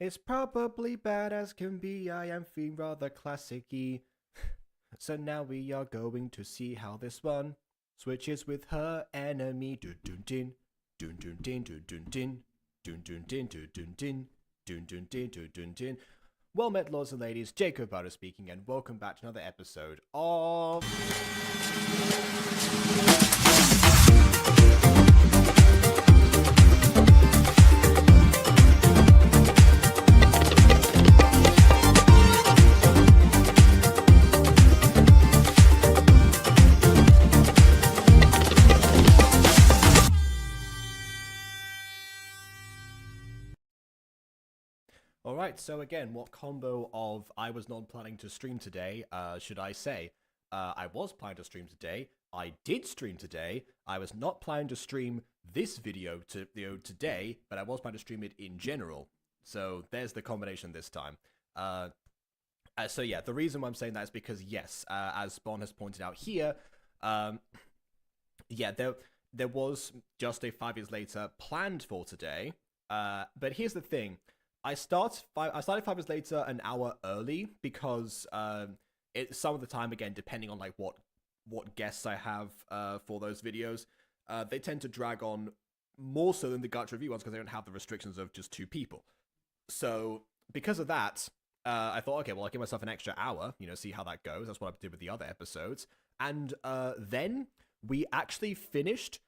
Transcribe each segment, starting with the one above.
It's probably bad as can be. I am feeling rather classic-y. So now we are going to see how this one switches with her enemy. Dun dun din, dun dun din, dun dun din, dun dun din, dun dun din, dun dun din, dun dun din. Well met, lords and ladies. Jacob Butter speaking, and welcome back to another episode of. Alright, so again, what combo of I was not planning to stream today, should I say? I was planning to stream today, I did stream today, I was not planning to stream this video today, but I was planning to stream it in general. So there's the combination this time. So yeah, the reason why I'm saying that is because yes, as Bon has pointed out here, yeah, there was just a 5 years later planned for today, but here's the thing. I started 5 years later an hour early because some of the time, again, depending on like what guests I have for those videos, they tend to drag on more so than the Gacha review ones because they don't have the restrictions of just 2 people. So because of that, I thought, okay, well, I'll give myself an extra hour, see how that goes. That's what I did with the other episodes. And then we actually finished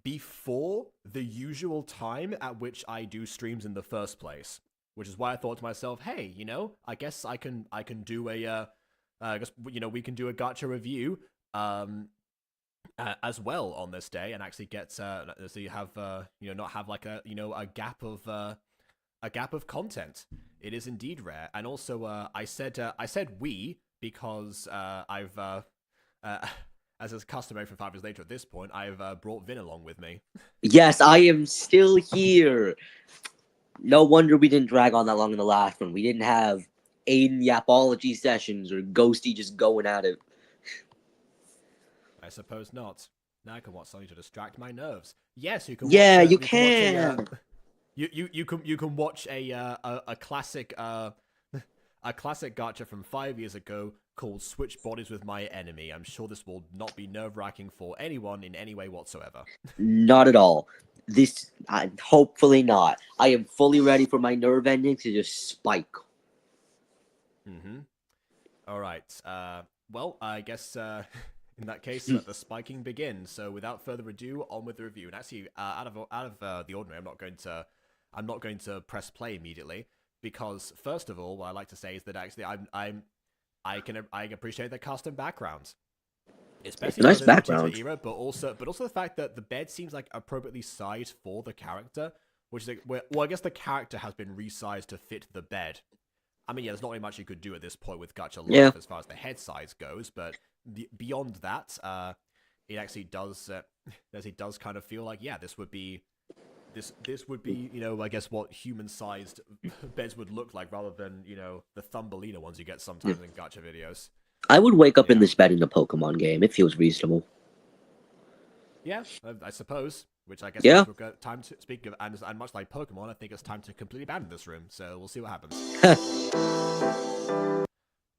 before the usual time at which I do streams in the first place. Which is why I thought to myself, hey, I guess I can do a, I guess, we can do a Gacha review, as well on this day, and actually get, so you have, not have like a gap of content. It is indeed rare, and also, I said we because I've, as is customary for 5 years later at this point, I've brought Vin along with me. Yes, I am still here. No wonder we didn't drag on that long in the last one. We didn't have Aiden Yapology sessions or Ghosty just going at it. I suppose not. Now I can watch something to distract my nerves. Yes, you can. Yeah, watch, you can. You can watch a classic a classic gacha from 5 years ago called "Switch Bodies with My Enemy." I'm sure this will not be nerve-wracking for anyone in any way whatsoever. Not at all. This, hopefully not. I am fully ready for my nerve ending to just spike. All right. Well, I guess in that case, let the spiking begin. So, without further ado, on with the review. And actually, out of the ordinary, I'm not going to press play immediately because, first of all, what I like to say is that actually, I can appreciate the custom backgrounds. Especially nice for background era, but also the fact that the bed seems like appropriately sized for the character, which is like, well, I guess the character has been resized to fit the bed. I mean, yeah, there's not really much you could do at this point with Gacha Life as far as the head size goes, but beyond that, it actually does kind of feel like, yeah, this would be, I guess what human-sized beds would look like rather than, the Thumbelina ones you get sometimes in Gacha videos. I would wake up in this bed in a Pokemon game. It feels reasonable. Yeah, I suppose. Which I guess we've got time to speak of, and much like Pokemon, I think it's time to completely abandon this room. So we'll see what happens.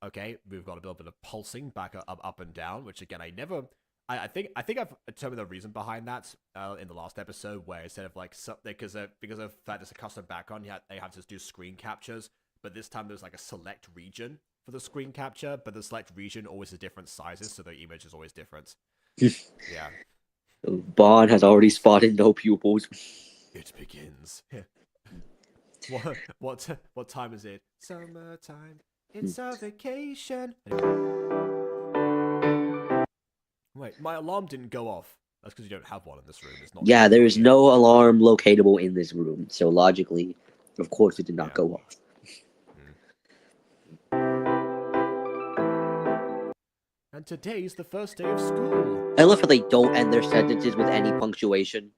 Okay, we've got a little bit of pulsing back up and down, which again I think I've determined the reason behind that in the last episode, where instead of like because of the fact it's a custom background, they have to do screen captures, but this time there's like a select region for the screen capture, but the select region always is different sizes, so the image is always different. Yeah. Bond has already spotted no pupils. It begins. What time is it? Summertime. It's a vacation. Wait, my alarm didn't go off. That's because you don't have one in this room. It's not. Yeah, there is no alarm locatable in this room, so logically, of course, it did not go off. And today's the first day of school. I love how they don't end their sentences with any punctuation.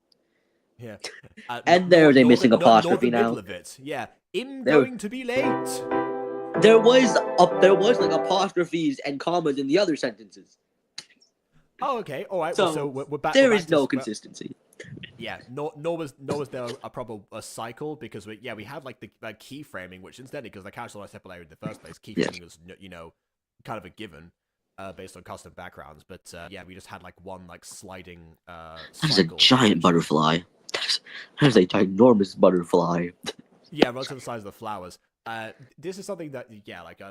Yeah. And there's a missing apostrophe now. Middle of it. Yeah. Going to be late. There was like apostrophes and commas in the other sentences. Oh, okay. All right. So, we're back. There is no consistency. Yeah, nor was there a proper cycle because we had like the keyframing, which incidentally, because the characters are separated in the first place, keyframing was kind of a given based on custom backgrounds. But yeah, we just had like one like sliding That is a cycle. giant butterfly. That is a ginormous butterfly. Yeah, relative to the size of the flowers. This is something that like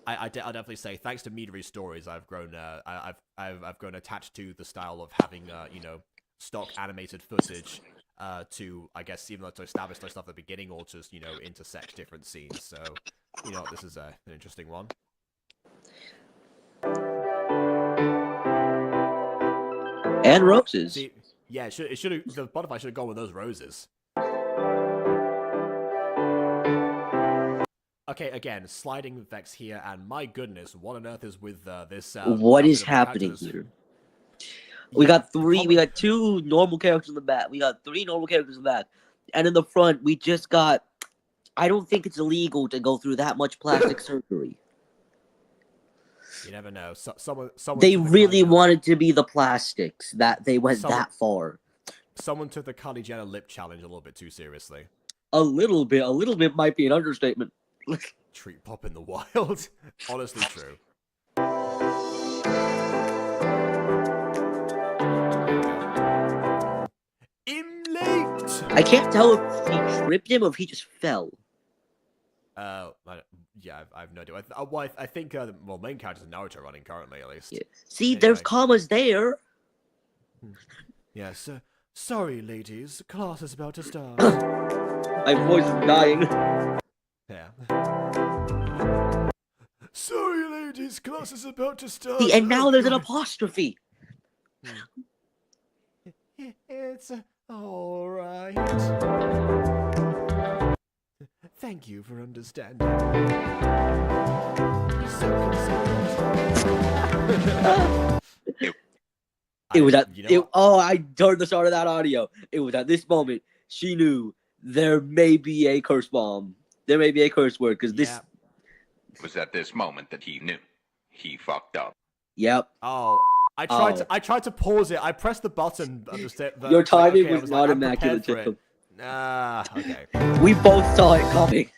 I definitely say thanks to Midori's stories, I've grown I've grown attached to the style of having stock animated footage to, I guess, even though to establish those stuff at the beginning or just intersect different scenes. So this is an interesting one. And roses. See, yeah, the butterfly should have gone with those roses. Okay, again, sliding effects here, and my goodness, what on earth is with this? What is happening here? We got three. We got two normal characters in the back. We got three normal characters in the back, and in the front, we just got. I don't think it's illegal to go through that much plastic surgery. You never know. Someone. They really wanted to be the plastics that they went that far. Someone took the Kylie Jenner lip challenge a little bit too seriously. A little bit might be an understatement. Treat pop in the wild. Honestly true. I'm late. I can't tell if he tripped him or if he just fell. Yeah, I have no idea. I think main character is Naruto running currently, at least. Yeah. See, anyway. There's commas there. Yes. Sorry, ladies. Class is about to start. My voice is dying. Yeah. Sorry, ladies. Class is about to start. See, and now there's an apostrophe. It's all right. Thank you for understanding. You're so considerate. It was at I heard the start of that audio. It was at this moment she knew there may be a curse bomb. There may be a curse word because this was at this moment that he knew he fucked up. Yep. Oh, I tried to pause it. I pressed the button. Your timing was not immaculate, Jacob. Okay. We both saw it coming.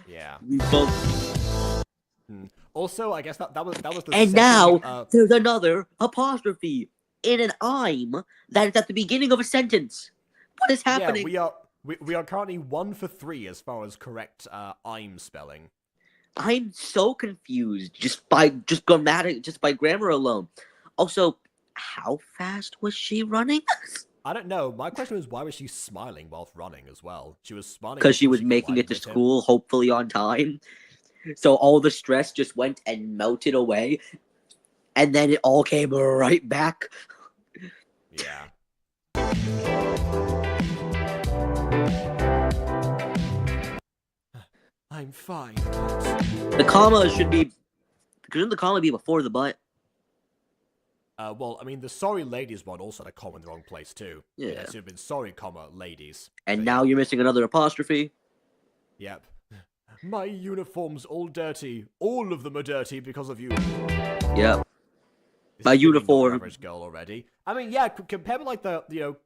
Yeah. We both. Also, I guess that was the. And now there's another apostrophe in an I'm that is at the beginning of a sentence. What is happening? Yeah, we are currently 1 for 3 as far as correct I'm spelling. I'm so confused just by grammar alone. Also, how fast was she running? I don't know. My question was, why was she smiling while running as well? She was smiling because she was making it to school, hopefully on time. So all the stress just went and melted away, and then it all came right back. Yeah. I'm fine. The comma should be. Couldn't the comma be before the but? Well, I mean, the sorry ladies one also had a comma in the wrong place too. Yeah. It should have been sorry, comma, ladies. And so, now you're missing another apostrophe. Yep. My uniform's all dirty. All of them are dirty because of you. Yep. My uniform. Average girl already. I mean, yeah. Compare with like the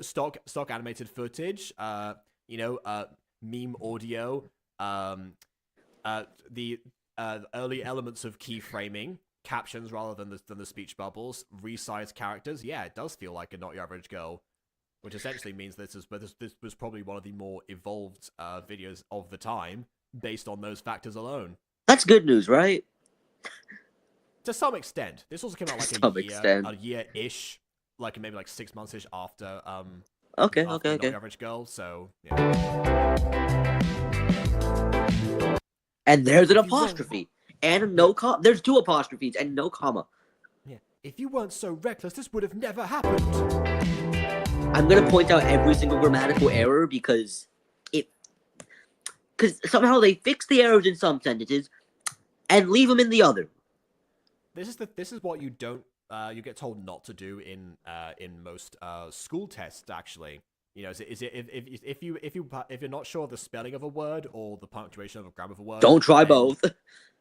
stock animated footage. Meme audio. The early elements of keyframing. Captions rather than the speech bubbles, resized characters. Yeah, it does feel like a not your average girl, which essentially means this was probably one of the more evolved videos of the time based on those factors alone. That's good news, right? To some extent. This also came out like a year-ish, like maybe like 6 months-ish after okay. Not your average girl. So yeah. And there's an apostrophe. And no comma. There's 2 apostrophes and no comma. Yeah. If you weren't so reckless, this would have never happened. I'm gonna point out every single grammatical error because somehow they fix the errors in some sentences and leave them in the other. This is what you don't you get told not to do in most school tests actually. You know, if you're not sure of the spelling of a word or the punctuation of a grammar of a word, don't try both.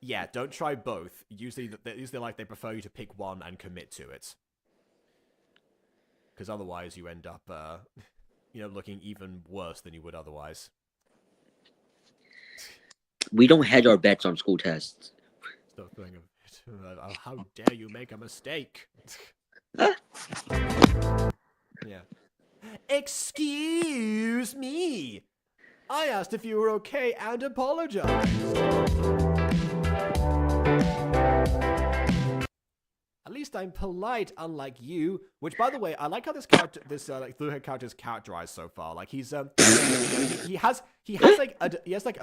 Yeah, don't try both. Usually like they prefer you to pick one and commit to it. because otherwise you end up, looking even worse than you would otherwise. We don't hedge our bets on school tests. Stop thinking of it. How dare you make a mistake? Yeah. Excuse me. I asked if you were okay and apologized. At least I'm polite, unlike you. Which, by the way, I like how this character, through-head character is characterized so far. Like he has a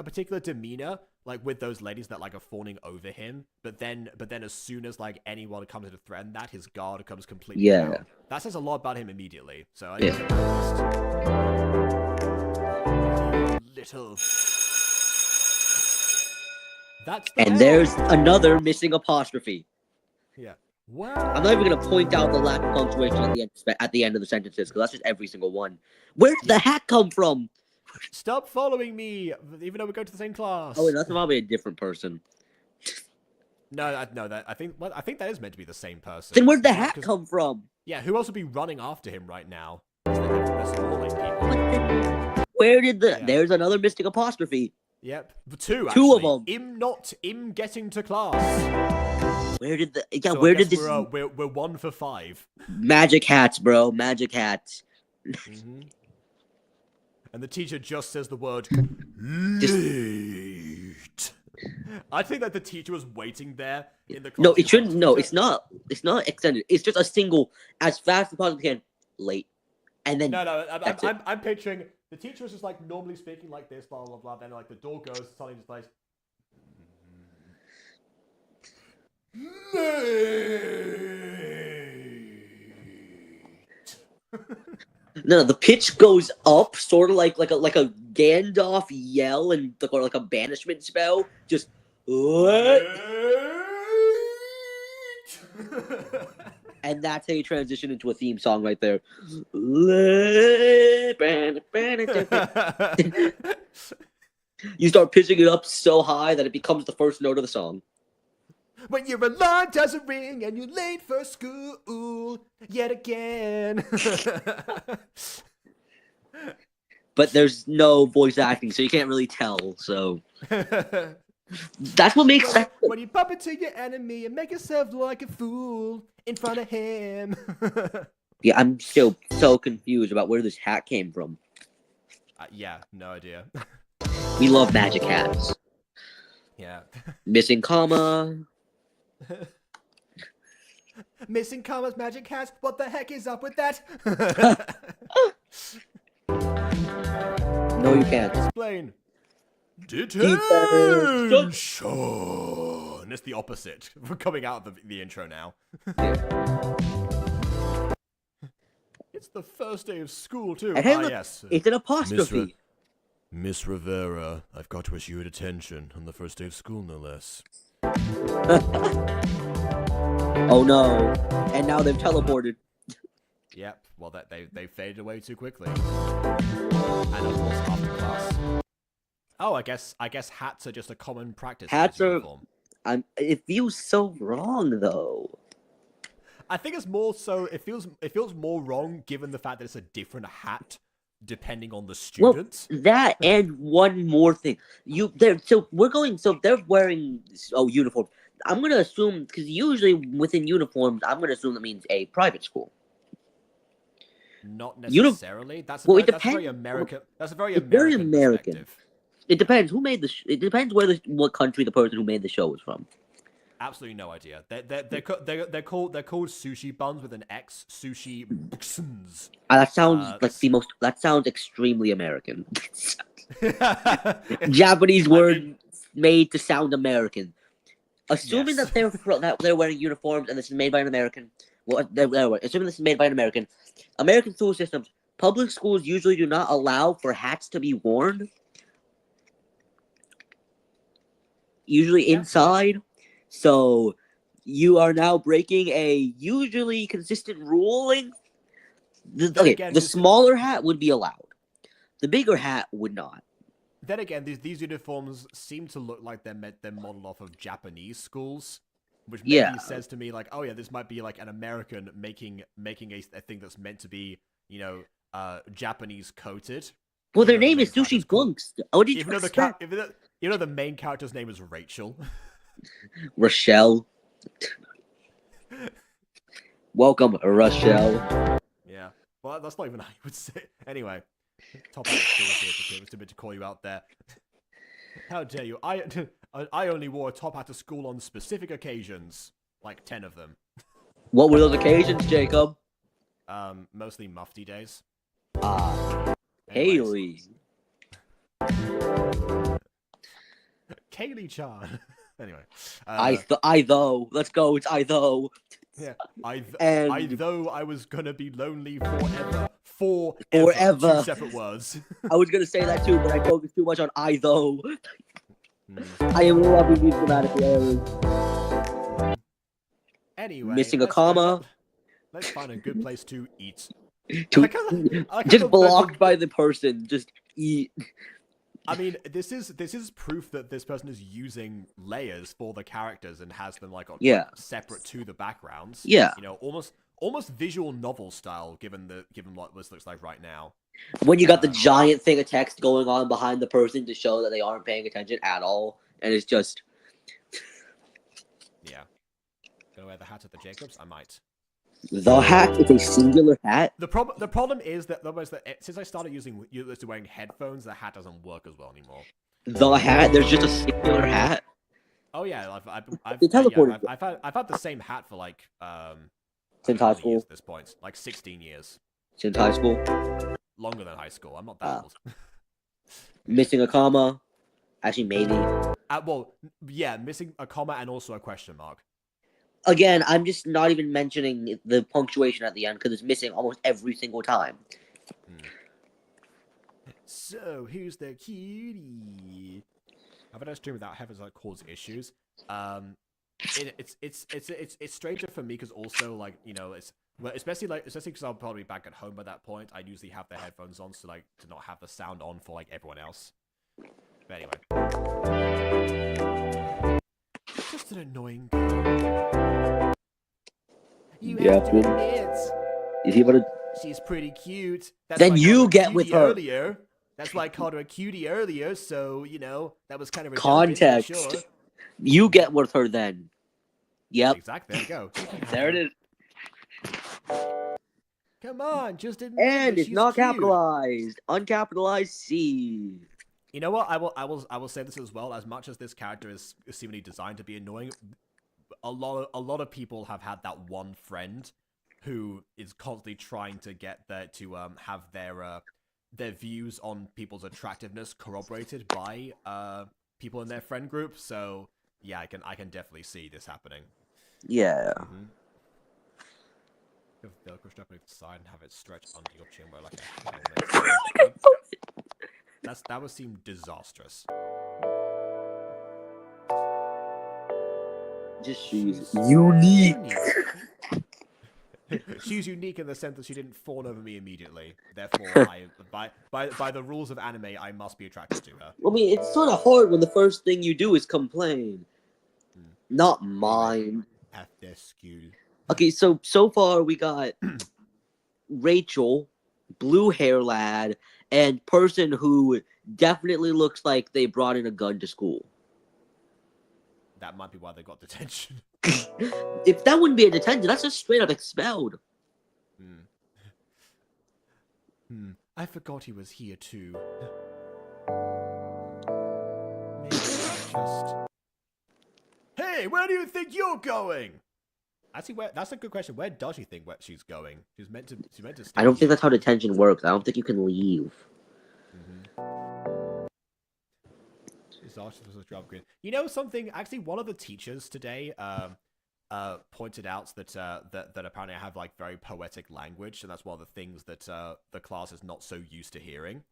particular demeanor, like with those ladies that like are fawning over him. But then as soon as like anyone comes to threaten that, his guard comes completely down. That says a lot about him immediately. So I little. That's the there's another missing apostrophe. Yeah. Wow. I'm not even gonna point out the lack of punctuation at the end of the sentences because that's just every single one. Where did the hat come from? Stop following me, even though we go to the same class. Oh, wait, that's probably a different person. I think that is meant to be the same person. Then where'd the hat come from? Yeah, who else would be running after him right now? Where did There's another mystic apostrophe. Yep, two of them. Im getting to class. Where did We're 1 for 5. Magic hats, bro. Magic hats. Mm-hmm. And the teacher just says the word late. I think that the teacher was waiting there in the class. No, it shouldn't. No, it's not. It's not extended. It's just a single, as fast as possibly can, late. And then I'm picturing the teacher was just like normally speaking like this, blah blah blah. Then like the door goes, suddenly just like No, the pitch goes up, sort of like a Gandalf yell and like a banishment spell. Just what? And that's how you transition into a theme song right there. You start pitching it up so high that it becomes the first note of the song. When your alarm doesn't ring and you're late for school yet again. But there's no voice acting, so you can't really tell. So that's what makes when you bump into your enemy and make yourself look like a fool in front of him. Yeah, I'm still so confused about where this hat came from. Yeah, no idea. We love magic hats. Yeah. Missing comma. Missing commas, magic hats. What the heck is up with that? No, you can't. Explain. Detention. And it's the opposite. We're coming out of the intro now. It's the first day of school too. Yes. It's an apostrophe. Miss Rivera, I've got to issue a detention on the first day of school, no less. Oh no! And now they've teleported. Yep. Well, they faded away too quickly. And of course, after class. Oh, I guess hats are just a common practice. Hats are. It feels so wrong, though. I think it's more so. It feels more wrong given the fact that it's a different hat depending on the students. Well, that and one more thing. They're wearing uniforms. I'm gonna assume because usually within uniforms, I'm gonna assume that means a private school. Not necessarily. That's a very American. That's a very American. It depends who made it depends what country the person who made the show was from. Absolutely no idea. They're called sushi buns with an X. Sushi buns. That sounds That sounds extremely American. Japanese word made to sound American. Assuming that they're wearing uniforms and this is made by an American. Well, assuming this is made by an American. American school systems. Public schools usually do not allow for hats to be worn. Usually inside. So, you are now breaking a usually consistent ruling. The smaller hat would be allowed. The bigger hat would not. Then again, these uniforms seem to look like they're modeled off of Japanese schools, which maybe says to me like, oh yeah, this might be like an American making a thing that's meant to be, Japanese coded. Well, their name is Sushi Bunks. What did you expect? Even though the main character's name is Rachel. Rochelle. Welcome, Rochelle. Yeah. Well, that's not even how you would say it. Anyway. Top out of school, it was too big to call you out there. How dare you? I only wore a top hat to school on specific occasions. Like 10 of them. What were those occasions, Jacob? Mostly mufti days. Haley. Kaylee-chan. Anyway. I though. Let's go. It's I though. Yeah. I though I was gonna be lonely forever. Forever. 2 separate words. I was gonna say that too, but I focused too much on I though. I am loving these grammatically errors. Anyway. Missing a comma. Let's find a good place to eat. Just blocked by the person. Just eat. I mean, this is proof that this person is using layers for the characters and has them like separate to the backgrounds. Yeah. Almost visual novel style, given what this looks like right now. When you got the giant thing of text going on behind the person to show that they aren't paying attention at all, and it's just. Yeah. Gonna wear the hat at the Jacobs? I might. The hat is a singular hat. The problem is that since I started wearing headphones, the hat doesn't work as well anymore. The hat? There's just a singular hat. Oh yeah, I've had the same hat for like since high school. At this point, like 16 years. Since high school. Longer than high school. I'm not that old. Missing a comma. Actually, maybe. Well, yeah, missing a comma and also a question mark. Again, I'm just not even mentioning the punctuation at the end because it's missing almost every single time. So, who's the cutie? I've had a stream without having like cause issues. It's stranger for me because also like especially because I'll probably be back at home by that point. I usually have the headphones on, so like to not have the sound on for like everyone else. But anyway. Just an annoying girl. You have to admit. Is he about to... She's pretty cute. Then you get with her. Earlier. That's why I called her a cutie earlier, so, that was kind of context. Sure. You get with her then. Yep. Exactly. There you go. There it is. Come on, just admit and it's not cute. Capitalized. Uncapitalized C. You know what? I will say this as well. As much as this character is seemingly designed to be annoying, a lot of people have had that one friend who is constantly trying to get have their views on people's attractiveness corroborated by people in their friend group. So yeah, I can definitely see this happening. Yeah. Mm-hmm. Have Velcro strap over the side and have it stretch under your chin where like a helmet. That would seem disastrous. Just she's unique. She's unique in the sense that she didn't fawn over me immediately. Therefore, by the rules of anime, I must be attracted to her. I mean, it's sort of hard when the first thing you do is complain. Not mine. After school. Okay, so far we got Rachel, blue hair lad, and person who definitely looks like they brought in a gun to school. That might be why they got detention. If that wouldn't be a detention, that's just straight up expelled. I forgot he was here too. Maybe just... Hey, where do you think you're going? Actually, that's a good question. Where does she think she's going? She's meant to stay. I don't think that's how detention works. I don't think you can leave. You know something? Actually, one of the teachers today pointed out that apparently I have like very poetic language, and that's one of the things that the class is not so used to hearing,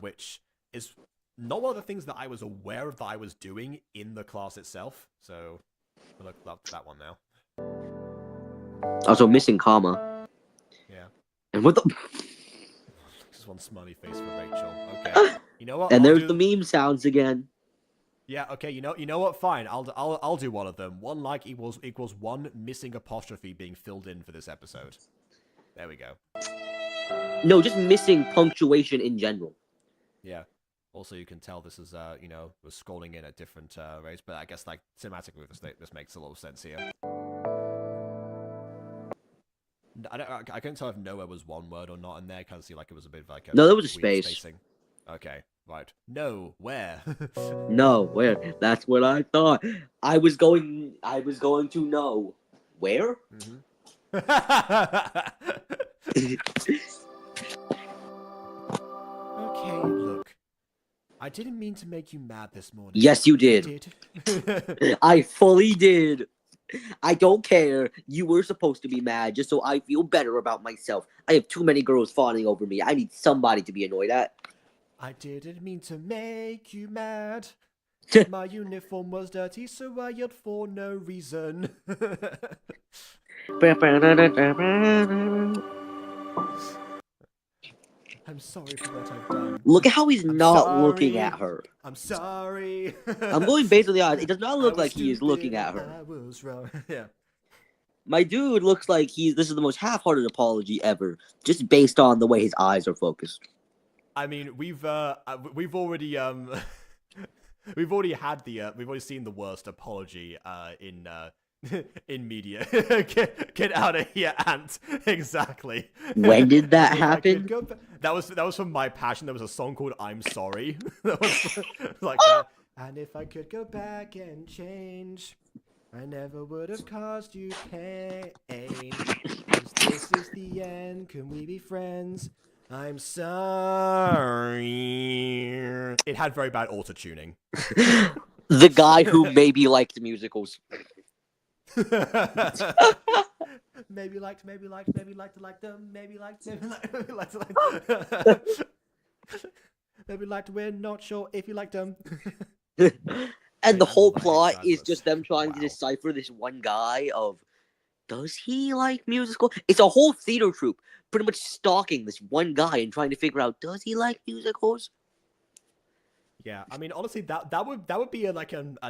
which is not one of the things that I was aware of that I was doing in the class itself. So I'll look up to that one now. Also missing comma. Yeah. And what the? Just one smiley face for Rachel. Okay. You know what? And there's the meme sounds again. Yeah, okay, you know what? Fine, I'll do one of them. One like equals one missing apostrophe being filled in for this episode. There we go. No, just missing punctuation in general. Yeah. Also, you can tell this is we're scrolling in at different rates, but I guess like cinematically this makes a lot of sense here. I couldn't tell if nowhere was one word or not in there. I kind of see like it was a bit of like a No, there was a weird space. spacing. Okay, right. No, where? No, where? That's what I thought. I was going to know. Where? Okay, look. I didn't mean to make you mad this morning. Yes, you did. I fully did. I don't care. You were supposed to be mad just so I feel better about myself. I have too many girls fawning over me. I need somebody to be annoyed at. I didn't mean to make you mad. My uniform was dirty, so I yelled for no reason. I'm sorry for what I've done. Look at how he's not sorry. looking at her. I'm sorry. I'm going based on the odds. It does not look I was like he is looking stupid. at her. I was wrong. Yeah. My dude looks like this is the most half-hearted apology ever, just based on the way his eyes are focused. I mean, we've already we've already seen the worst apology in media. Get out of here, Ant. Exactly. When did that happen? That was from My Passion. There was a song called "I'm Sorry." That was like that. And if I could go back and change, I never would have caused you pain. 'Cause this is the end. Can we be friends? I'm sorry. It had very bad auto-tuning. The guy who maybe liked musicals. maybe liked them, maybe liked, we're not sure if you liked them. And the whole plot is just them trying to decipher this one guy of, does he like musical? It's a whole theater troupe pretty much stalking this one guy and trying to figure out, does he like musicals? Yeah, I mean, honestly, that would be an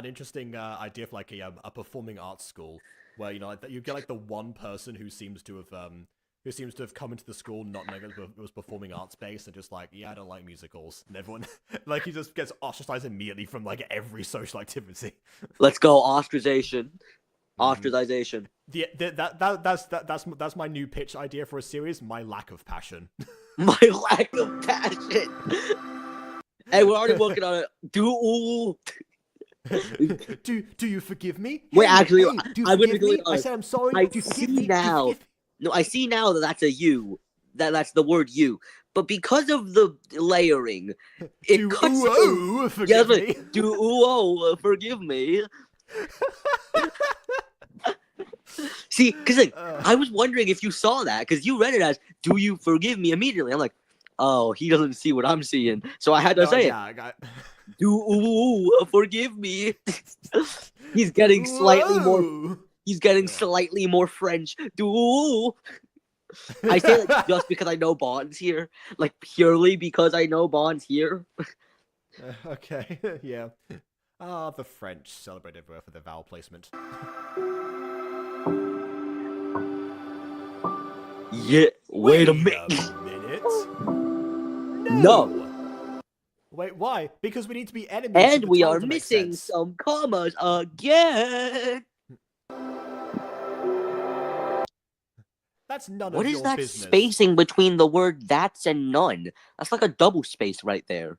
interesting idea for like a performing arts school where like you get like the one person who seems to have come into the school not knowing it was performing arts based and just like, yeah, I don't like musicals, and everyone like he just gets ostracized immediately from like every social activity. Let's go ostracization. Ostracization. That's my new pitch idea for a series. My lack of passion. My lack of passion. Hey, we're already working on it. Do you forgive me? Wait, hey, actually, hey, do you forgive me? I said I'm sorry. I see now. No, I see now that that's a you. That's the word you. But because of the layering, it cuts. Forgive me. Forgive me. See, because like, I was wondering if you saw that, because you read it as "Do you forgive me?" immediately. I'm like, oh, he doesn't see what I'm seeing, so I had to say it. Do forgive me. He's getting slightly more. He's getting slightly more French. Do. I say it just because I know Bond's here, like purely because I know Bond's here. Okay, yeah. The French celebrate everywhere for their vowel placement. Yeah. Wait a minute. No. Wait, why? Because we need to be enemies. And we are missing some commas again. That's none what of is your that business. Spacing between the word that's and none? That's like a double space right there.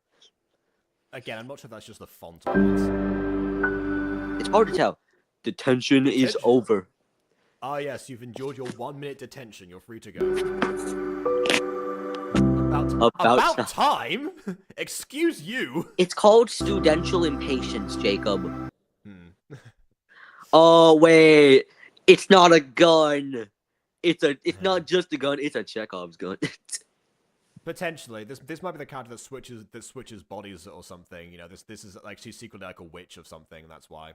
Again, I'm not sure if that's just the font of it. It's hard to tell. Detention is over. Ah, yes, you've endured your 1 minute detention. You're free to go. About time? Excuse you? It's called studential impatience, Jacob. Oh, wait. It's not a gun. It's not just a gun, it's a Chekhov's gun. Potentially. This might be the character that switches bodies or something. You know, this is like she's secretly like a witch or something, that's why.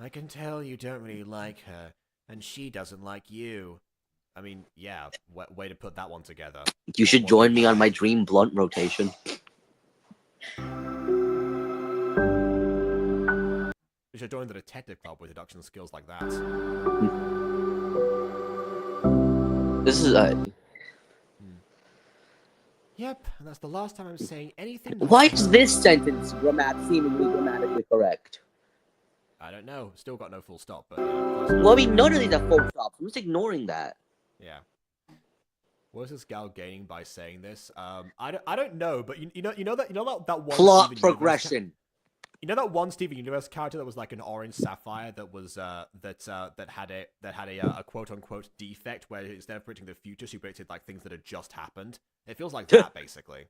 I can tell you don't really like her, and she doesn't like you. I mean, yeah, way to put that one together. You should join me on my Dream Blunt rotation. You should join the detective club with deduction skills like that. This is Yep, and that's the last time I'm saying anything. Why is this sentence seemingly grammatically correct? I don't know. Still got no full stop, but Well, I mean, none of these have full stops. I'm just ignoring that. yeah. What is this gal gaining by saying this? I don't know, but you know that one Plot Steven progression. You know that one Steven Universe character that was like an orange sapphire that was that had a quote unquote defect where instead of predicting the future, she predicted like things that had just happened. It feels like that basically.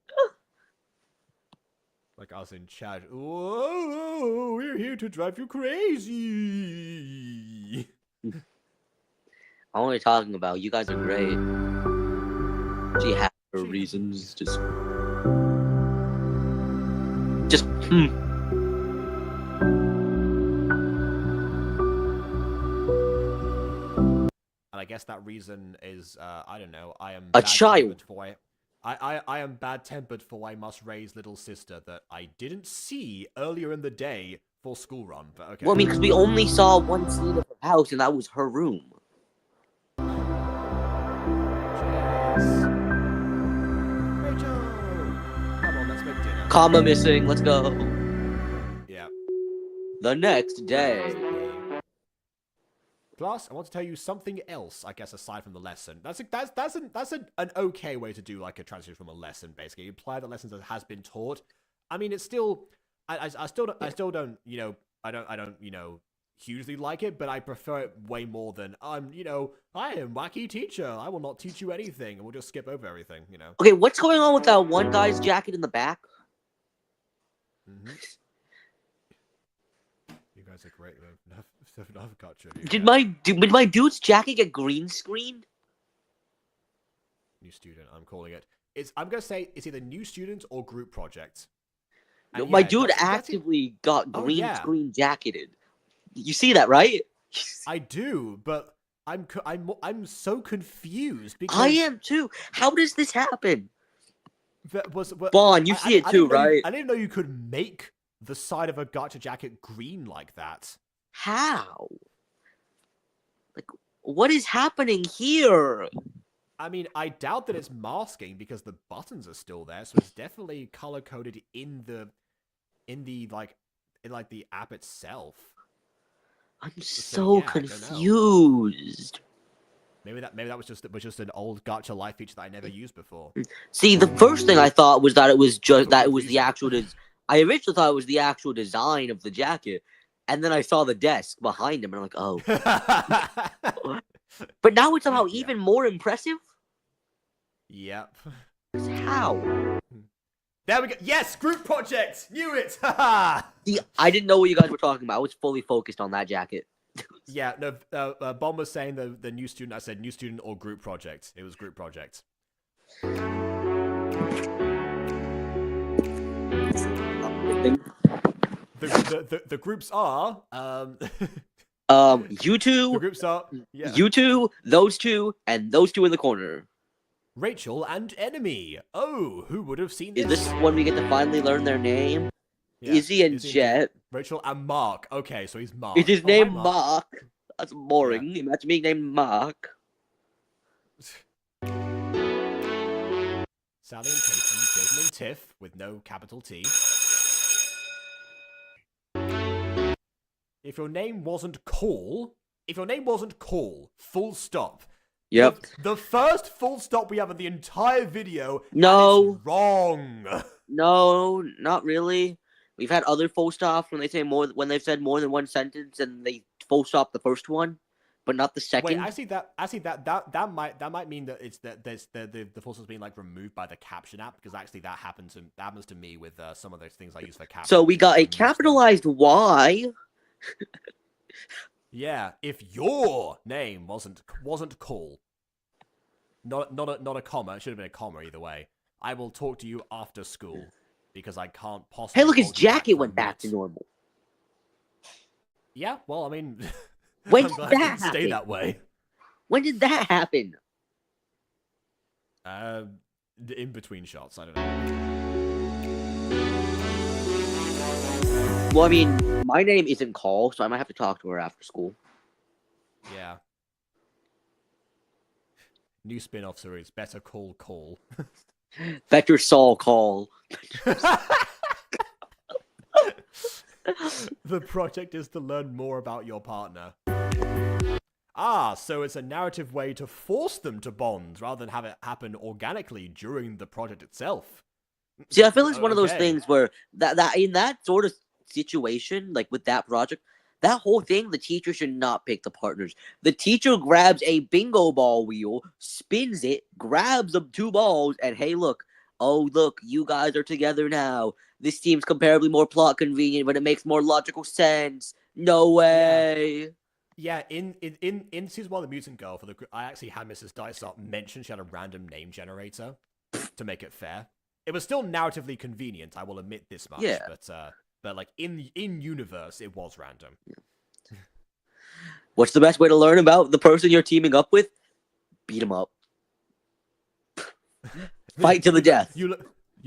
Like us in chat. Whoa, we're here to drive you crazy. I'm only talking about you guys are great. She has her reasons. Just. And I guess that reason is, I don't know, I am A child. I am bad-tempered for I must raise little sister that I didn't see earlier in the day for school run, but okay. Well, I mean, because we only saw one scene of her house, and that was her room. Rachel! Come on, let's make dinner. Comma missing, let's go. Yeah. The next day. Class, I want to tell you something else, I guess, aside from the lesson. That's an okay way to do like a transition from a lesson, basically. You apply the lessons that has been taught. I mean, it's still, I still don't, I don't, hugely like it, but I prefer it way more than, I am wacky teacher. I will not teach you anything, and we'll just skip over everything, Okay, what's going on with that one guy's jacket in the back? Mm-hmm. You guys are great. I've got you. Did my dude's jacket get green screened? New student, I'm calling it. I'm gonna say it's either new student or group project. No, And my yeah, dude that's actively got green yeah. screen jacketed. You see that, right? I do, but I'm so confused because I am too. How does this happen? Vaughn, you see it too, right? I didn't know you could make the side of a gacha jacket green like that. How? Like, what is happening here? I mean, I doubt that it's masking because the buttons are still there, so it's definitely color coded in the app itself. I'm so yeah, confused. Maybe that was just an old gacha life feature that I never used before. See, the first thing I thought was that it was the actual. I originally thought it was the actual design of the jacket, and then I saw the desk behind him, and I'm like, oh. But now it's somehow even more impressive. Yep. How? There we go. Yes, group project. Knew it. See, I didn't know what you guys were talking about. I was fully focused on that jacket. Yeah, no. Bomb was saying the new student. I said new student or group project. It was group project. The groups are you two. The groups are you two, those two, and those two in the corner. Rachel and Enemy. Oh, who would have seen this? Is this when we get to finally learn their name? Yeah. Izzy and Jet. Rachel and Mark. Okay, so he's Mark. Is his name Mark? Mark? That's boring. Yeah. Imagine being named Mark. Sally and Peyton, Jason and Tiff with no capital T. If your name wasn't Call, full stop. Yep. The first full stop we have in the entire video. No. Wrong. No, not really. We've had other full stops when they've said more than one sentence and they full stop the first one, but not the second. Wait, I see that might mean that it's that the full stop's being like removed by the caption app, because actually that happens to me with some of those things I use for caption. So we got a capitalized Y. Yeah, if your name wasn't Call, not a comma, it should have been a comma either way. I will talk to you after school because I can't possibly. Hey, look, his jacket went back to normal. Yeah, well, I mean, when I'm did glad that it didn't happen? stay that way. When did that happen? In between shots, I don't know. Well, I mean, my name isn't Call, so I might have to talk to her after school. Yeah. New spin-off series, Better Call Call. Better Saul Call. The project is to learn more about your partner. Ah, so it's a narrative way to force them to bond rather than have it happen organically during the project itself. See, I feel like it's one of those Okay. things where that in that sort of situation, like with that project, that whole thing, the teacher should not pick the partners. The teacher grabs a bingo ball wheel, spins it, grabs the 2 balls, and hey, look, you guys are together now. This seems comparably more plot convenient, but it makes more logical sense. No way. Yeah, in season 1 of The Mutant Girl, I actually had Mrs. Dysart mention she had a random name generator to make it fair. It was still narratively convenient, I will admit this much. Yeah. But like in universe, it was random. What's the best way to learn about the person you're teaming up with? Beat him up. Fight to the death. You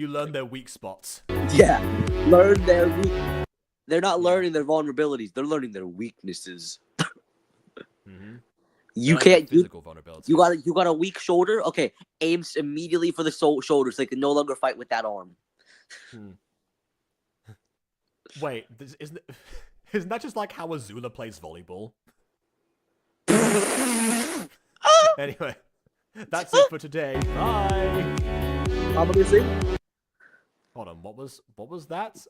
learn their weak spots. Yeah. Learn their weak. They're not learning their vulnerabilities. They're learning their weaknesses. Mm-hmm. You Like can't. physical vulnerability. You got a weak shoulder. Okay, aims immediately for the shoulder, so they can no longer fight with that arm. Wait, isn't that just like how Azula plays volleyball? Anyway, that's it for today. Bye. Obviously. Hold on, what was that?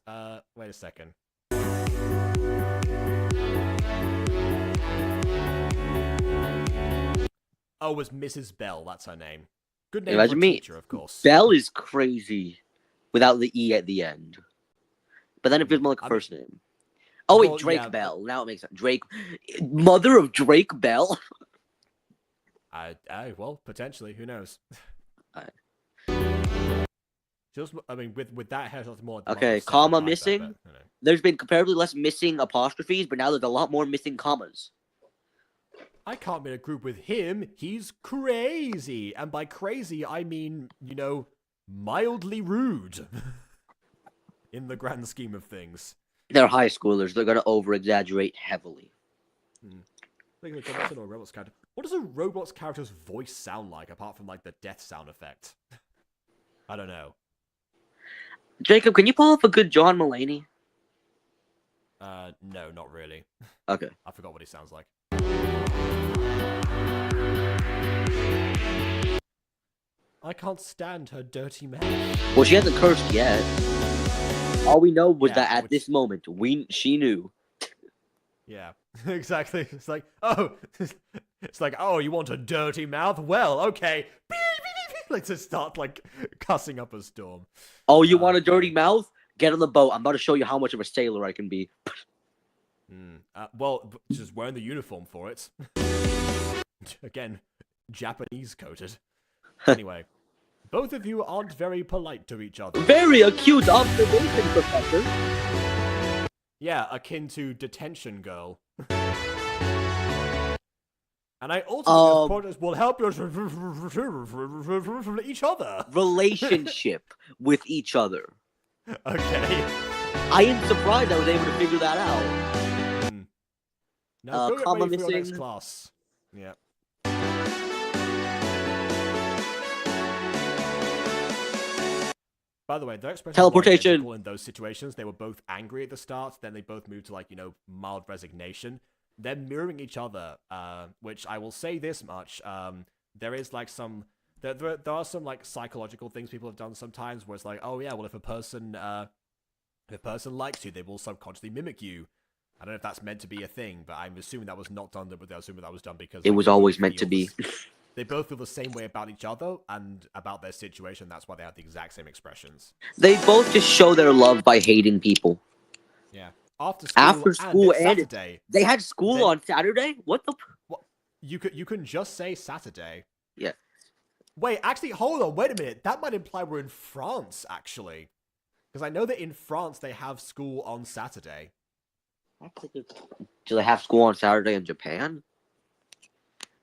Wait a second. Oh, it was Mrs. Bell. That's her name. Good name Imagine for a me. teacher, of course. Bell is crazy, without the E at the end. But then it feels more like a first name. Oh wait, Well, Drake yeah, Bell. Now it makes sense. Drake, mother of Drake Bell. Well, potentially. Who knows? Just, I mean, with that hair, it's more. Like Okay, comma missing. There's been comparably less missing apostrophes, but now there's a lot more missing commas. I can't be in a group with him. He's crazy, and by crazy, I mean, mildly rude. In the grand scheme of things. They're high schoolers. They're gonna over-exaggerate heavily. What does a robot's character's voice sound like, apart from like the death sound effect? I don't know. Jacob, can you pull up a good John Mulaney? No, not really. Okay. I forgot what he sounds like. I can't stand her dirty mouth. Well, she hasn't cursed yet. All we know was that at which... this moment, she knew. Yeah, exactly. It's like, oh, you want a dirty mouth? Well, okay. Like to start like cussing up a storm. Oh, you want a dirty mouth? Get on the boat. I'm about to show you how much of a sailor I can be. Well, just wearing the uniform for it. Again, Japanese coated. Anyway, both of you aren't very polite to each other. Very acute observation, Professor. Yeah, akin to Detention Girl. And I also think this project will help you each other. Relationship with each other. Okay. I am surprised I was able to figure that out. Now go get ready for your next class. Yeah. By the way, their expression teleportation in those situations, they were both angry at the start, then they both moved to like, mild resignation. They're mirroring each other, which I will say this much. There is like there are some like psychological things people have done sometimes where it's like, oh yeah, well if a person likes you, they will subconsciously mimic you. I don't know if that's meant to be a thing, but I'm assuming that was not done, but I'm assuming that was done because it was always meant to be. They both feel the same way about each other and about their situation. That's why they have the exact same expressions. They both just show their love by hating people. Yeah. After school and Saturday. They had school on Saturday? What the... What? You can just say Saturday. Yeah. Wait, actually, hold on. Wait a minute. That might imply we're in France, actually. Because I know that in France, they have school on Saturday. Do they have school on Saturday in Japan?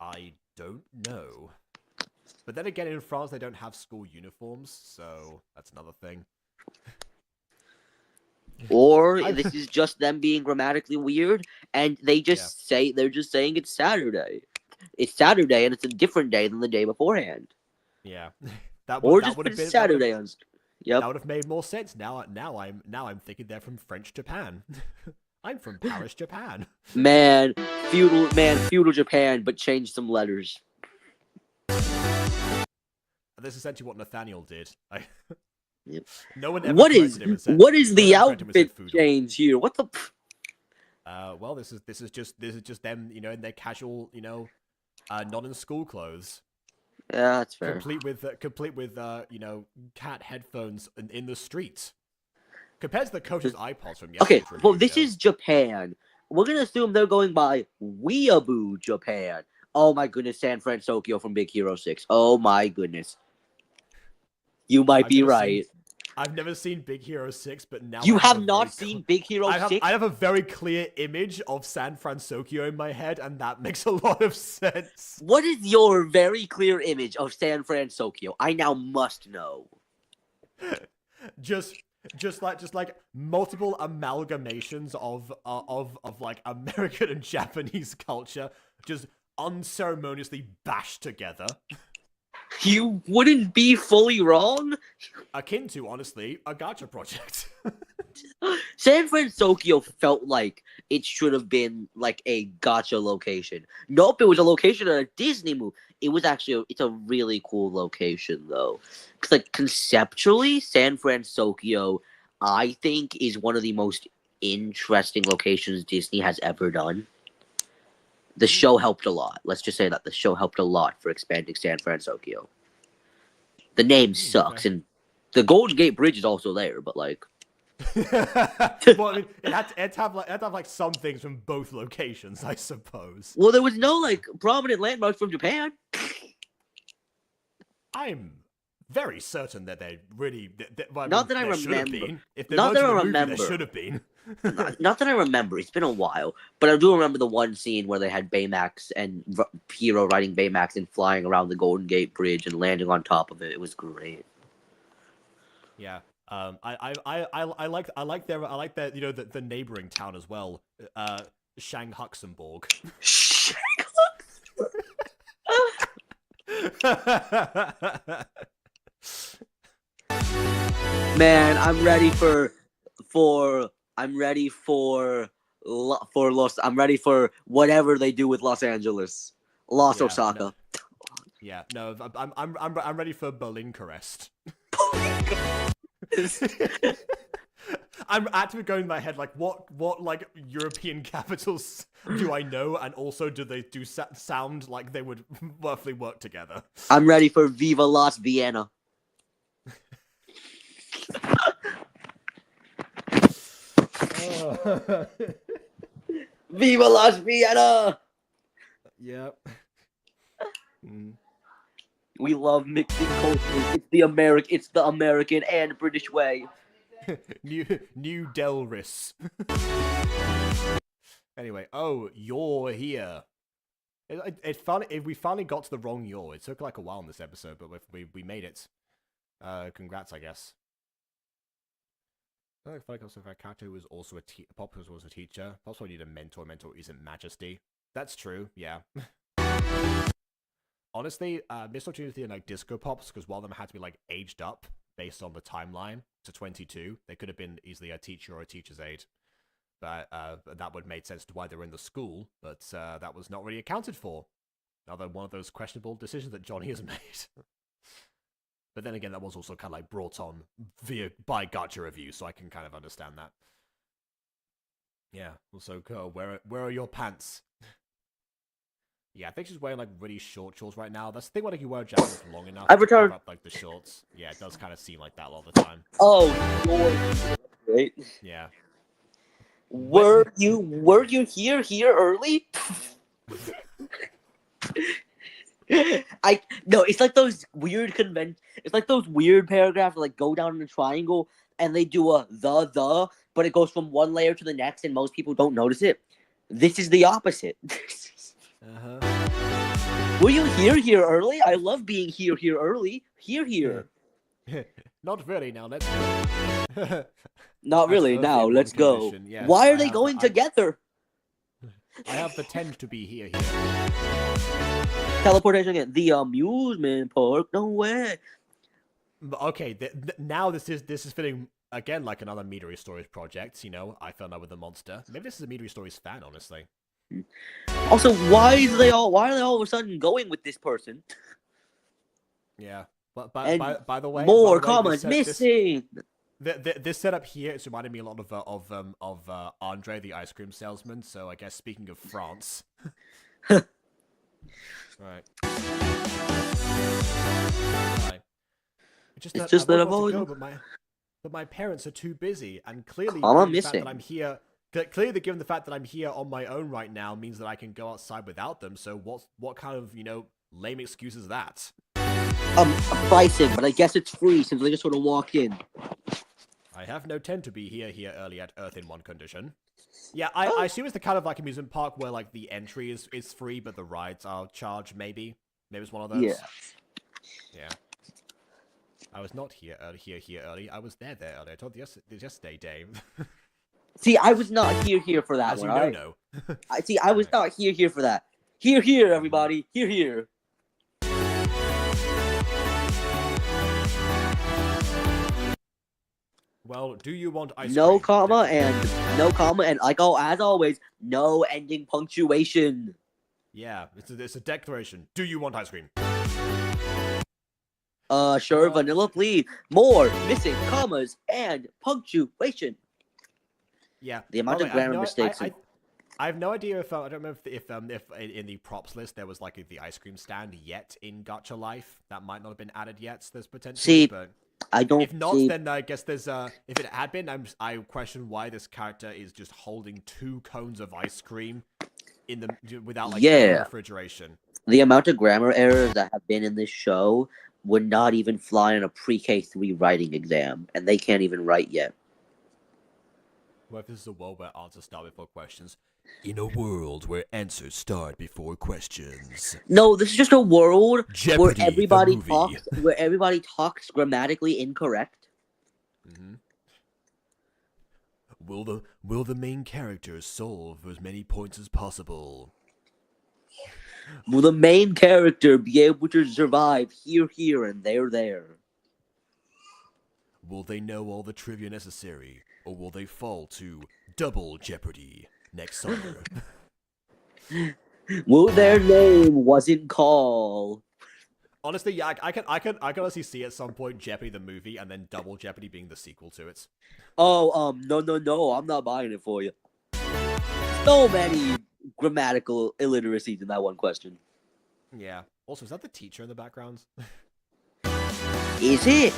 I don't know. But then again, in France, they don't have school uniforms, so that's another thing. Or this is just them being grammatically weird, and they're just saying it's Saturday. It's Saturday, and it's a different day than the day beforehand. Yeah, That would have been Saturday on. Yep. That would have made more sense. Now I'm thinking they're from French Japan. I'm from Paris, Japan. Man, feudal Japan, but change some letters. This is essentially what Nathaniel did. Yep. No one ever What corrected him and said, what is the no one corrected him and said outfit feudal. change here? What the? Well, this is just them, in their casual, not in school clothes. Yeah, that's fair. Complete with cat headphones in the street. Compared to the coach's iPods from yesterday. Okay, well, this is Japan. We're gonna assume they're going by Weeaboo Japan. Oh my goodness, San Francisco from Big Hero 6. Oh my goodness. You might be right. I've never seen Big Hero 6, but now you have not seen Big Hero 6? I have a very clear image of San Francisco in my head, and that makes a lot of sense. What is your very clear image of San Francisco? I now must know. just like multiple amalgamations of like American and Japanese culture, just unceremoniously bashed together. You wouldn't be fully wrong. Akin to, honestly, a gacha project. San Francisco felt like it should have been like a gacha location. Nope, it was a location at a Disney movie. It's a really cool location though. Because like conceptually, San Francisco, I think, is one of the most interesting locations Disney has ever done. The show helped a lot. Let's just say that the show helped a lot for expanding San Francisco. The name sucks, and the Golden Gate Bridge is also there, but like. Well, I mean, it had to have like some things from both locations, I suppose. Well, there was no like prominent landmarks from Japan. I'm very certain that they really. Not that I remember. If there should have been. Not that I remember. It's been a while, but I do remember the one scene where they had Baymax and Hero riding Baymax and flying around the Golden Gate Bridge and landing on top of it. It was great. Yeah. I like their the neighboring town as well. Shanghuxenborg. Man, I'm ready for whatever they do with Los Angeles, Osaka. I'm ready for Berlinkerest. I'm actually going in my head like what like European capitals do I know, and also do they sound like they would roughly work together? I'm ready for Viva Las Vienna. Viva Las Vienna! Yep. We love mixing cultures. It's the American and British way. New Delris. Anyway, you're here. We finally got to the wrong yaw. It took like a while in this episode, but we made it. Congrats, I guess. I feel like also Kato was also Pop was also a teacher. Pops probably need a mentor. Mentor isn't Majesty. That's true. Yeah. Honestly, missed opportunity in like Disco Pops, because one of them had to be like aged up based on the timeline to 22. They could have been easily a teacher or a teacher's aide, but that would make sense to why they were in the school. But that was not really accounted for. Another one of those questionable decisions that Johnny has made. But then again, that was also kind of like brought on by Gacha Review, so I can kind of understand that. Yeah. Also, where are your pants? Yeah, I think she's wearing like really short shorts right now. That's the thing when like, you wear a jacket for long enough. I've returned. Up, like the shorts. Yeah, it does kind of seem like that a lot of the time. Oh, great. Yeah. Were you here early? No, it's like those weird It's like those weird paragraphs that like go down in a triangle and they do a but it goes from one layer to the next and most people don't notice it. This is the opposite. Were you here early? I love being here early. Here. Not really. Now let's go. Not really. Earth Now in let's one go. condition, yes. Why are I they have- going I- together? I have the tend to be here. Teleportation again. The amusement park. No way. Okay, now this is feeling again like another Midori Stories project. You know, I fell in love with the monster. Maybe this is a Midori Stories fan, honestly. Also, why are they all of a sudden going with this person? Yeah, but And by the way, More by the way, commas missing. This setup here is reminding me a lot of Andre the ice cream salesman. So I guess speaking of France, right. It's just that I've I always- go, but my parents are too busy, and clearly Comma given the fact that missing. I'm here. Clearly, given the fact that I'm here on my own right now means that I can go outside without them. So what kind of lame excuse is that? Pricing, but I guess it's free since they just sort of walk in. I have no tend to be here early at Earth in one condition. Yeah, I assume it's the kind of like amusement park where like the entry is free, but the rides are charged. Maybe it's one of those. Yeah. I was not here early. I was there early. I told you yesterday, Dave. See, I was not here for that As one. you all right? know. I was not here for that. Here, everybody. Here. Well, do you want ice No cream? comma and like as always, no ending punctuation. Yeah, it's a declaration. Do you want ice cream? Sure, vanilla, please. More missing commas and punctuation. Yeah. The amount By of the way, grammar mistakes. I have no idea if I don't remember if in the props list there was like the ice cream stand yet in Gacha Life. That might not have been added yet. So there's potential. See, but I don't if not, see. then I guess there's if it had been, I question why this character is just holding 2 cones of ice cream in the without like refrigeration. The amount of grammar errors that have been in this show would not even fly in a pre-K3 writing exam, and they can't even write yet. What if this is a world where answers start before questions? In a world where answers start before questions. No, this is just a world Jeopardy, where the everybody talks grammatically incorrect. Mm-hmm. Will the main character solve as many points as possible? Will the main character be able to survive here, and there? Will they know all the trivia necessary, or will they fall to double Jeopardy next summer? Will their name wasn't called? Honestly, yeah, I can honestly see at some point Jeopardy the movie and then Double Jeopardy being the sequel to it. Oh, no, I'm not buying it for you. So many grammatical illiteracies in that one question. Yeah. Also, is that the teacher in the background? Is it?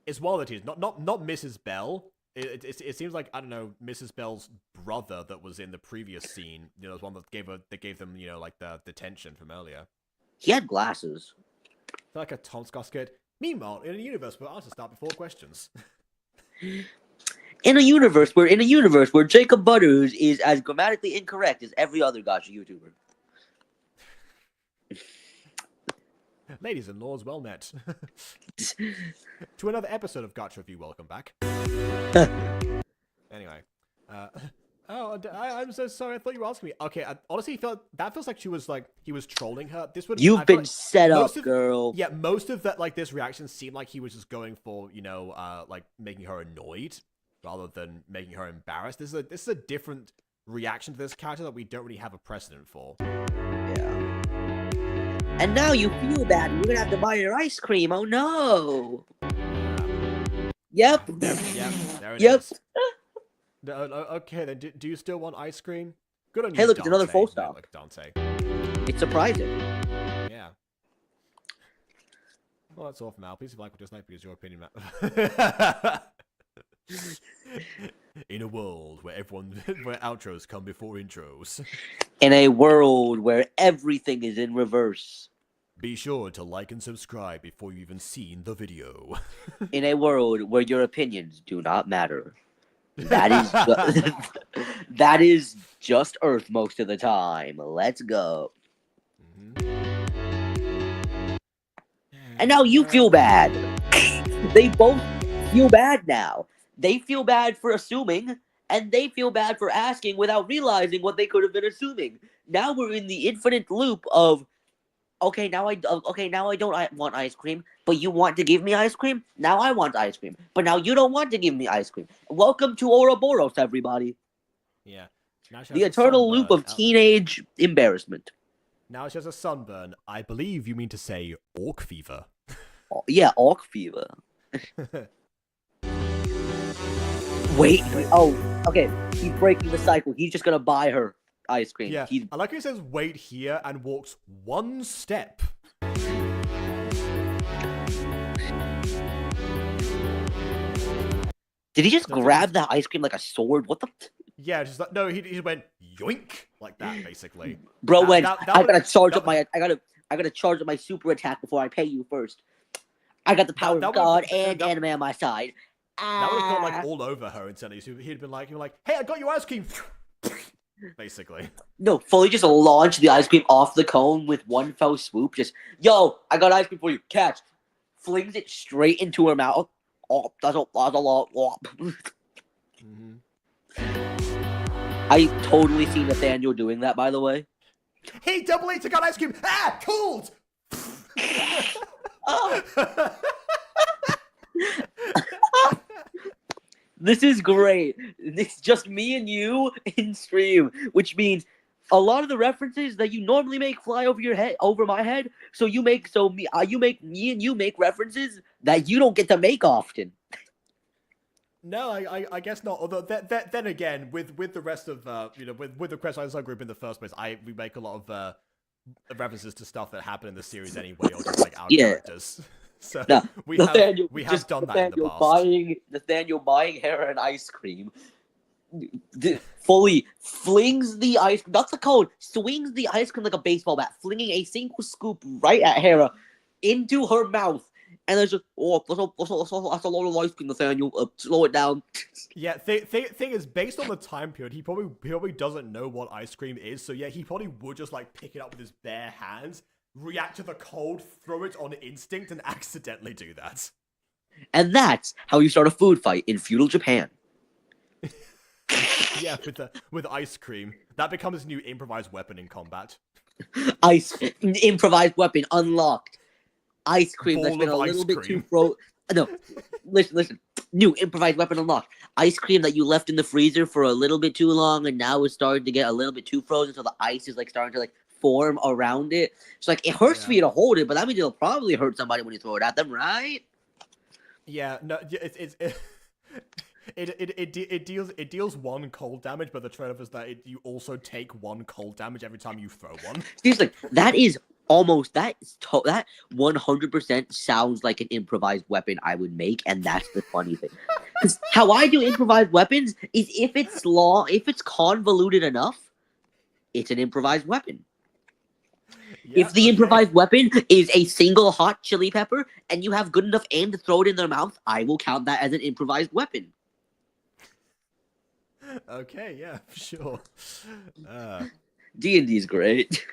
It's one of the teachers, not Mrs. Bell. It seems like, I don't know, Mrs. Bell's brother that was in the previous scene. You know, was one that gave them, like the detention from earlier. He had glasses. Like a Tom Scott kid. Meanwhile, in a universe where answers start before questions. In a universe where Jacob Butters is as grammatically incorrect as every other Gacha YouTuber. Ladies and lords, well met. To another episode of Gacha Review, welcome back. Anyway. I'm so sorry, I thought you were asking me. Okay, I honestly felt that feels like he was trolling her. You've been set up, girl. Yeah, most of that, like, this reaction seemed like he was just going for, like, making her annoyed rather than making her embarrassed. This is a different reaction to this character that we don't really have a precedent for. Yeah. And now you feel bad. You're gonna have to buy your ice cream. Oh no. Yep. Yep. There it Yep. is. Okay, then do you still want ice cream? Good on you, Hey, look, Dante. it's another full stop. Look, Dante. It's surprising. Yeah. Well, that's all for now. Please, if you like or dislike, because your opinion matters. In a world where where outros come before intros. In a world where everything is in reverse. Be sure to like and subscribe before you've even seen the video. In a world where your opinions do not matter. That is that is just Earth most of the time. Let's go. And now you feel bad. They both feel bad now. they feel bad for assuming, and they feel bad for asking without realizing what they could have been assuming. Now we're in the infinite loop of, okay, now I don't want ice cream, but you want to give me ice cream. Now I want ice cream, but now you don't want to give me ice cream. Welcome to Ouroboros, everybody. Yeah. Now she The has a eternal loop sunburn. of teenage embarrassment. Now she has a sunburn. I believe you mean to say orc fever. Yeah, orc fever. Wait. Oh, okay. He's breaking the cycle. He's just gonna buy her ice cream. Yeah. I like how he says wait here and walks one step. Did he just grab that ice cream like a sword? What the? Yeah, just like, no, he went yoink like that basically. Bro, I gotta charge up my. I gotta charge up my super attack before I pay you first. I got the power of God and anime on my side. That would have gone like all over her instantly. So he'd been like, hey, I got you ice cream. Basically. No, fully just launch the ice cream off the cone with one fell swoop. Just, yo, I got ice cream for you. Catch. Flings it straight into her mouth. Oh, that's a lot. Mm-hmm. I totally see Nathaniel doing that, by the way. Hey, double H, I got ice cream. Ah, cold. This is great. It's just me and you in stream, which means a lot of the references that you normally make fly over your head, over my head. So me and you make references that you don't get to make often. No, I guess not. Although then again, with the rest of with the Quest Island group in the first place, we make a lot of references to stuff that happened in the series anyway, or just like our characters. So we have done that in the past. Nathaniel buying Hera an ice cream. Fully flings the ice. That's the code. Swings the ice cream like a baseball bat, flinging a single scoop right at Hera into her mouth. And there's just, that's a lot of ice cream, Nathaniel. Slow it down. Yeah, thing is, based on the time period, he probably doesn't know what ice cream is. So yeah, he probably would just like pick it up with his bare hands, react to the cold, throw it on instinct, and accidentally do that. And that's how you start a food fight in feudal Japan. Yeah, with ice cream. That becomes his new improvised weapon in combat. Improvised weapon unlocked. Ice cream that's been a little bit too No, listen. New improvised weapon unlocked. Ice cream that you left in the freezer for a little bit too long, and now it's starting to get a little bit too frozen, so the ice is like starting to like form around it. So like it hurts for you to hold it, but that means it'll probably hurt somebody when you throw it at them, right? Yeah, no, it deals one cold damage, but the trade-off is that you also take one cold damage every time you throw one. Seriously, that 100% sounds like an improvised weapon I would make, and that's the funny thing. Because how I do improvised weapons is if it's convoluted enough, it's an improvised weapon. Yeah, if the improvised weapon is a single hot chili pepper and you have good enough aim to throw it in their mouth, I will count that as an improvised weapon. Okay, yeah, sure. D&D is great.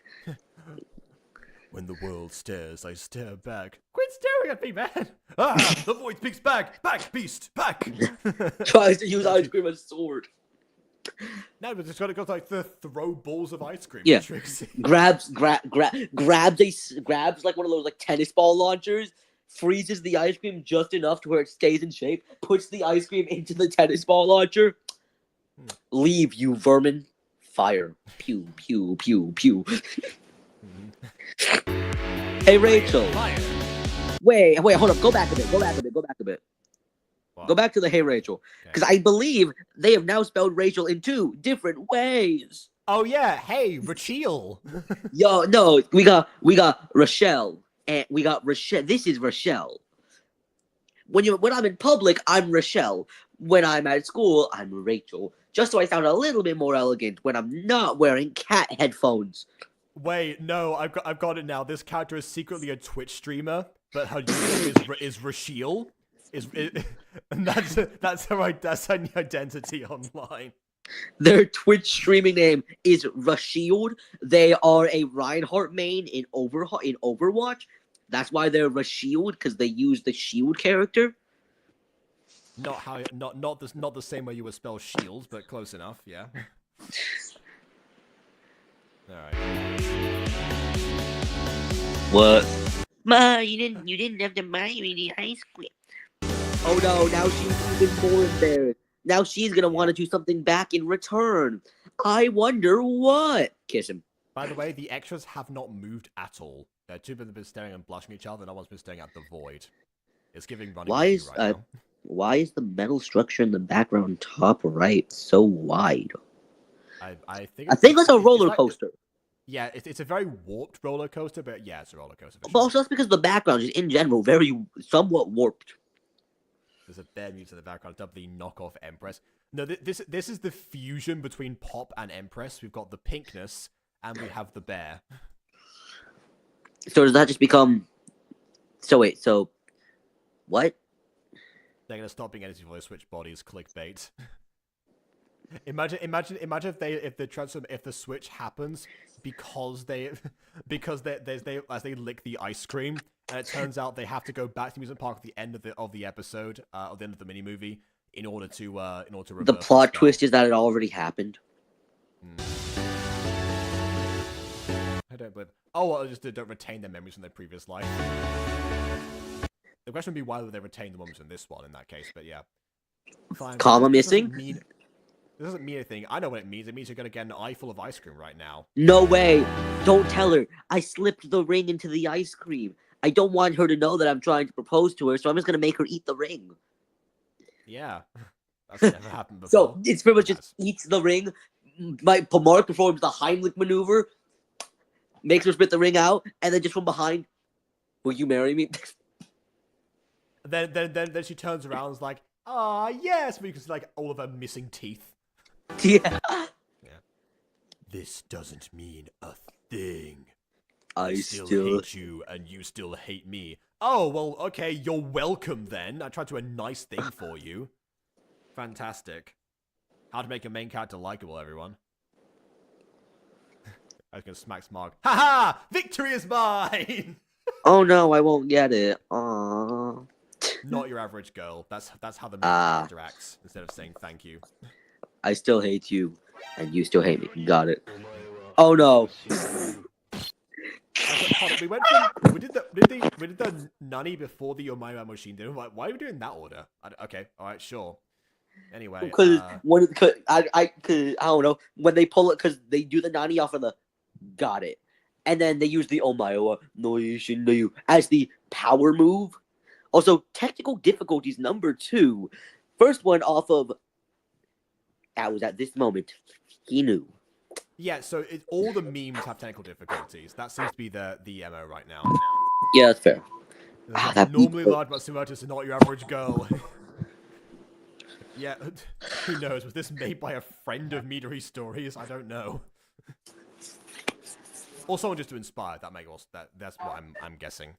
When the world stares, I stare back. Quit staring at me, man! Ah, the void speaks back! Back, beast! Back! Tries to use ice cream as a sword. No, but it's got like the throw balls of ice cream. Yeah. grabs like one of those like tennis ball launchers, freezes the ice cream just enough to where it stays in shape, puts the ice cream into the tennis ball launcher. Leave, you vermin. Fire. Pew, pew, pew, pew. Hey, Rachel. Wait, hold up. Go back a bit. What? Go back to the Hey Rachel. Because I believe they have now spelled Rachel in 2 different ways. Oh, yeah. Hey, Rachel. Yo, no. We got Rochelle. And we got Rochelle. This is Rochelle. When I'm in public, I'm Rochelle. When I'm at school, I'm Rachel. Just so I sound a little bit more elegant when I'm not wearing cat headphones. Wait, no, I've got it now. This character is secretly a Twitch streamer, but her username is Rachel. And that's her identity online. Their Twitch streaming name is Rashield. They are a Reinhardt main in Overwatch. That's why they're Rashield, because they use the shield character. Not the same way you would spell shield, but close enough. Yeah. All right. What? Ma, you didn't have to buy me the ice cream. Oh no! Now she's even more embarrassed. Now she's gonna want to do something back in return. I wonder what. Kiss him. By the way, the extras have not moved at all. Two people have been staring and blushing at each other. No one's been staring at the void. It's giving running Why is right now. why is the metal structure in the background top right so wide? I think that's a roller coaster. Yeah, it's a very warped roller coaster, but yeah, it's a roller coaster. But also that's because the background is in general very somewhat warped. There's a bear mute in the background, dubbed the knockoff Empress. No, this is the fusion between Pop and Empress. We've got the pinkness, and we have the bear. So does that just become? So wait, so what? They're gonna stop being edited for switch bodies clickbait. Imagine if the switch happens because they as they lick the ice cream, and it turns out they have to go back to amusement park at the end of the episode, or the end of the mini movie, in order to reverse the plot twist is that it already happened. I don't believe. Oh, well, just don't retain their memories from their previous life. The question would be why would they retain the ones in this one in that case? But yeah, fine. Comma missing. This doesn't mean anything. I know what it means. It means you're gonna get an eye full of ice cream right now. No way! Don't tell her. I slipped the ring into the ice cream. I don't want her to know that I'm trying to propose to her, so I'm just gonna make her eat the ring. Yeah, that's never happened before. So it's pretty much just eats the ring. Mark performs the Heimlich maneuver, makes her spit the ring out, and then just from behind, will you marry me? Then she turns around and is like, "Ah, yes," because like all of her missing teeth. Yeah. This doesn't mean a thing. I still hate you, and you still hate me. Oh, well, okay, you're welcome then. I tried to do a nice thing for you. Fantastic. How to make a main character likable, everyone. I was gonna smack Smog. Ha! Victory is mine! Oh no, I won't get it. Aww. Not your average girl. That's how the main character acts, instead of saying thank you. I still hate you, and you still hate me. Got it. Oh no. We did the Nani before the Yomaima machine did. Why are we doing that order? Okay, all right, sure. Anyway, because I don't know when they pull it because they do the Nani off of the got it, and then they use the Omae no you as the power move. Also, technical difficulties number 2. First one off of. I was at this moment. He knew. Yeah, so all the memes have technical difficulties. That seems to be the MO right now. Yeah, that's fair. Normally large but Sumertus is not your average girl. Yeah, who knows? Was this made by a friend of Midori's stories? I don't know. Or someone just to inspire. That's what I'm guessing.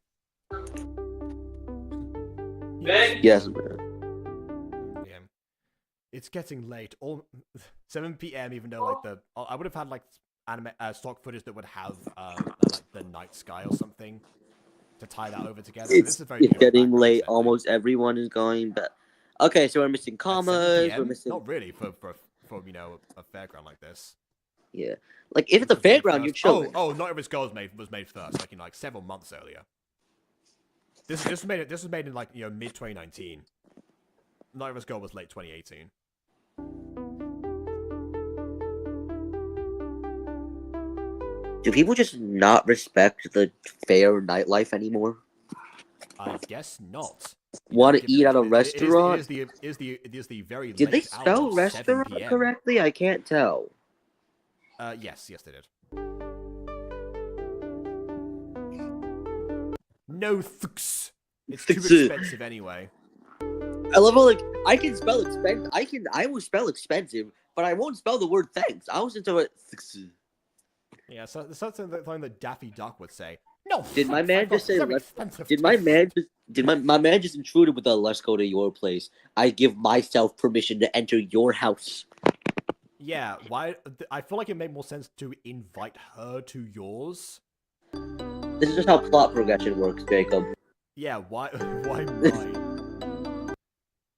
Yes. Yeah. It's getting late. 7 p.m. Even though I would have had like anime stock footage that would have like the night sky or something to tie that over together. It's getting late. Almost everyone is going, but okay. So we're missing commas. We're missing. Not really for a fairground like this. Yeah, like if it's a fairground, you're chilling. Oh, Not Every's Girl was made first, like in like several months earlier. This was made in like mid 2019. Not Every's Girl was late 2018. Do people just not respect the fair nightlife anymore? I guess not. Want to eat at a restaurant? It is the very Did they late spell hours of restaurant 7 p.m. correctly? I can't tell. Yes, they did. No thanks. It's too expensive anyway. I love how I can spell expensive. I will spell expensive, but I won't spell the word thanks. I was into it. Yeah, so that's something that Daffy Duck would say. No. Did my man just say? Did my man just intruded with a "Let's go to your place"? I give myself permission to enter your house. Yeah, why? I feel like it made more sense to invite her to yours. This is just how plot progression works, Jacob. Yeah, why mine?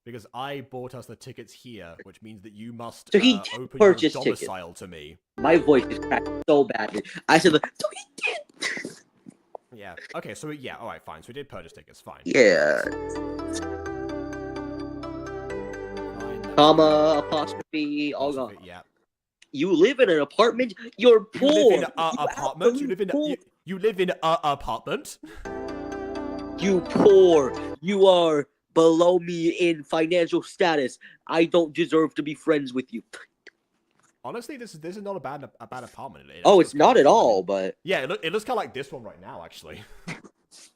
because I bought us the tickets here, which means that you must So he open your purchased tickets. domicile to me. My voice is cracked so badly. I said, so he did. Yeah. Okay. So yeah. All right. Fine. So we did purchase tickets. Fine. Yeah. Fine. Comma, apostrophe, all gone. Yeah. You live in an apartment? You're poor. You live in an apartment. You live in an apartment. You poor. You are below me in financial status. I don't deserve to be friends with you. Honestly, this is not a bad apartment. It's not at all, but yeah, it looks kind of like this one right now, actually.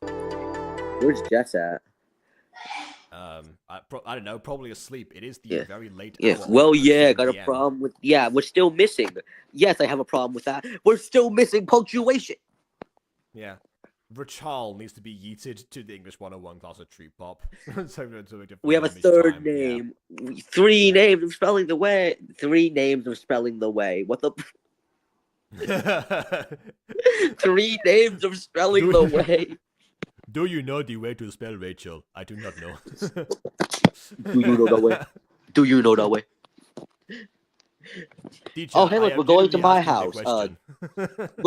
Where's Jess at? I don't know, probably asleep. It is the very late Yeah. hour. Well, yeah, got a problem with. Yeah, we're still missing. Yes, I have a problem with that. We're still missing punctuation. Yeah. Rachel needs to be yeeted to the English 101 class of Tree Pop. We have a third name. Yeah. Three names of spelling the way. Three names of spelling the way. What the? 3 names of spelling the way. Do you know the way to spell Rachel? I do not know. Do you know the way? Do you know the way? Teacher, hey, look, we're going to my house. We're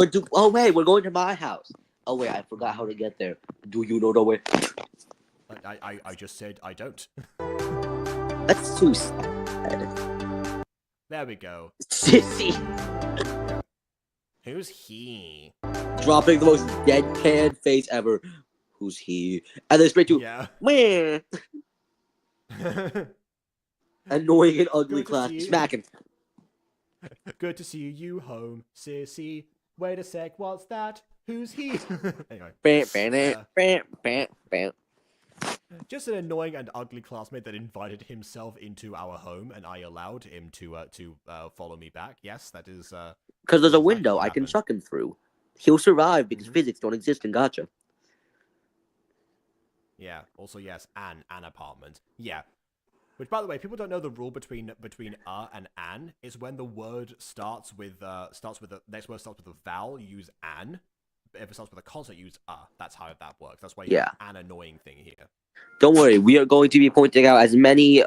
going to my house. Oh, wait, I forgot how to get there. Do you know the way? I just said I don't. That's too sad. There we go. Sissy. Who's he? Dropping the most deadpan face ever. Who's he? And then straight to, meh. Annoying and ugly class. Smacking. Good to see you home, sissy. Wait a sec, what's that? Who's he? Anyway. Just an annoying and ugly classmate that invited himself into our home, and I allowed him to follow me back. Yes, that is. Because there's a window I can chuck him through. He'll survive because physics don't exist in Gacha. Yeah. Also, yes, an apartment. Yeah. Which, by the way, people don't know the rule between and an is when the word starts with the next word starts with a vowel, you use an. If it starts with a consonant, use That's how that works. That's why you have an annoying thing here. Don't worry, we are going to be pointing out as many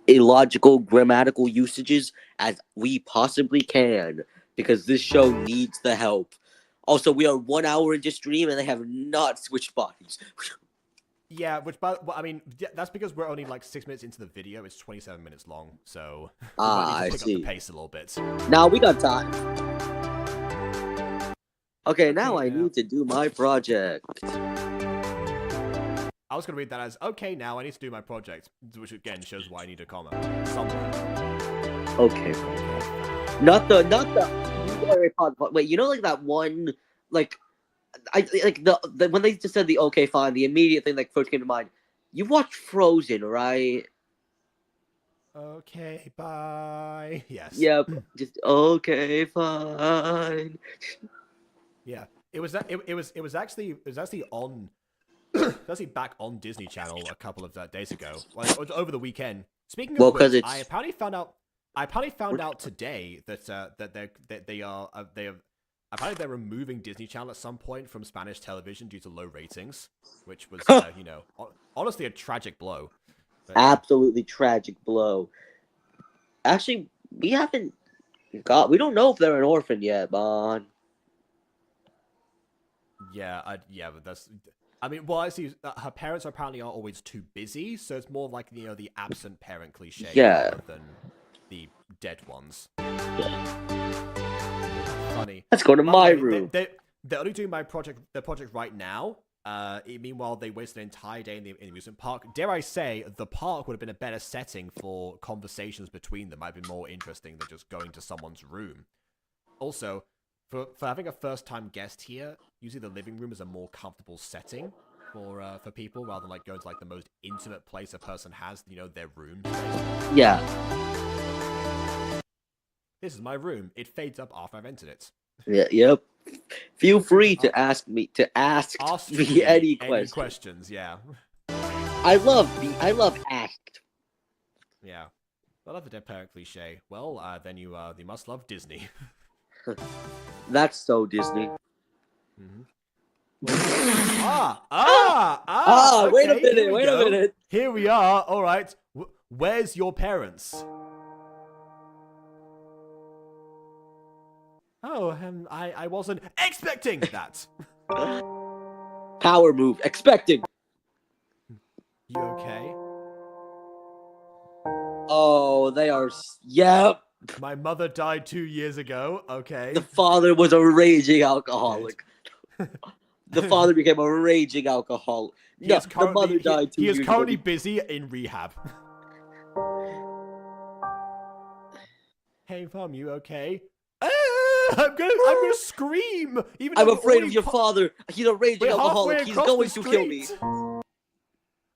illogical grammatical usages as we possibly can because this show needs the help. Also, we are 1 hour into stream and they have not switched bodies. Yeah, that's because we're only like 6 minutes into the video. It's 27 minutes long, so I pick see. up the pace a little bit. Now we got time. Okay, now I need to do my project. I was gonna read that as okay. Now I need to do my project, which again shows why I need a comma somewhere. Okay. Not the. Wait, you know, like that one, like. The when they just said the okay fine, the immediate thing that first came to mind. You've watched Frozen, right? Okay, bye. Yes. Yep. Just okay, fine. Yeah, it was actually on. It was actually back on Disney Channel a couple of days ago, like over the weekend. Speaking of which, I apparently found out today that apparently they're removing Disney Channel at some point from Spanish television due to low ratings, which was, honestly a tragic blow. But, absolutely tragic blow. Actually, we don't know if they're an orphan yet, Bon. But that's. I mean, well, I see. Her parents apparently are always too busy, so it's more like the absent parent cliche rather than the dead ones. Funny. Let's go to my room. They're only doing their project right now. Meanwhile, they wasted an entire day in the amusement park. Dare I say, the park would have been a better setting for conversations between them. Might be more interesting than just going to someone's room. Also, for having a first-time guest here, usually the living room is a more comfortable setting for people rather than like going to like the most intimate place a person has, their room. Yeah. This is my room. It fades up after I've entered it. Yeah. Yep. Feel free to ask me any questions. Yeah. I love asked. Yeah. I love the dead parent cliche. Well, then you must love Disney. That's so Disney. Mm-hmm. Wait a minute. Here we are. All right. Where's your parents? Oh, I wasn't expecting that. Power move. Expecting. You okay? Oh, they are. Yep. My mother died 2 years ago. Okay. The father was a raging alcoholic. The father became a raging alcoholic. No, the mother died 2 years ago. He is currently busy in rehab. Hey, Mom, you okay? I'm gonna scream. Even I'm though afraid of your father. He's a raging we're alcoholic. halfway He's across going the to kill me. street.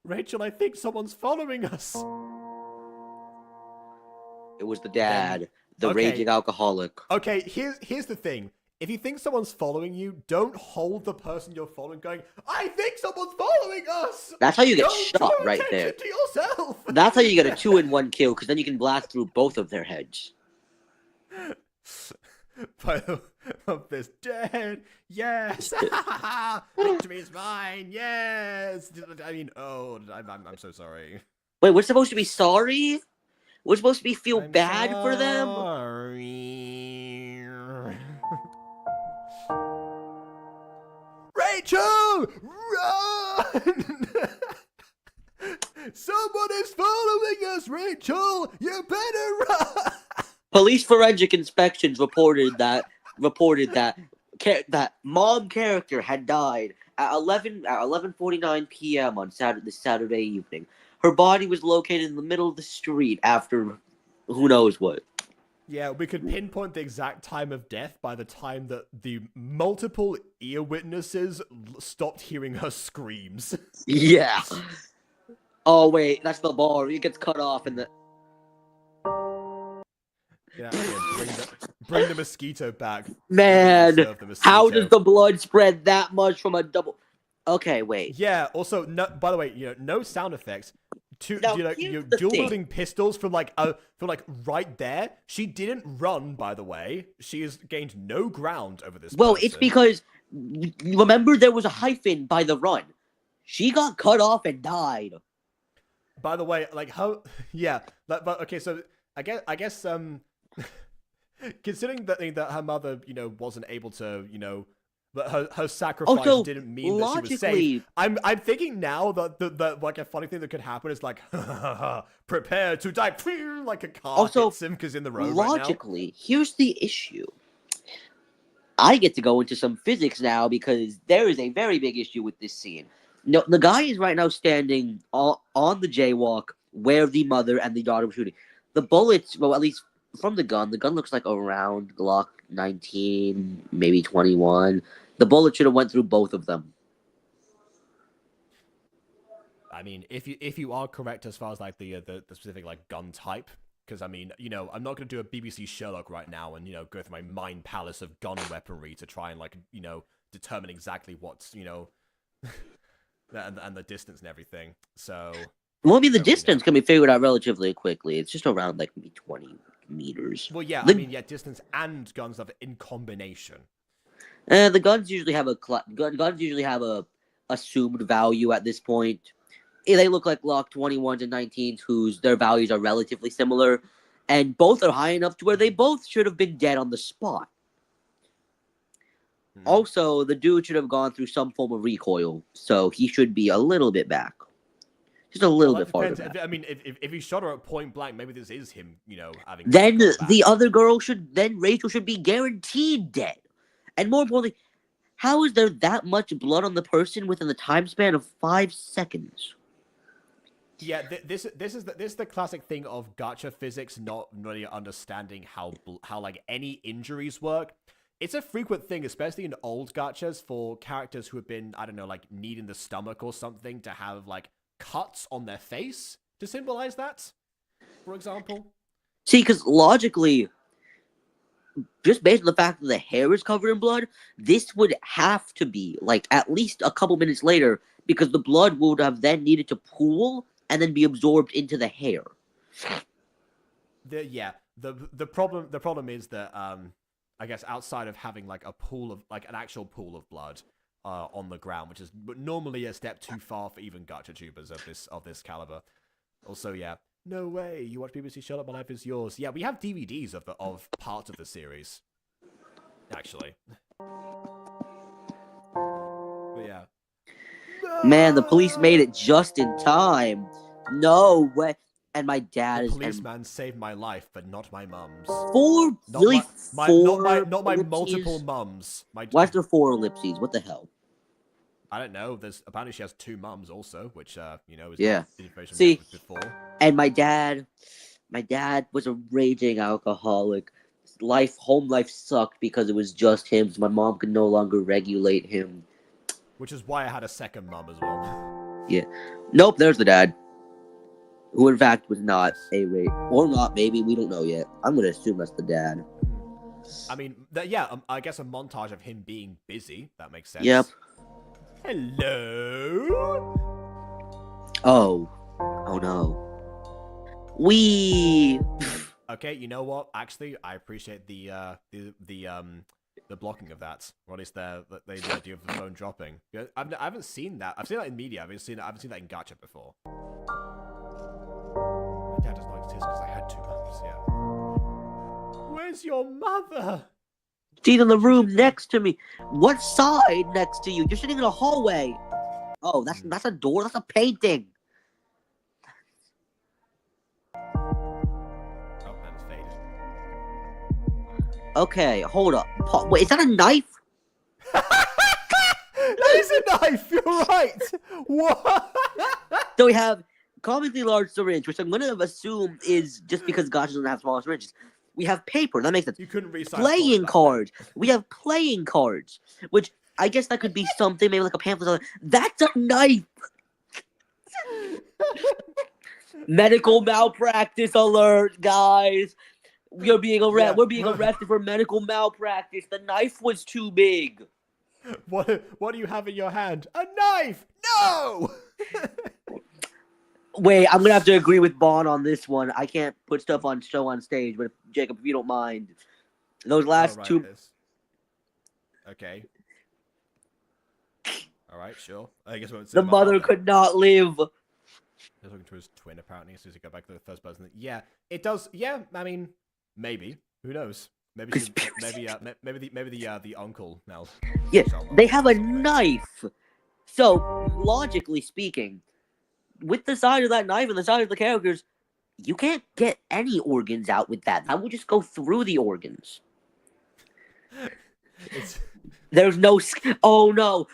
Rachel, I think someone's following us. It was the dad, the okay. raging alcoholic. Okay, here's the thing. If you think someone's following you, don't hold the person you're following going, I think someone's following us! That's how you get Don't shot draw right attention there. to yourself! That's how you get a 2-in-1 kill, because then you can blast through both of their heads. By the of this dead, yes! Victory is mine, yes! I mean, oh, I'm so sorry. Wait, we're supposed to be sorry? We're supposed to be feel I'm bad for them? Sorry. Rachel! Run! Someone is following us, Rachel! You better run! Police forensic inspections reported that mom character had died at 11:49 p.m. on Saturday evening. Her body was located in the middle of the street after who knows what. Yeah, we could pinpoint the exact time of death by the time that the multiple ear witnesses stopped hearing her screams. Yeah. Oh wait, that's the bar. It gets cut off and the. Yeah, bring the mosquito back. Man, The mosquito. how does the blood spread that much from a double? Okay, wait. Yeah. Also, no. By the way, no sound effects. Now, You're here's the dual thing. wielding pistols from like right there. She didn't run, by the way. She has gained no ground over this. Well, person. it's because remember there was a hyphen by the run. She got cut off and died. By the way, like how? Yeah. But okay. So I guess considering that her mother wasn't able to but her sacrifice Also, didn't mean that she was safe. I'm thinking now that like a funny thing that could happen is like prepare to die like a car hits him because in the road logically, right now. here's the issue. I get to go into some physics now because there is a very big issue with this scene. No, the guy is right now standing on the jaywalk where the mother and the daughter were shooting. The bullets, well, at least from the gun looks like around Glock 19, maybe 21. The bullet should have went through both of them. I mean, if you are correct as far as like the specific like gun type, because I mean, I'm not gonna do a BBC Sherlock right now and go through my mind palace of gun weaponry to try and like determine exactly what's and the distance and everything. So. Well, I mean, the distance can be figured out relatively quickly. It's just around like maybe 20 meters. Well, yeah, I mean, distance and gun stuff in combination. The guns usually have a assumed value at this point. They look like Glock 21s and 19s, whose their values are relatively similar, and both are high enough to where they both should have been dead on the spot. Also, the dude should have gone through some form of recoil, so he should be a little bit back. Just a little bit farther back. I mean, if he shot her at point blank, maybe this is him, having. Then Rachel should be guaranteed dead. And more importantly, how is there that much blood on the person within the time span of 5 seconds? Yeah, this is the classic thing of gacha physics not really understanding how like any injuries work. It's a frequent thing, especially in old gachas, for characters who have been, I don't know, like kneed in the stomach or something, to have like cuts on their face to symbolize that, for example. See, because logically, just based on the fact that the hair is covered in blood, this would have to be like at least a couple minutes later, because the blood would have then needed to pool and then be absorbed into the hair. The problem is that I guess outside of having like an actual pool of blood on the ground, which is normally a step too far for even gacha tubers of this caliber. Also, yeah, No way. You watch BBC Sherlock, My Life Is Yours. Yeah, we have DVDs of parts of the series. Actually. But yeah. Man, the police made it just in time. No way. And my dad The is policeman saved my life, but not my mum's. four Not really my, four not my ellipses? multiple mums. Why is there 4 ellipses? What the hell? I don't know. There's apparently she has 2 mums also, which you know is Yeah. not information See, we had before. And my dad was a raging alcoholic. Home life sucked because it was just him, so my mom could no longer regulate him. Which is why I had a second mum as well. Yeah. Nope, there's the dad. Who in fact was not a rape. Or not, maybe, we don't know yet. I'm gonna assume that's the dad. I mean, I guess a montage of him being busy. That makes sense. Yep. Hello? Oh. Oh no. Okay, you know what? Actually, I appreciate the blocking of that, or at least the idea of the phone dropping. I haven't seen that. I've seen that in media. I haven't seen that in Gacha before. My dad does not exist because I had 2 mums. Yeah. Where's your mother? She's in the room next to me. What side next to you? You're sitting in a hallway. Oh, that's a door. That's a painting. Okay, hold up. Wait, is that a knife? That is a knife. You're right. What? So we have comically large syringe, which I'm gonna assume is just because Gacha doesn't have small syringes. We have paper. That makes sense. You couldn't recycle Playing cards. We have playing cards, which I guess that could be something, maybe like a pamphlet. Or something. That's a knife. Medical malpractice alert, guys. We're being arrested for medical malpractice. The knife was too big. What do you have in your hand? A knife! No! Wait, I'm gonna have to agree with Bon on this one. I can't put stuff on show on stage, but Jacob, if you don't mind, those last two. Okay. All right, sure. I guess the mother could not live. He's looking to his twin apparently as soon as he got back to the first person. Yeah, it does. Yeah, I mean, maybe. Who knows? Maybe the uncle now. Yeah, they have a knife. So logically speaking, with the size of that knife and the size of the characters, you can't get any organs out with that. That will just go through the organs. There's no scalpels.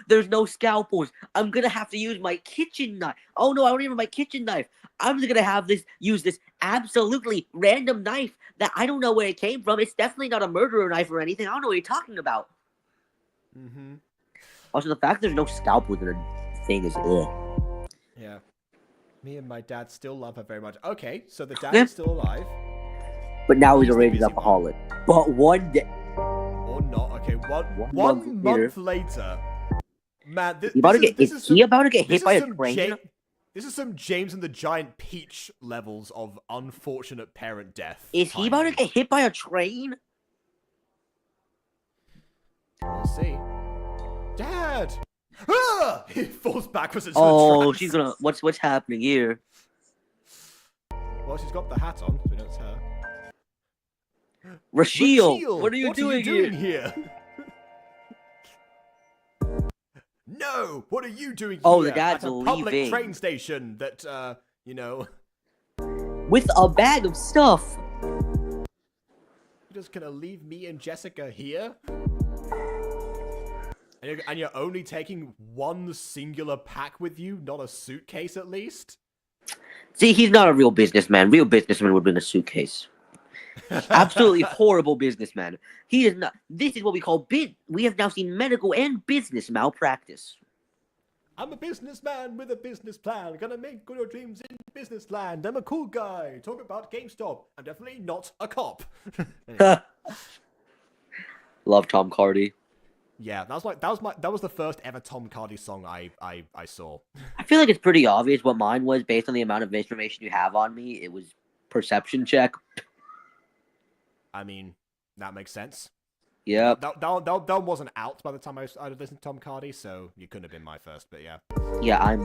I'm gonna have to use my kitchen knife. Oh no, I don't even have my kitchen knife. I'm just gonna use this absolutely random knife that I don't know where it came from. It's definitely not a murderer knife or anything. I don't know what you're talking about. Mm-hmm. Also, the fact there's no scalpels in a thing is ugh. Yeah. Me and my dad still love her very much. Okay, so the dad is still alive. But now he's a raging alcoholic. But one day. Or not. Okay, one month later. Man, is he about to get hit by a train? This is some James and the Giant Peach levels of unfortunate parent death. Is he about to get hit by a train? We'll see. Dad! Ah! He falls backwards into the tracks. She's gonna. What's happening here? Well, she's got the hat on, so we know it's her. Rachel, what are you doing here? No! What are you doing here? Oh, the dad's at a leaving. Public train station that, you know... With a bag of stuff. You're just gonna leave me and Jessica here? And you're only taking one singular pack with you, not a suitcase at least? See, he's not a real businessman. Real businessman would bring a suitcase. Absolutely horrible businessman. He is not. This is what we call we have now seen medical and business malpractice. I'm a businessman with a business plan. Gonna make good your dreams in business land. I'm a cool guy. Talk about GameStop. I'm definitely not a cop. Love Tom Hardy. Yeah, that was the first ever Tom Hardy song I saw. I feel like it's pretty obvious what mine was based on the amount of information you have on me. It was perception check. I mean, that makes sense. Yeah. That wasn't out by the time I listened to Tom Hardy, so you couldn't have been my first, but yeah. Yeah,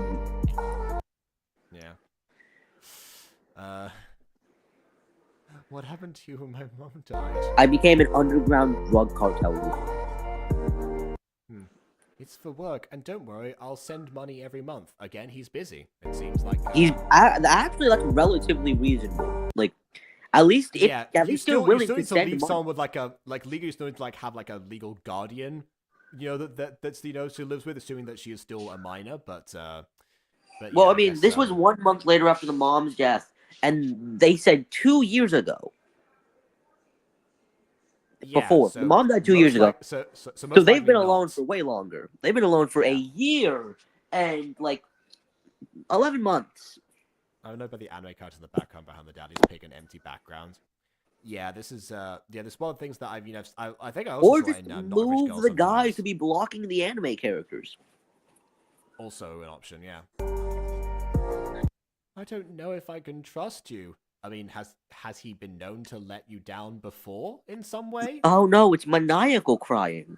Yeah. What happened to you when my mom died? I became an underground drug cartel leader. It's for work, and don't worry, I'll send money every month. Again, he's busy. It seems like He's actually like relatively reasonable. Like, at least if at least they're willing to send leave money. someone with legally, you still need to have like a legal guardian, that's who lives with, assuming that she is still a minor. But well, yeah, I mean, this was 1 month later after the mom's death, and they said 2 years ago. Before the mom died 2 years ago, so they've been alone for way longer. They've been alone for a year and like 11 months. I don't know about the anime character in the background behind the daddy's pig and empty background. Yeah, this is this one of the things that I've I think I also or saw just in Not Rich move Girls the guy sometimes. to be blocking the anime characters. Also an option, yeah. I don't know if I can trust you. I mean, has he been known to let you down before in some way? Oh no, it's maniacal crying.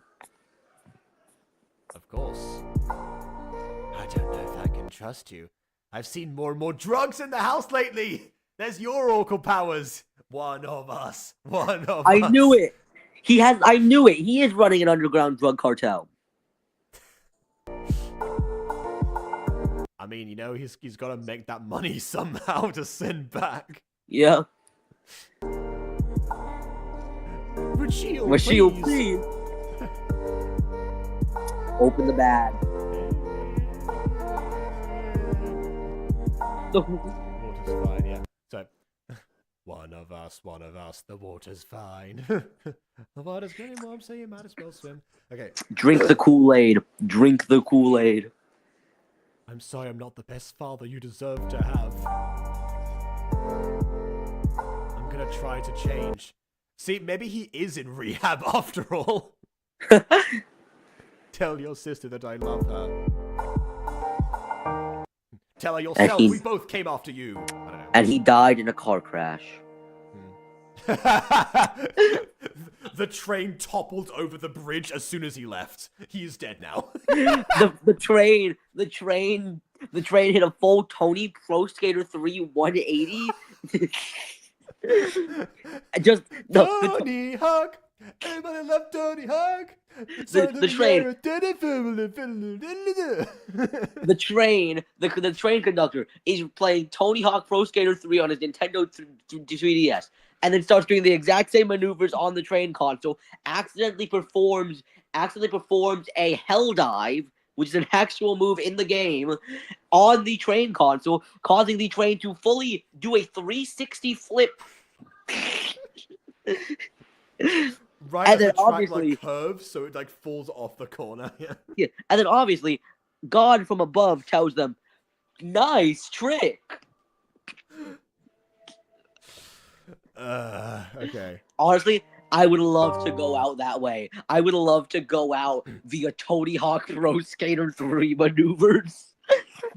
Of course. I don't know if I can trust you. I've seen more and more drugs in the house lately. There's your oracle powers. One of us. One of us. I knew it. I knew it. He is running an underground drug cartel. I mean, he's got to make that money somehow to send back. Yeah. Rashiel, please. Open the bag. The water's fine, yeah. So, one of us, the water's fine. The water's getting warm, so you might as well swim. Okay. Drink the Kool-Aid. Drink the Kool-Aid. I'm sorry I'm not the best father you deserve to have. I'm gonna try to change. See, maybe he is in rehab after all. Tell your sister that I love her. Tell her yourself we both came after you. I don't know. And he died in a car crash. The train toppled over the bridge as soon as he left. He is dead now. the train hit a full Tony Pro Skater 3 180. Just Tony Hawk. Everybody love Tony Hawk. The train conductor is playing Tony Hawk Pro Skater 3 on his Nintendo 3DS, and then starts doing the exact same maneuvers on the train console. Accidentally performs a hell dive, which is an actual move in the game, on the train console, causing the train to fully do a 360 flip. Right, and then obviously curves, so it falls off the corner. Yeah, and then obviously, God from above tells them, "Nice trick." Okay. Honestly, I would love to go out that way. I would love to go out via Tony Hawk Pro Skater 3 maneuvers.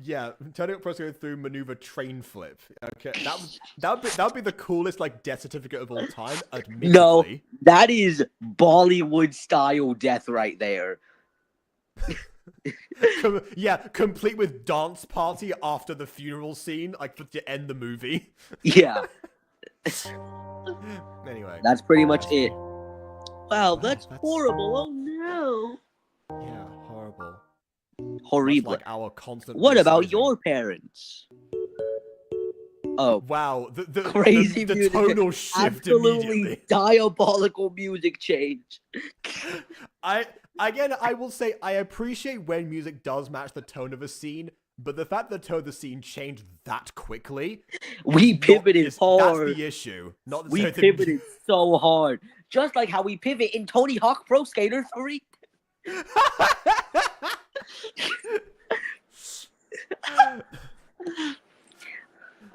Yeah, Tony Hawk Pro Skater 3 maneuver train flip. Okay, that would be the coolest death certificate of all time. Admittedly. No, that is Bollywood style death right there. Yeah, complete with dance party after the funeral scene, to end the movie. Yeah. Anyway, that's pretty much it. Wow, that's horrible. Oh no. Yeah, horrible. Horrible. Like our constant. What about your parents? Oh wow! The crazy the music. tonal shift Absolutely immediately. Diabolical music change. I will say I appreciate when music does match the tone of a scene, but the fact that the tone of the scene changed that quickly, we pivoted hard. That's the issue. Not we pivoted so hard, just like how we pivot in Tony Hawk Pro Skater 3.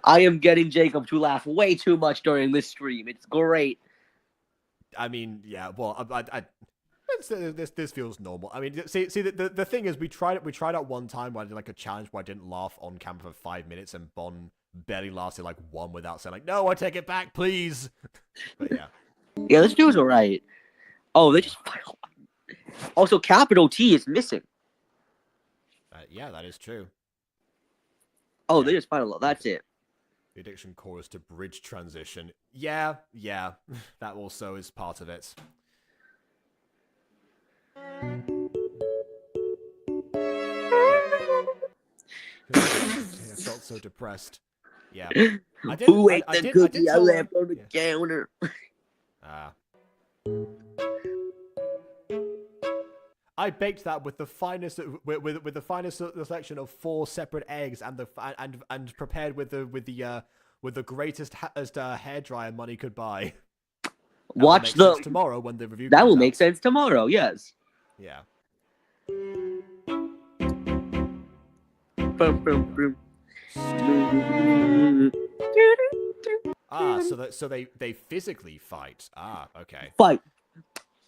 I am getting Jacob to laugh way too much during this stream. It's great. I mean, yeah. Well, this feels normal. I mean, see, the thing is, we tried out one time where I did a challenge where I didn't laugh on camera for 5 minutes, and Bon barely lasted one without saying no, I take it back, please. But yeah. Yeah, this dude's alright. Oh, they just. Also, capital T is missing. Yeah, that is true. Oh, they just final. That's it. The addiction chorus to bridge transition. Yeah, that also is part of it. I felt so depressed. Yeah. Who ate the cookie I left on the counter? I baked that with the finest with the finest selection of 4 separate eggs and prepared with the greatest hairdryer money could buy. Watch tomorrow when the review. That will make sense tomorrow. Yes. Yeah. So they physically fight. Okay. Fight.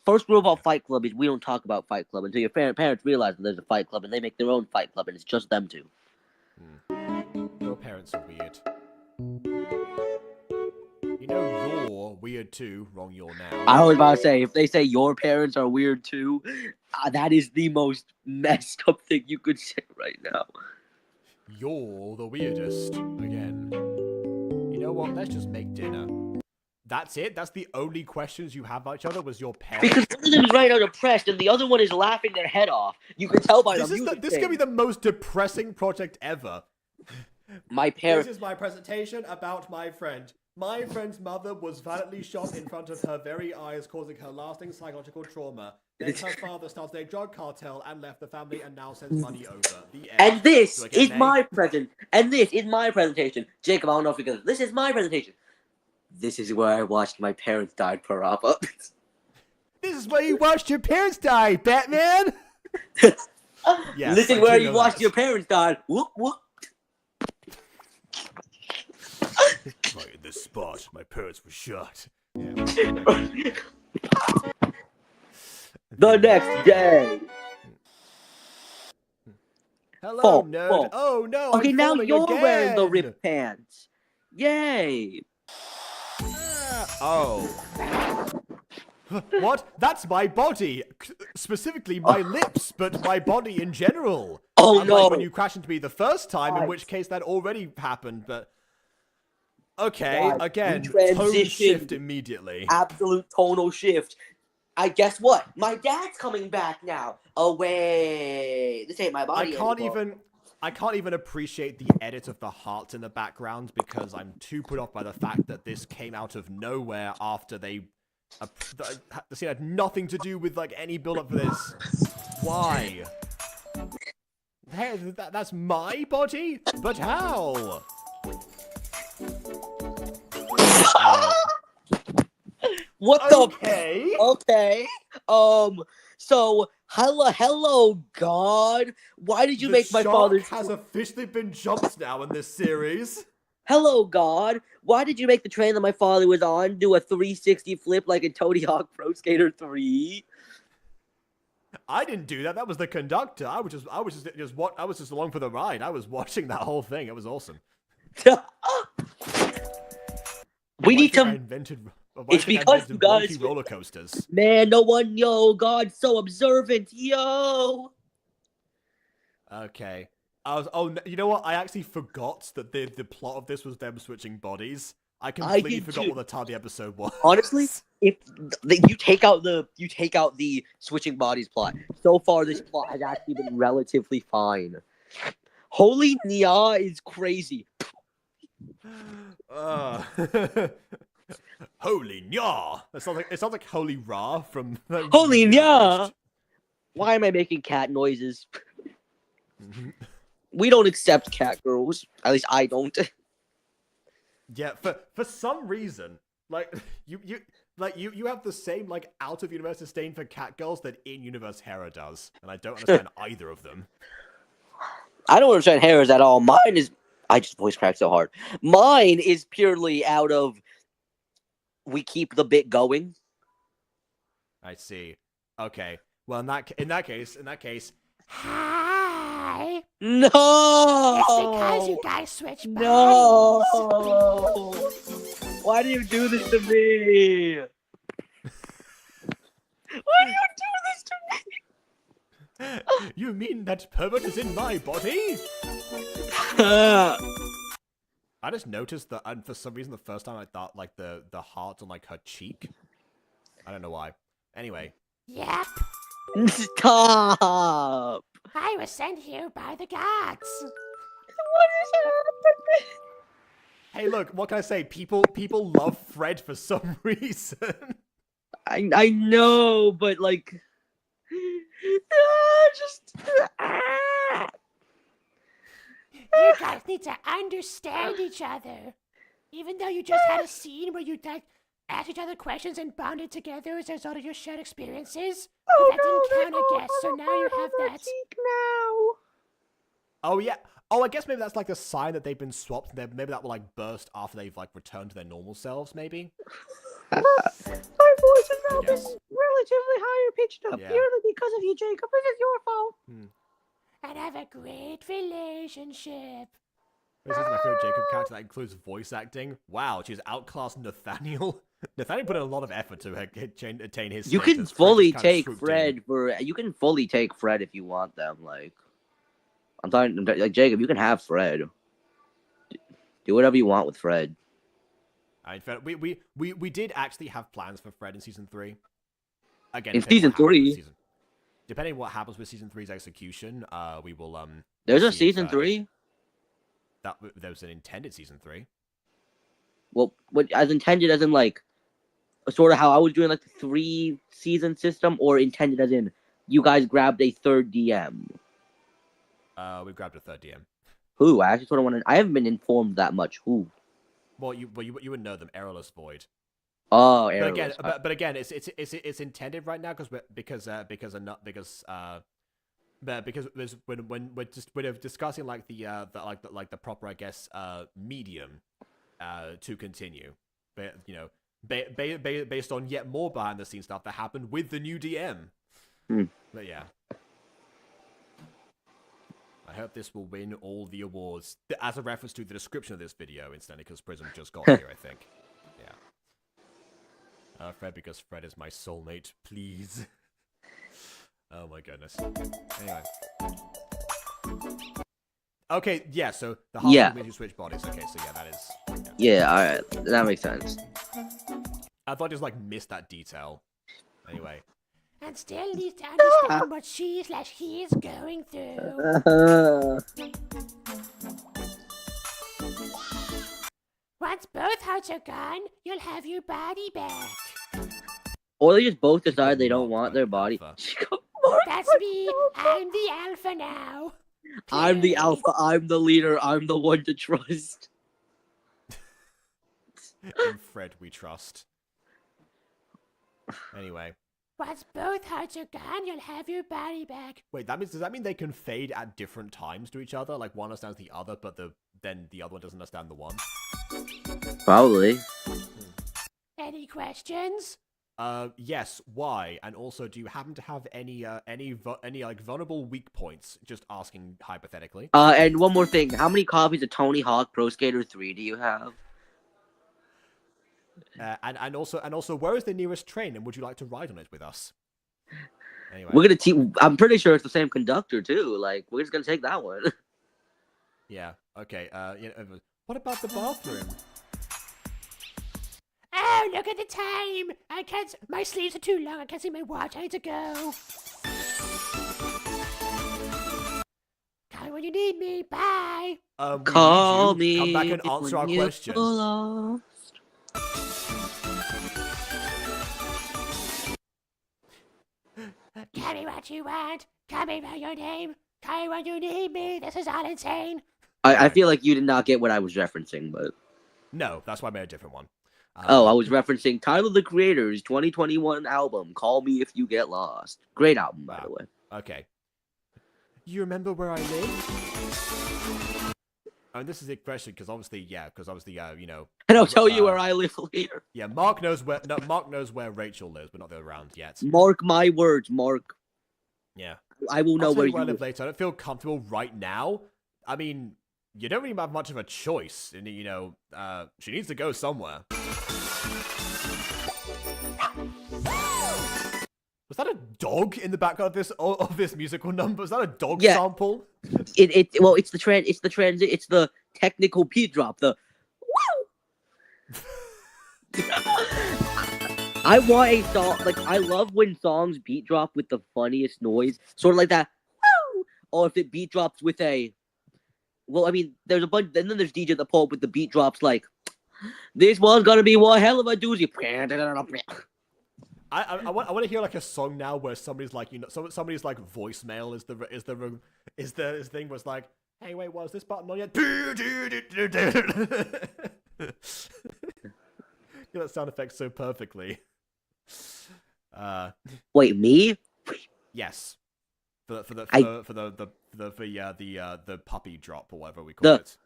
First rule about Fight Club is we don't talk about Fight Club until your parents realize that there's a Fight Club and they make their own Fight Club and it's just them two. Your parents are weird. You know you're weird too. Wrong you're now. I was about to say, if they say your parents are weird too, that is the most messed up thing you could say right now. You're the weirdest. Again. You know what? Let's just make dinner. That's it? That's the only questions you have about each other was your parents? Because one of them is right now depressed and the other one is laughing their head off. You can tell by the music. This is going to be the most depressing project ever. My parents... This is my presentation about my friend. My friend's mother was violently shot in front of her very eyes, causing her lasting psychological trauma. Then her father started a drug cartel and left the family and now sends money over. The end. And this is my presentation. Jacob, I don't know if you can... This is my presentation. This is where I watched my parents die, Parappa. This is where you watched your parents die, Batman! Yes, this is where you watched your parents die. Whoop, whoop. Right in this spot, my parents were shot. Yeah. The next day. Hello, nerd. Oh, no, okay, now you're again. wearing the ripped pants. Yay. Oh. What? That's my body. Specifically my lips, but my body in general. Oh, no. Like when you crashed into me the first time, in which case that already happened, but... Okay, again, tone shift immediately. Absolute tonal shift. I guess what? My dad's coming back now. Away. This ain't my body I can't even appreciate the edit of the hearts in the background because I'm too put off by the fact that this came out of nowhere after the scene had nothing to do with like any build up for this. Why? Hey, that's my body? But how? What okay. the? Okay. So, hello, God. Why did you make my father... has officially been jumped now in this series. Hello, God. Why did you make the train that my father was on do a 360 flip like in Tony Hawk Pro Skater 3? I didn't do that. That was the conductor. I was just along for the ride. I was watching that whole thing. It was awesome. We need to... It's because you guys... roller coasters. Man, no one... Yo, God's so observant. Yo! Okay. You know what? I actually forgot that the plot of this was them switching bodies. I completely forgot what the time of the episode was. Honestly, if you take out the switching bodies plot, so far this plot has actually been relatively fine. Holy Nya is crazy. Holy Nya! It sounds like Holy Ra from... Holy Nya! Why am I making cat noises? We don't accept cat girls. At least I don't. Yeah, for some reason, like you have the same like out of universe disdain for cat girls that in universe Hera does, and I don't understand either of them. I don't understand Hera's at all. Mine is... I just voice cracked so hard. Mine is purely out of... We keep the bit going. I see. Okay. Well, in that case. Hi. No. It's because you guys switch bodies. No. Why do you do this to me? Why do you do this to me? You mean that pervert is in my body? I just noticed that, and for some reason, the first time I thought like the heart on like her cheek. I don't know why. Anyway. Yep. Stop! I was sent here by the gods. What is happening? Hey, look, what can I say? People love Fred for some reason. I know, but like, just. You guys need to understand each other. Even though you just had a scene where you like asked each other questions and bonded together as a result of your shared experiences, but that didn't count, I guess. So now you have that. Now. Oh yeah. Oh, I guess maybe that's like a sign that they've been swapped. Maybe that will like burst after they've like returned to their normal selves. Maybe. My voice has now been relatively higher pitched up Yeah. purely because of you, Jacob. This is your fault. And have a great relationship. This is my favorite Jacob character that includes voice acting. Wow, she's outclassed Nathaniel. Nathaniel put in a lot of effort to attain his. You can status. Fred fully just kind of take swooped Fred in. for. You can fully take Fred if you want them. Like, I'm talking like Jacob. You can have Fred. Do whatever you want with Fred. I mean, we did actually have plans for Fred in season 3. Again, In depending season what happens with 3? season- depending on what happens with season 3's execution, we will There's a see if, season 3. That there was an intended season 3. Well, what as intended as in like, sort of how I was doing like the 3-season system, or intended as in you guys grabbed a third DM. We grabbed a third DM. Who? I actually sort of want to. I haven't been informed that much. Who? Well, you would know them. Errorless Void. Oh, But Arrows. again, but again, it's intended right now because when we're discussing like the proper, I guess, medium to continue, but you know, based on yet more behind the scenes stuff that happened with the new DM. But yeah, I hope this will win all the awards. As a reference to the description of this video, incidentally, because Prism just got here, I think. Yeah. Fred, because Fred is my soulmate, please. Oh my goodness. Anyway. Okay, yeah, so the half Yeah. means you switch bodies. Okay, so yeah, that is. Yeah, alright. That makes sense. I thought I just like missed that detail. Anyway. And still needs to understand what she/he is going through. Once both hearts are gone, you'll have your body back. Or they just both decide they got don't want marked by their the body. alpha. She got marked That's by me. the alpha. I'm the alpha now. I'm the Period. alpha. I'm the leader. I'm the one to trust. In Fred we trust. Anyway. Once both hearts are gone, you'll have your body back. Wait, does that mean they can fade at different times to each other? Like one understands the other, but then the other one doesn't understand the one? Probably. Any questions? Yes. Why? And also, do you happen to have any like vulnerable weak points? Just asking hypothetically. And one more thing. How many copies of Tony Hawk Pro Skater 3 do you have? And also, where is the nearest train? And would you like to ride on it with us? Anyway. We're gonna I'm pretty sure it's the same conductor too. Like, we're just gonna take that one. Yeah. Okay. What about the bathroom? Oh, look at the time! I can't. My sleeves are too long. I can't see my watch. I need to go. Call me when you need me. Bye. We Call need you. me. Come back and answer our when you're question. lost. Tell me what you want. Call me by your name. Call me when you need me. This is all insane. I feel like you did not get what I was referencing, but No, that's why I made a different one. I was referencing Tyler the Creator's 2021 album, Call Me If You Get Lost. Great album, by the way. Okay. You remember where I live? And this is a question because obviously, you know. And I'll tell you where I live later. Yeah, Mark knows where Rachel lives, but not the other round yet. Mark my words, Mark. Yeah. I will know I'll tell where you where I you live later. I don't feel comfortable right now. I mean, you don't really have much of a choice. And, you know, she needs to go somewhere. Was that a dog in the background of this musical number? Was that a dog sample? Well, it's the technical beat drop. The I want a song like I love when songs beat drop with the funniest noise, sort of like that. Woo! Or if it beat drops with a, well, I mean, there's a bunch. And then there's DJ the Pope with the beat drops like, "This one's gonna be one hell of a doozy." I want to hear like a song now where somebody's like, you know, somebody's like voicemail is the thing was like, hey, wait, was this button on yet? You know, that sound effect so perfectly. Wait, me? Yes, for the puppy drop or whatever we call it.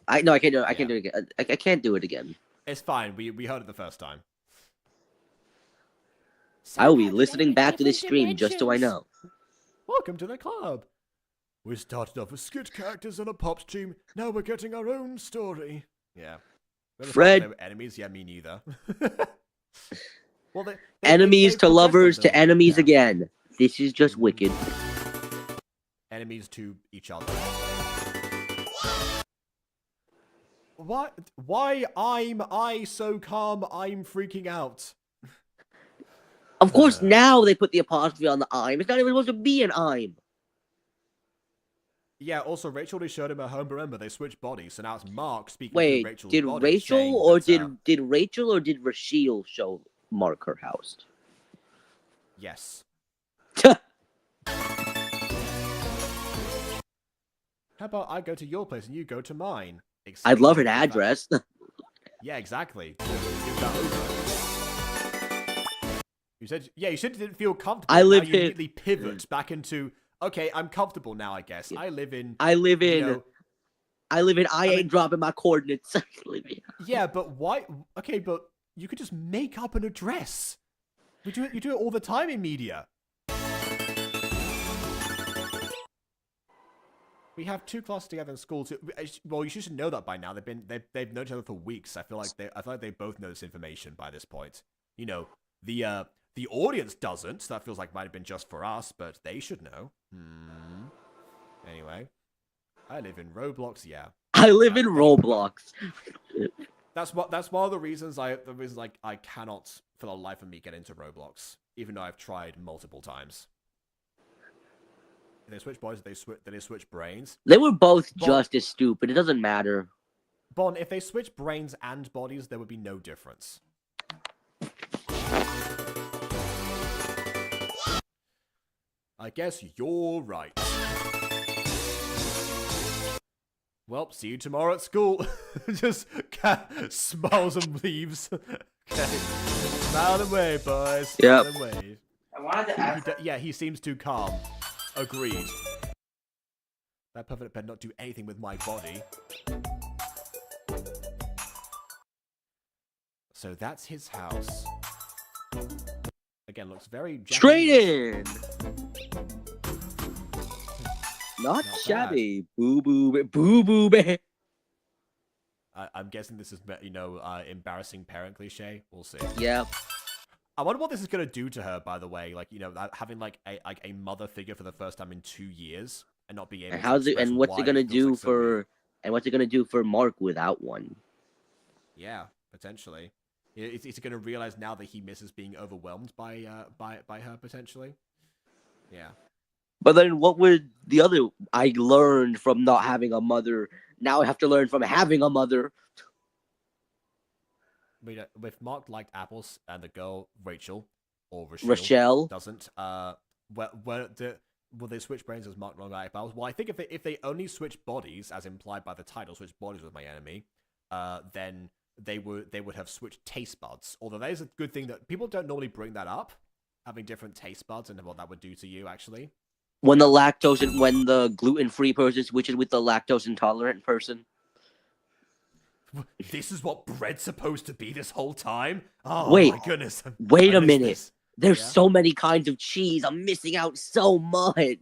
I can't do it. I can't do it again. I can't do it again. It's fine. We heard it the first time. I will be listening back to this stream just so I know. Welcome to the club. We started off with skit characters and a pop stream. Now we're getting our own story. Yeah. Fred. They were enemies? Yeah, me neither. Well, enemies they to lovers them. to enemies again. This is just wicked. Enemies to each other. Why I so calm? I'm freaking out. Of course, now they put the apostrophe on the I'm. It's not even supposed to be an I'm. Yeah, also, Rachel already showed him at home. Remember, they switched bodies, so now it's Mark speaking Wait, to Rachel's did body. Rachel or did Rachel or did Rachel show Mark her house? Yes. How about I go to your place and you go to mine? I'd love an address. Yeah, exactly. Give that over. You said, yeah, you said you didn't feel comfortable. I live now you here. immediately pivot back into, okay, I'm comfortable now, I guess. Yeah. I live in. I mean, ain't dropping my coordinates. Yeah, but why? Okay, but you could just make up an address. You do it all the time in media. We have 2 classes together in school too. Well, you should know that by now. They've known each other for weeks. I feel like they both know this information by this point. You know, the audience doesn't. So that feels like might have been just for us, but they should know. Anyway, I live in Roblox. Yeah, I live in Roblox. That's one of the reasons I cannot for the life of me get into Roblox, even though I've tried multiple times. Did they switch bodies? Did they switch brains? They were both just as stupid. It doesn't matter. Bon, if they switch brains and bodies, there would be no difference. I guess you're right. Well, see you tomorrow at school. Just smiles and leaves. Okay. Smile and wave, boys. Yep. Smile and wave. I wanted to ask. Yeah, he seems too calm. Agreed. That perfect better not do anything with my body. So that's his house. Again, looks very Japanese. Straight in. Not shabby. Boo boo boo boo boo. I'm guessing this is, embarrassing parent cliche. We'll see. Yeah. I wonder what this is gonna do to her. By the way, having a mother figure for the first time in 2 years and not being able. And how's it? And what's it gonna do for? And what's it gonna do for Mark without one? Yeah, potentially. Is he gonna realize now that he misses being overwhelmed by her potentially? Yeah. But then what would the other... I learned from not having a mother. Now I have to learn from having a mother. If Mark liked apples and the girl, Rachel, or Rochelle doesn't, will they switch brains as Mark not like apples? Well, I think if they only switch bodies, as implied by the title, switch bodies with my enemy, then they would have switched taste buds. Although that is a good thing that people don't normally bring that up, having different taste buds and what that would do to you, actually. When the gluten-free person switches with the lactose intolerant person. This is what bread's supposed to be this whole time? Oh, wait, my goodness. Wait a minute. This. There's Yeah? so many kinds of cheese. I'm missing out so much.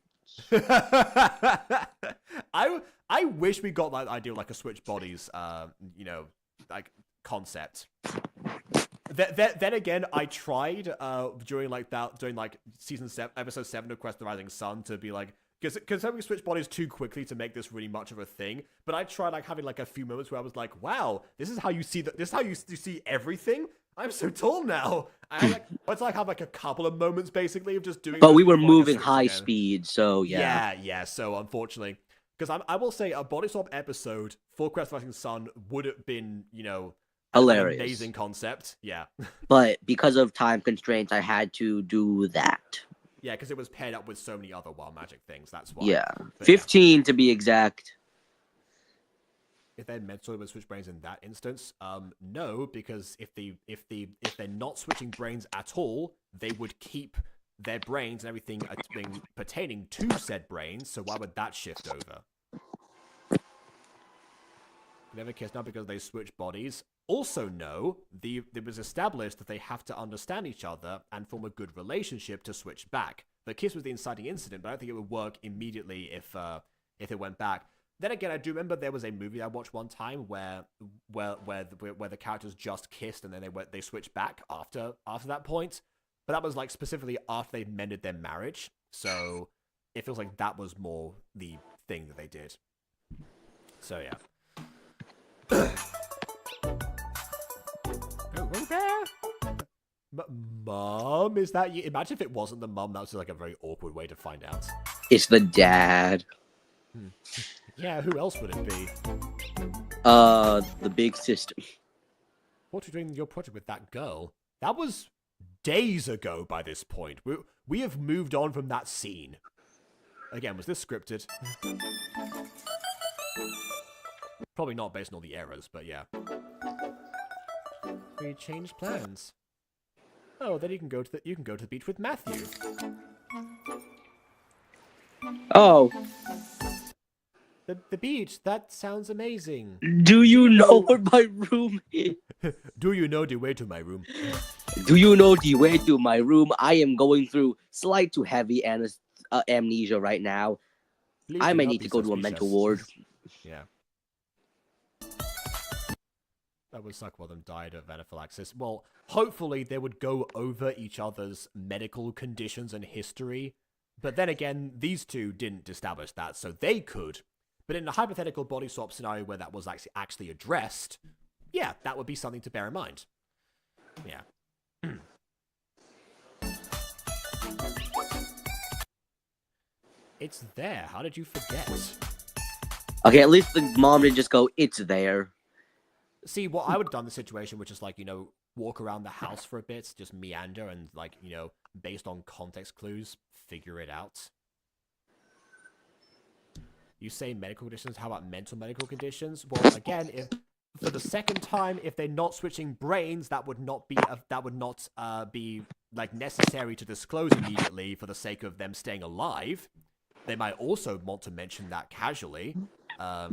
I wish we got that idea of like a switch bodies, concept. Then again, I tried during season 7, episode 7 of Quest of the Rising Sun to be like, Because we switch bodies too quickly to make this really much of a thing. But I tried like having like a few moments where I was like, "Wow, this is how you see that. This is how you see everything. I'm so tall now." It's like have like a couple of moments basically of just doing. But we were before I could moving switch high again. speed, so yeah. Yeah. So unfortunately, because I will say a body swap episode for Quest for the Rising Sun would have been, Hilarious. an amazing concept. Yeah. But because of time constraints, I had to do that. Yeah, because it was paired up with so many other wild magic things. That's why. Yeah. But 15 to be exact. If they're meant to switch brains in that instance, no, because if they're not switching brains at all, they would keep their brains and everything being pertaining to said brains. So why would that shift over? Never kiss now because they switch bodies. Also, no, it was established that they have to understand each other and form a good relationship to switch back. The kiss was the inciting incident, but I don't think it would work immediately if it went back. Then again, I do remember there was a movie I watched one time where the characters just kissed and then they switched back after that point. But that was like specifically after they mended their marriage. So it feels like that was more the thing that they did. So yeah. Mom, is that you? Imagine if it wasn't the mom. That was like a very awkward way to find out. It's the dad. Yeah, who else would it be? The big sister. What are you doing your project with that girl? That was days ago by this point. We have moved on from that scene. Again, was this scripted? Probably not based on all the errors, but yeah. We changed plans. Oh, then you can go to the beach with Matthew. Oh. The beach, that sounds amazing. Do you know where my room is? Do you know the way to my room? Do you know the way to my room? I am going through slight to heavy amnesia right now. Please I do may not need be to go to a suspicious. mental ward. Yeah. That would suck while them died of anaphylaxis. Well, hopefully they would go over each other's medical conditions and history. But then again, these two didn't establish that, so they could. But in a hypothetical body swap scenario where that was actually addressed, yeah, that would be something to bear in mind. Yeah. It's there. How did you forget? Okay, at least the mom didn't just go, it's there. See, what I would have done in the situation, which is like, walk around the house for a bit, just meander and based on context clues, figure it out. You say medical conditions, how about mental medical conditions? Well, again, if for the second time, if they're not switching brains, that would not be like necessary to disclose immediately for the sake of them staying alive. They might also want to mention that casually, but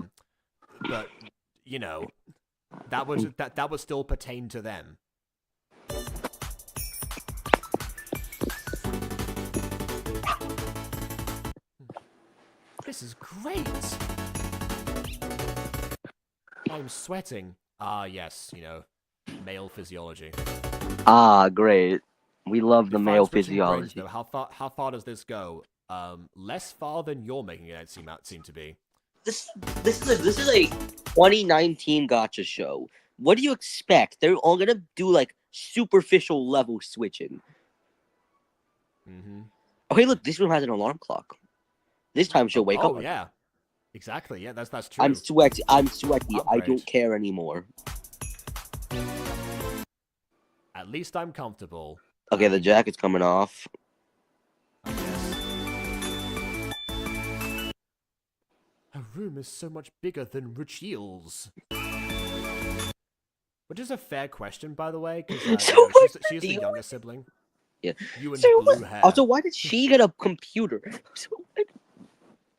that would still pertain to them. This is great. I'm sweating. Ah, yes, male physiology. Ah, great. We love the Define male switching physiology. brains, though. How far does this go? Less far than you're making it seem to be. This is a 2019 Gacha show. What do you expect? They're all gonna do like superficial level switching. Mm-hmm. Okay, look, this room has an alarm clock. This time she'll wake up. Oh yeah, exactly. Yeah, that's true. I'm sweaty. I Upgrade. don't care anymore. At least I'm comfortable. Okay, the jacket's coming off. I guess. Her room is so much bigger than Ruchiel's. Which is a fair question, by the way, because So she's the younger sibling. Yeah. You and So blue hair. Also, why did she get a computer?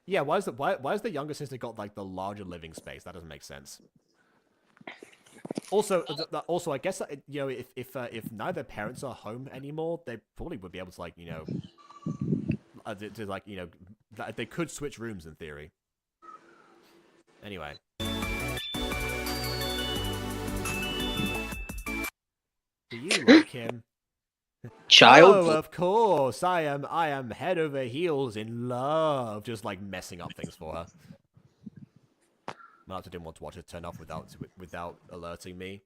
Yeah, why is the younger sister got like the larger living space? That doesn't make sense. Also, I guess if neither parents are home anymore, they probably would be able to they could switch rooms in theory. Anyway. Do you like him? Child. Oh, of course. I am head over heels in love. Just like messing up things for her. Marta didn't want to watch it turn off without alerting me.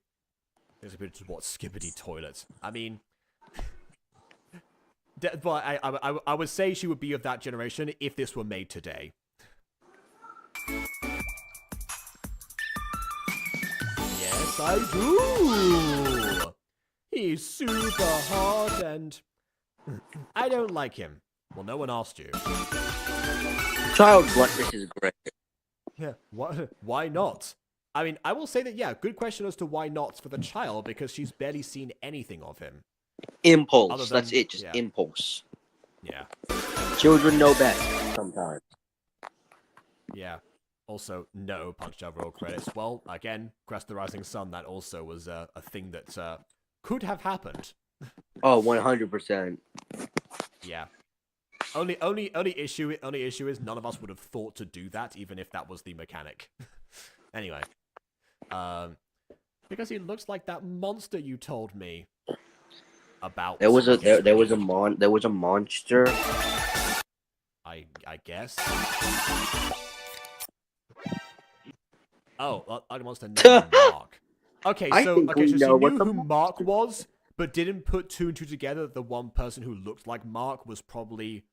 It's a bit to watch Skibbity Toilet. I mean, but I would say she would be of that generation if this were made today. Yes, I do. He's super hot and I don't like him. Well, no one asked you. Child bluntness is great. Yeah, what? Why not? I mean, I will say that, yeah, good question as to why not for the child, because she's barely seen anything of him. Impulse. Than, that's it. Just yeah. impulse. Yeah. Children know best sometimes. Yeah. Also, no Punch Out roll credits. Well, again, Crest the Rising Sun, that also was a thing that could have happened. Oh, 100%. Yeah. Only issue is none of us would have thought to do that, even if that was the mechanic. Anyway, because he looks like that monster you told me about. There was a monster. I guess. Oh, a monster named Mark. Okay, so she knew who Mark was, but didn't put two and two together that the one person who looked like Mark was probably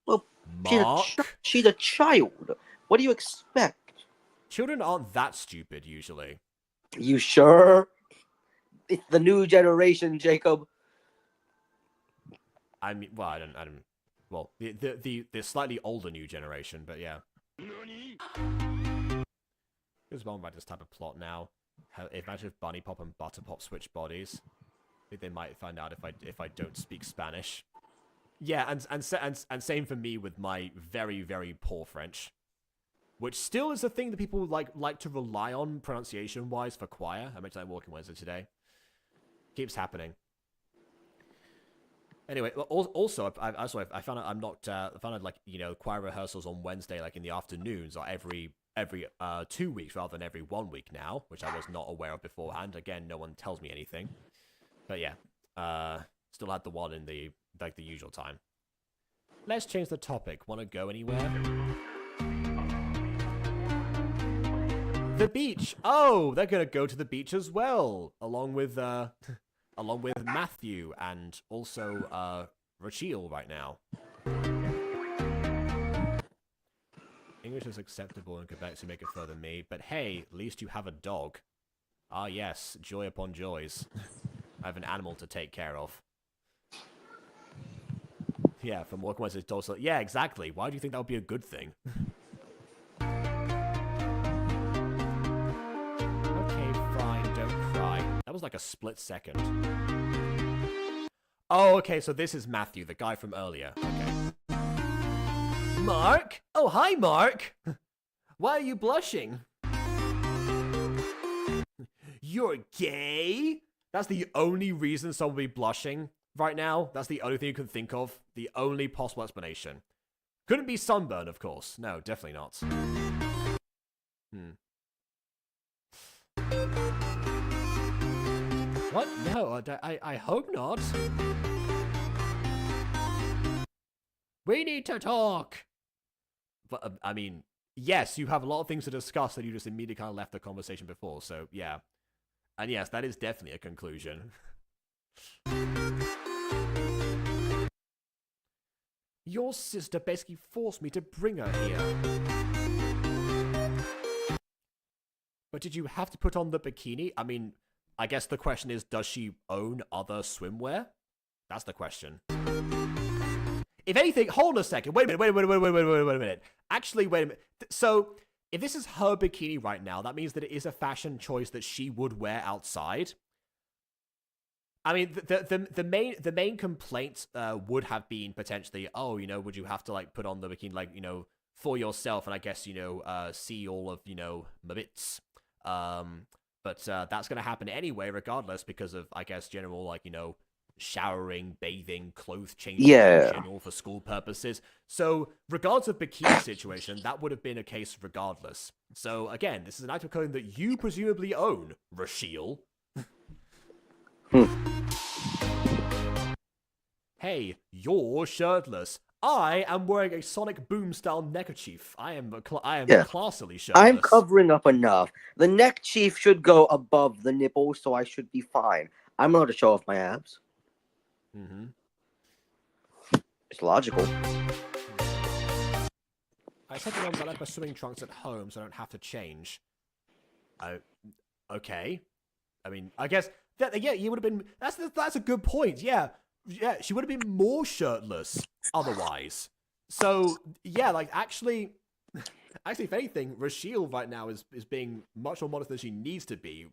Mark. She's a child. What do you expect? Children aren't that stupid usually. You sure? It's the new generation, Jacob. I mean, well, I don't. Well, the slightly older new generation, but yeah. Here's one about this type of plot now. Imagine if Bunny Pop and Butterpop switch bodies. I think they might find out if I don't speak Spanish. Yeah, and same for me with my very, very poor French, which still is a thing that people like to rely on pronunciation wise for choir. I mentioned that Walking Wednesday today. Keeps happening. Anyway, also I found out I'm not I found out, like, you know, choir rehearsals on Wednesday, like in the afternoons, are every 2 weeks rather than every 1 week now, which I was not aware of beforehand. Again, no one tells me anything. But yeah, still had the one in the usual time. Let's change the topic. Want to go anywhere? The beach. Oh, they're gonna go to the beach as well, along with Matthew and also Rachel right now. English is acceptable in Quebec, so make it further me. But hey, at least you have a dog. Ah yes, joy upon joys. I have an animal to take care of. Yeah, from Walking Wednesday's dog. Yeah, exactly. Why do you think that would be a good thing? Okay, fine, don't cry. That was like a split second. Oh, okay, so this is Matthew, the guy from earlier. Okay. Mark? Oh, hi, Mark. Why are you blushing? You're gay? That's the only reason someone would be blushing right now? That's the only thing you can think of? The only possible explanation. Couldn't be sunburn, of course. No, definitely not. What? No, I hope not. We need to talk. But, I mean, yes, you have a lot of things to discuss and you just immediately kind of left the conversation before, so yeah. And yes, that is definitely a conclusion. Your sister basically forced me to bring her here. But did you have to put on the bikini? I mean, I guess the question is, does she own other swimwear? That's the question. If anything, hold a second. Wait a minute. Actually, wait a minute. So, if this is her bikini right now, that means that it is a fashion choice that she would wear outside. I mean, the main complaint would have been potentially, oh, you know, would you have to like put on the bikini, like, you know, for yourself, and I guess, you know, see all of, you know, my bits. But that's gonna happen anyway, regardless, because of, I guess, general, like, you know, showering, bathing, clothes changing in general for school purposes. So, regardless of bikini situation, that would have been a case regardless. So, again, this is an item of clothing that you presumably own, Rachel. Hey, hey, you're shirtless. I am wearing a Sonic Boom style neckerchief. I am classily shirtless. I'm covering up enough. The neck chief should go above the nipple, so I should be fine. I'm allowed to show off my abs. Mm-hmm. It's logical. I said to them that I left my swimming trunks at home, so I don't have to change. Okay. I mean, I guess that you would have been. That's a good point. Yeah, she would have been more shirtless otherwise. So yeah, like actually, if anything, Rachel right now is being much more modest than she needs to be.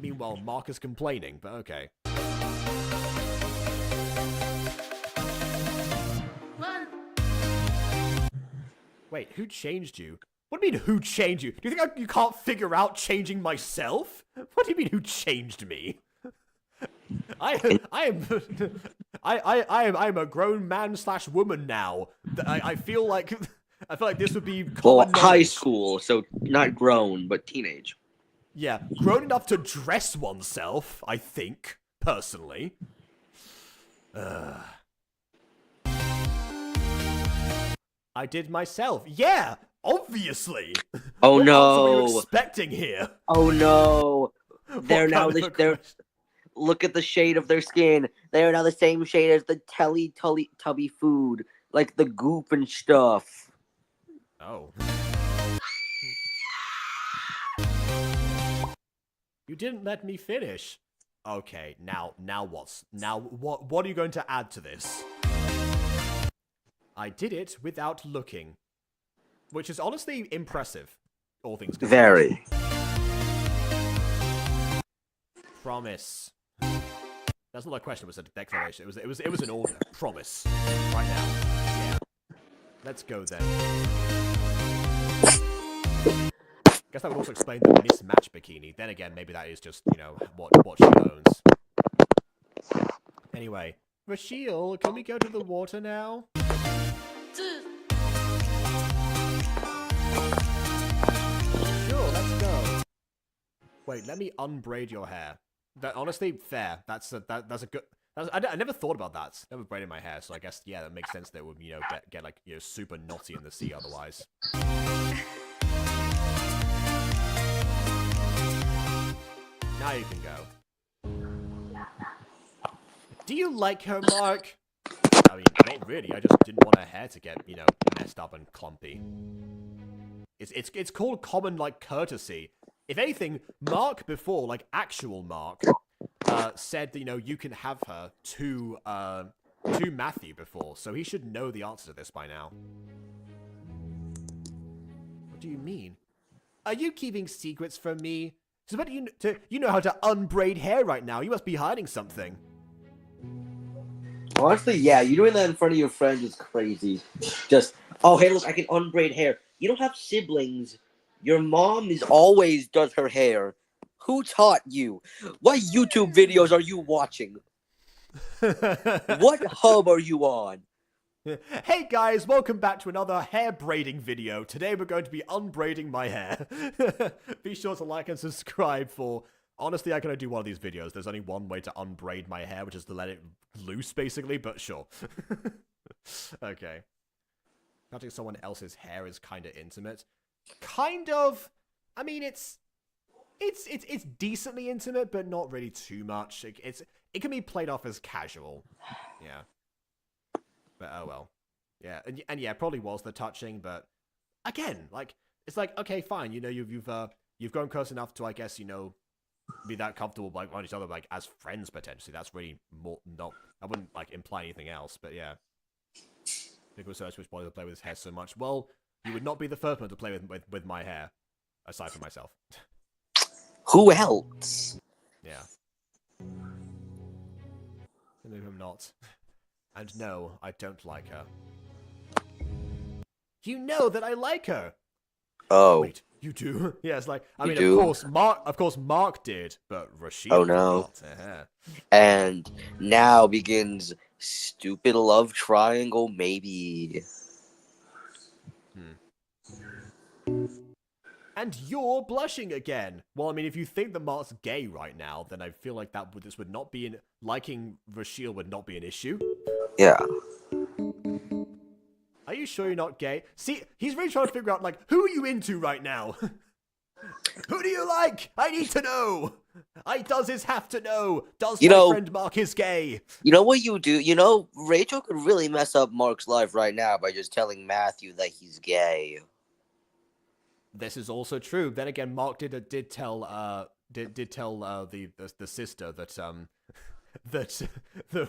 Meanwhile, Mark is complaining. But okay. Wait, who changed you? What do you mean, who changed you? Do you think you can't figure out changing myself? What do you mean, who changed me? I am a grown man / woman now. I feel like this would be common knowledge. High school, so not grown, but teenage. Yeah, grown enough to dress oneself, I think, personally. I did myself. Yeah, obviously. Oh What else are we no! expecting here? Oh no! They're now kind of a they're. Look at the shade of their skin. They are now the same shade as the tubby food, like the goop and stuff. Oh. You didn't let me finish. Okay, now what are you going to add to this? I did it without looking, which is honestly impressive, all things considered. Very. Promise. That's not a question, it was a declaration. It was an order. Promise. Right now. Yeah. Let's go then. Guess that would also explain the mismatched bikini. Then again, maybe that is just, what she owns. Anyway, Rachel, can we go to the water now? Sure, let's go. Wait, let me unbraid your hair. That honestly, fair. That's a good. I never thought about that. Never braided my hair, so I guess that makes sense. That it would get like super knotty in the sea otherwise. Now you can go. Do you like her, Mark? I mean, not really. I just didn't want her hair to get messed up and clumpy. It's called common courtesy. If anything, Mark before, actual Mark, said that, you can have her to Matthew before, so he should know the answer to this by now. What do you mean? Are you keeping secrets from me? So what you know how to unbraid hair right now. You must be hiding something. Honestly, yeah, you doing that in front of your friends is crazy. Just, oh, hey, look, I can unbraid hair. You don't have siblings. Your mom always does her hair. Who taught you? What YouTube videos are you watching? What hub are you on? Hey guys, welcome back to another hair braiding video. Today we're going to be unbraiding my hair. Be sure to like and subscribe for... Honestly, I can only do one of these videos. There's only one way to unbraid my hair, which is to let it loose, basically, but sure. Okay. Touching someone else's hair is kind of intimate. Kind of. I mean, it's decently intimate, but not really too much. It can be played off as casual. Yeah. But oh well. Yeah, and yeah, probably was the touching, but again, it's okay, fine. You've grown close enough to, I guess, be that comfortable around each other, as friends potentially. That's really more not. I wouldn't imply anything else, but yeah. People search which boy to play with his hair so much. Well, you would not be the first one to play with my hair, aside from myself. Who else? Yeah. Maybe I'm not. And no, I don't like her. You know that I like her. Oh. Wait, you do? Yeah, it's do? Of course Mark did, but Rashid Oh no. did not. And now begins stupid love triangle, maybe. And you're blushing again. Well, I mean, if you think that Mark's gay right now, then I feel like this would not be liking Rashid would not be an issue. Yeah. Are you sure you're not gay? See, he's really trying to figure out, like, who are you into right now? Who do you like? I need to know. Does this have to know? Does my friend Mark is gay? You know what you do? You know, Rachel could really mess up Mark's life right now by just telling Matthew that he's gay. This is also true. Then again, Mark did tell the sister that that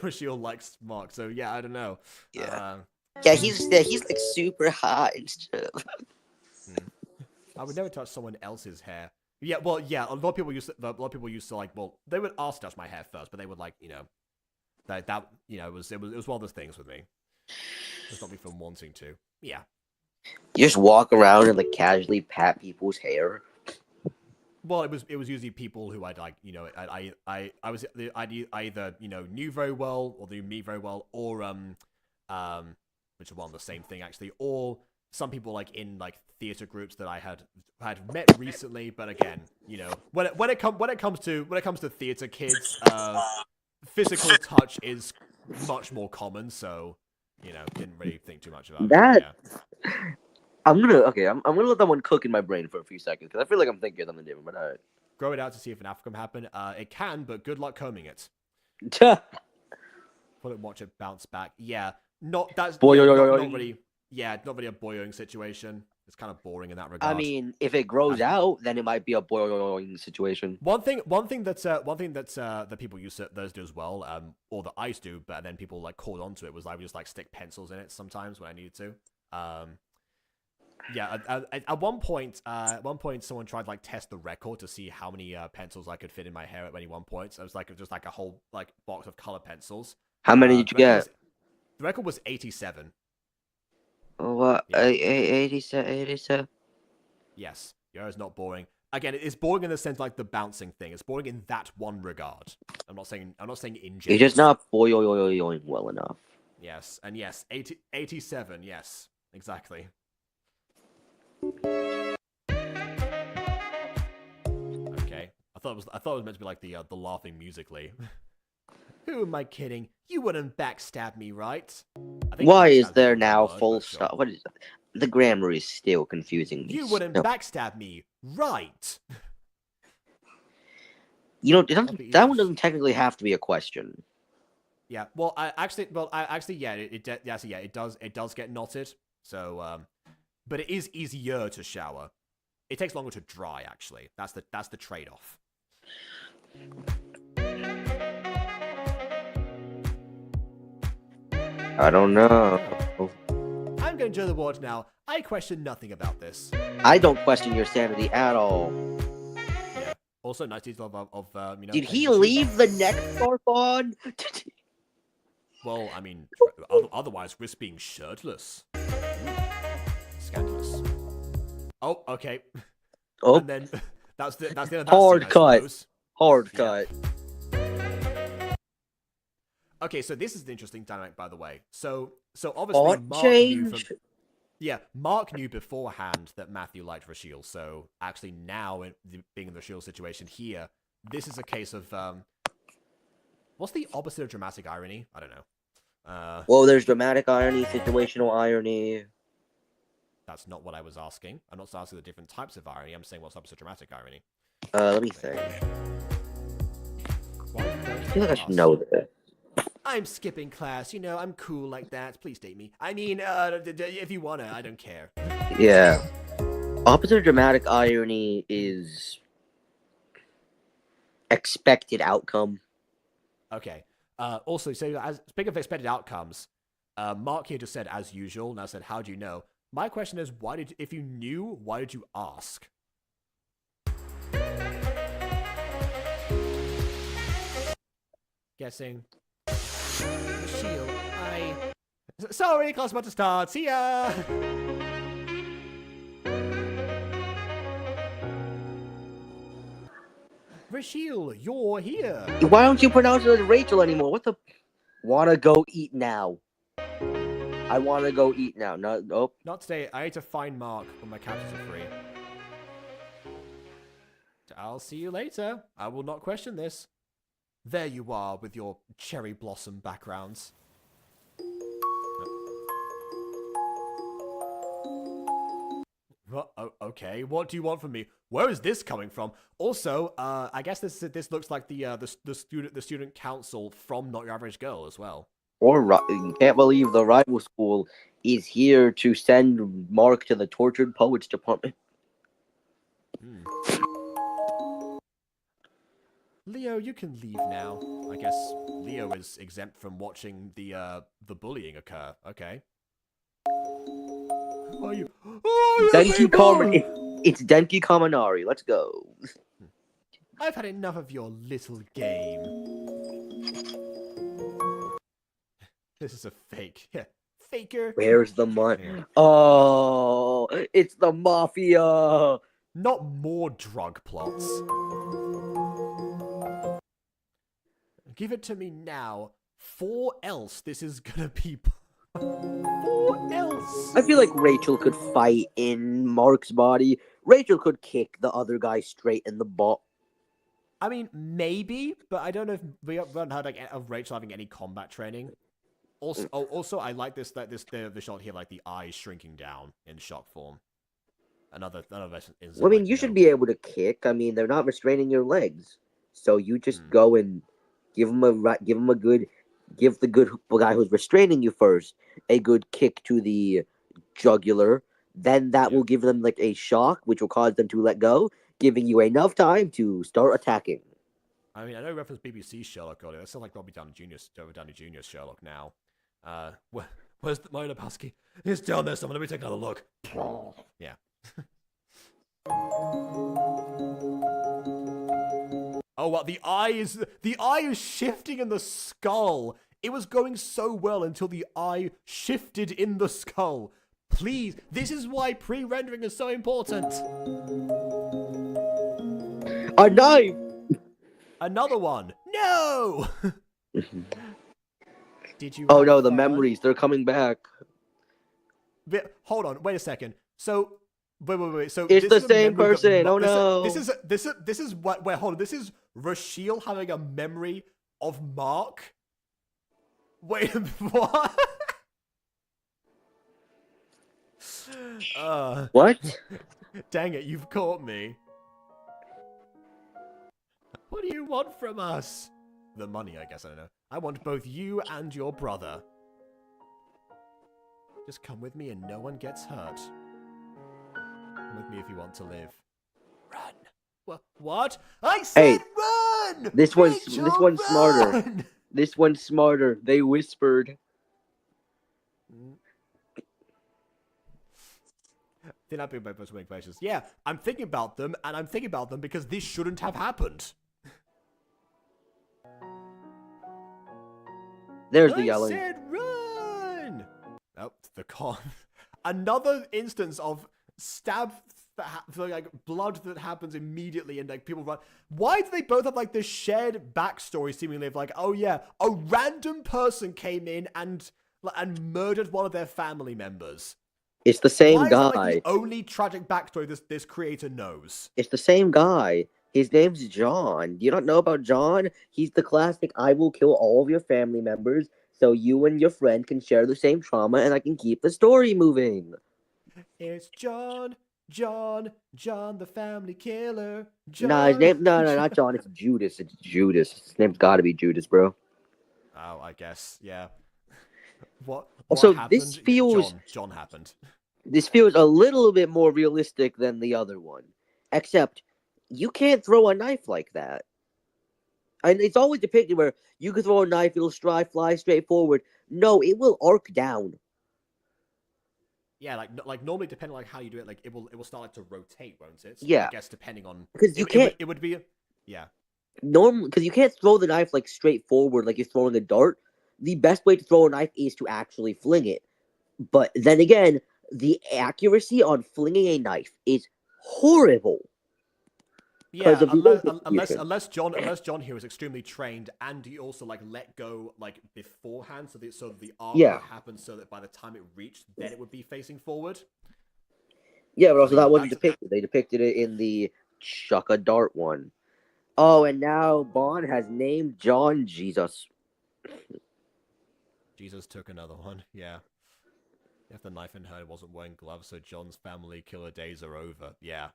Rachel likes Mark. So yeah, I don't know. Yeah. Yeah, he's like super hot and stuff. I would never touch someone else's hair. Yeah, well, yeah. A lot of people used to like. Well, they would ask to touch my hair first, but they would like, that it was one of those things with me. It's not me from wanting to. Yeah. You just walk around and like casually pat people's hair. Well, it was usually people who I'd like, I either knew very well or knew me very well, or which are one the same thing actually, or some people like in like theater groups that I had met recently. But again, when it comes to theater kids, physical touch is much more common. So didn't really think too much about that. It, yeah. I'm gonna let that one cook in my brain for a few seconds because I feel like I'm thinking of something different. But all right. Grow it out to see if an outcome happen. It can, but good luck combing it. Put it, watch it bounce back. Yeah, not really. Yeah, not really a boyoing situation. It's kind of boring in that regard. I mean, if it grows out, then it might be a boyoing situation. One thing that people used to those do as well, or that I used to, but then people like caught onto it was I would just like stick pencils in it sometimes when I needed to. Yeah, at one point, someone tried to like test the record to see how many pencils I could fit in my hair at any one point. So it was like just like a whole like box of color pencils. How many did you get? The record was 87. Oh, what? Yeah. 87? Yes. Yeah, it's not boring. Again, it's boring in the sense like the bouncing thing. It's boring in that one regard. I'm not saying in general. It's just not boyoing well enough. Yes, and yes, 87. Yes, exactly. Okay, I thought it was meant to be like the laughing musically. Who am I kidding? You wouldn't backstab me, right? Why is there now full stop? Sure. What is that? The grammar is still confusing me. You wouldn't backstab me, right? That one doesn't technically have to be a question. Yeah. It does get knotted. So, but it is easier to shower. It takes longer to dry, actually. That's the trade-off. I don't know. I'm going to enjoy the watch now. I question nothing about this. I don't question your sanity at all. Yeah. Also, nice detail of Did he leave the neck scarf on? Well, I mean, otherwise risk being shirtless. Scandalous. Oh, okay. Oh, and then that's the end of that hard scene, cut. Hard cut. Okay, so this is an interesting dynamic, by the way. So obviously Mark knew beforehand that Matthew liked Rachel. So actually now, being in the Rachel situation here, this is a case of what's the opposite of dramatic irony? I don't know. Well, there's dramatic irony, situational irony. That's not what I was asking. I'm not asking the different types of irony. I'm saying what's opposite of dramatic irony. Let me think. I feel like I should know this. I'm skipping class, I'm cool like that. Please date me. I mean, if you wanna, I don't care. Yeah. Opposite of dramatic irony is expected outcome. Okay. Also, so speaking of expected outcomes, Mark here just said as usual, and I said, how do you know? My question is, if you knew, why did you ask? Guessing. Shield, sorry, class about to start. See ya. Rachel, you're here. Why don't you pronounce it as Rachel anymore? What the? Wanna go eat now? I wanna go eat now. Nope. Not today. I need to find Mark when my captures are free. I'll see you later. I will not question this. There you are with your cherry blossom backgrounds. Okay, what do you want from me? Where is this coming from? Also, I guess this looks like the student council from Not Your Average Girl as well. You can't believe the rival school is here to send Mark to the tortured poets department. Leo, you can leave now. I guess Leo is exempt from watching the bullying occur. Okay. Who are you? Oh, It's Denki Kaminari. Let's go. I've had enough of your little game. This is a fake. Yeah, faker. Where's the money? Oh, it's the mafia. Not more drug plots. Give it to me now. For else, this is gonna be. For else. I feel like Rachel could fight in Mark's body. Rachel could kick the other guy straight in the butt. I mean, maybe, but I don't know if we haven't heard of Rachel having any combat training. Also, I like the shot here, like the eyes shrinking down in shock form. Another instance. Well, I mean, you should be able to kick. I mean, they're not restraining your legs, so you just go and give the good guy who's restraining you first a good kick to the jugular. Then that will give them like a shock, which will cause them to let go, giving you enough time to start attacking. I mean, I know reference BBC Sherlock earlier. That sounds like Robbie Downey Jr.'s Sherlock now. Where's my Lebowski? It's down there somewhere. Let me take another look. Yeah. Oh, what? The eye is shifting in the skull. It was going so well until the eye shifted in the skull. Please, this is why pre-rendering is so important. A knife! Another one. No! Did you? Oh no, the memories, they're coming back. Hold on, wait a second. So, wait. So it's the same person. Oh no. This is what? Wait, hold on. This is Rashiel having a memory of Mark. Wait, what? What? Dang it, you've caught me. What do you want from us? The money, I guess, I don't know. I want both you and your brother. Just come with me and no one gets hurt. Come with me if you want to live. Run. What? I said run! This one's run! smarter. This one's smarter. They whispered. They're not being most winning places. Yeah, I'm thinking about them, and I'm thinking about them because this shouldn't have happened. There's the yelling. I said run! Oh, the con. Another instance of like blood that happens immediately and like people run. Why do they both have like this shared backstory seemingly of like, oh yeah, a random person came in and murdered one of their family members? It's the same Why guy. Is that, like, the only tragic backstory this creator knows? It's the same guy. His name's John. You don't know about John? He's the classic, I will kill all of your family members so you and your friend can share the same trauma and I can keep the story moving. It's John, the family killer. John. Nah, his name, no, not John. It's Judas. It's Judas. His name's gotta be Judas, bro. Oh, I guess, yeah. What Also, happened? this feels... John happened. This feels a little bit more realistic than the other one. Except, you can't throw a knife like that. And it's always depicted where you can throw a knife, it'll fly straight forward. No, it will arc down. Yeah, like normally depending on like how you do it, like it will start like to rotate, won't it? Yeah. I guess depending on because you can't. It would be yeah. Normally, because you can't throw the knife like straight forward, like you're throwing a dart. The best way to throw a knife is to actually fling it. But then again, the accuracy on flinging a knife is horrible. Yeah, unless John here is extremely trained and he also like let go like beforehand, so that the arc would happen so that by the time it reached, then it would be facing forward. Yeah, but also that wasn't depicted. They depicted it in the chuck a dart one. Oh, and now Bond has named John Jesus. Jesus took another one. Yeah. If the knife in her wasn't wearing gloves, so John's family killer days are over. Yeah.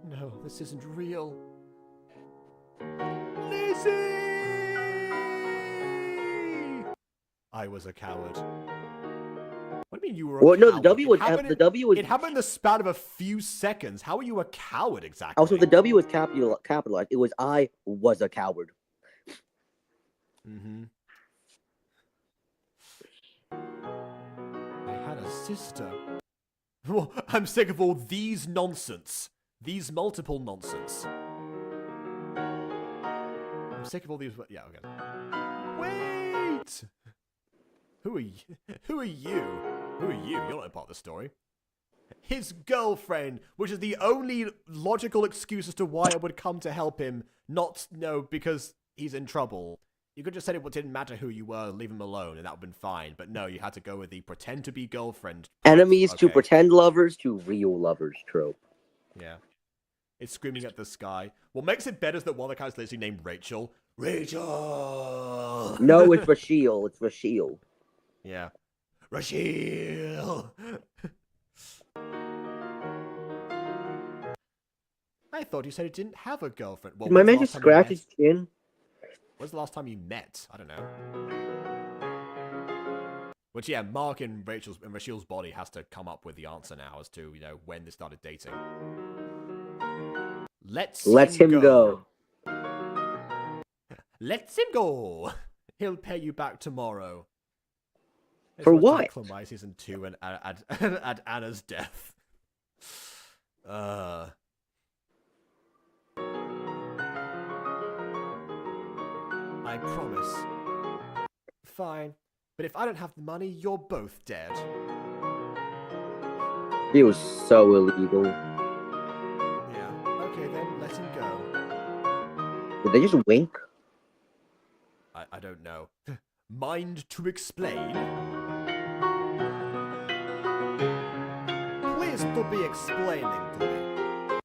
No, this isn't real. Lizzie! I was a coward. What do you mean you were a Well, no, coward? the W was It happened in the span of a few seconds. How are you a coward exactly? Also, the W was capitalized. It was I was a coward. Mm-hmm. I had a sister. Well, I'm sick of all these nonsense. These multiple nonsense. I'm sick of all these. Yeah, okay. Wait! Who are you? Who are you? Who are you? You're not a part of the story. His girlfriend, which is the only logical excuse as to why I would come to help him, not, no, because he's in trouble. You could just say it didn't matter who you were, leave him alone, and that would have been fine. But no, you had to go with the pretend to be girlfriend. Enemies to Okay. pretend lovers to real lovers trope. Yeah. It's screaming at the sky. What makes it better is that one of the guys literally named Rachel. Rachel! No, it's Rachel. It's Rachel. Yeah. Rachel! I thought you said he didn't have a girlfriend. Well, Did my when's the man last just time you scratch met? his chin? When's the last time you met? I don't know. Which, yeah, Mark and Rachel's body has to come up with the answer now as to, when they started dating. Let's him go. Let's him go. He'll pay you back tomorrow. It's For worth what? Clemai season 2 and at Anna's death. I promise. Fine. But if I don't have the money, you're both dead. It was so illegal. Yeah. Okay, then let him go. Did they just wink? I don't know. Mind to explain? Please to be explaining to me.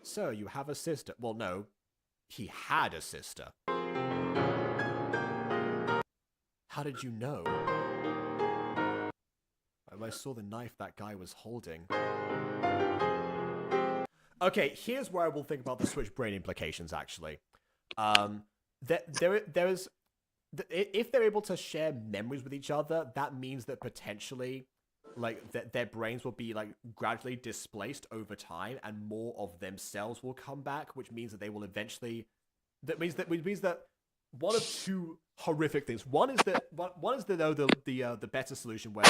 So, you have a sister. Well, no. He had a sister. How did you know? I saw the knife that guy was holding. Okay, here's where I will think about the switch brain implications, actually. If they're able to share memories with each other, that means that potentially, their brains will be, gradually displaced over time, and more of themselves will come back, which means that they will eventually... Which means that one of two horrific things. One is the better solution where,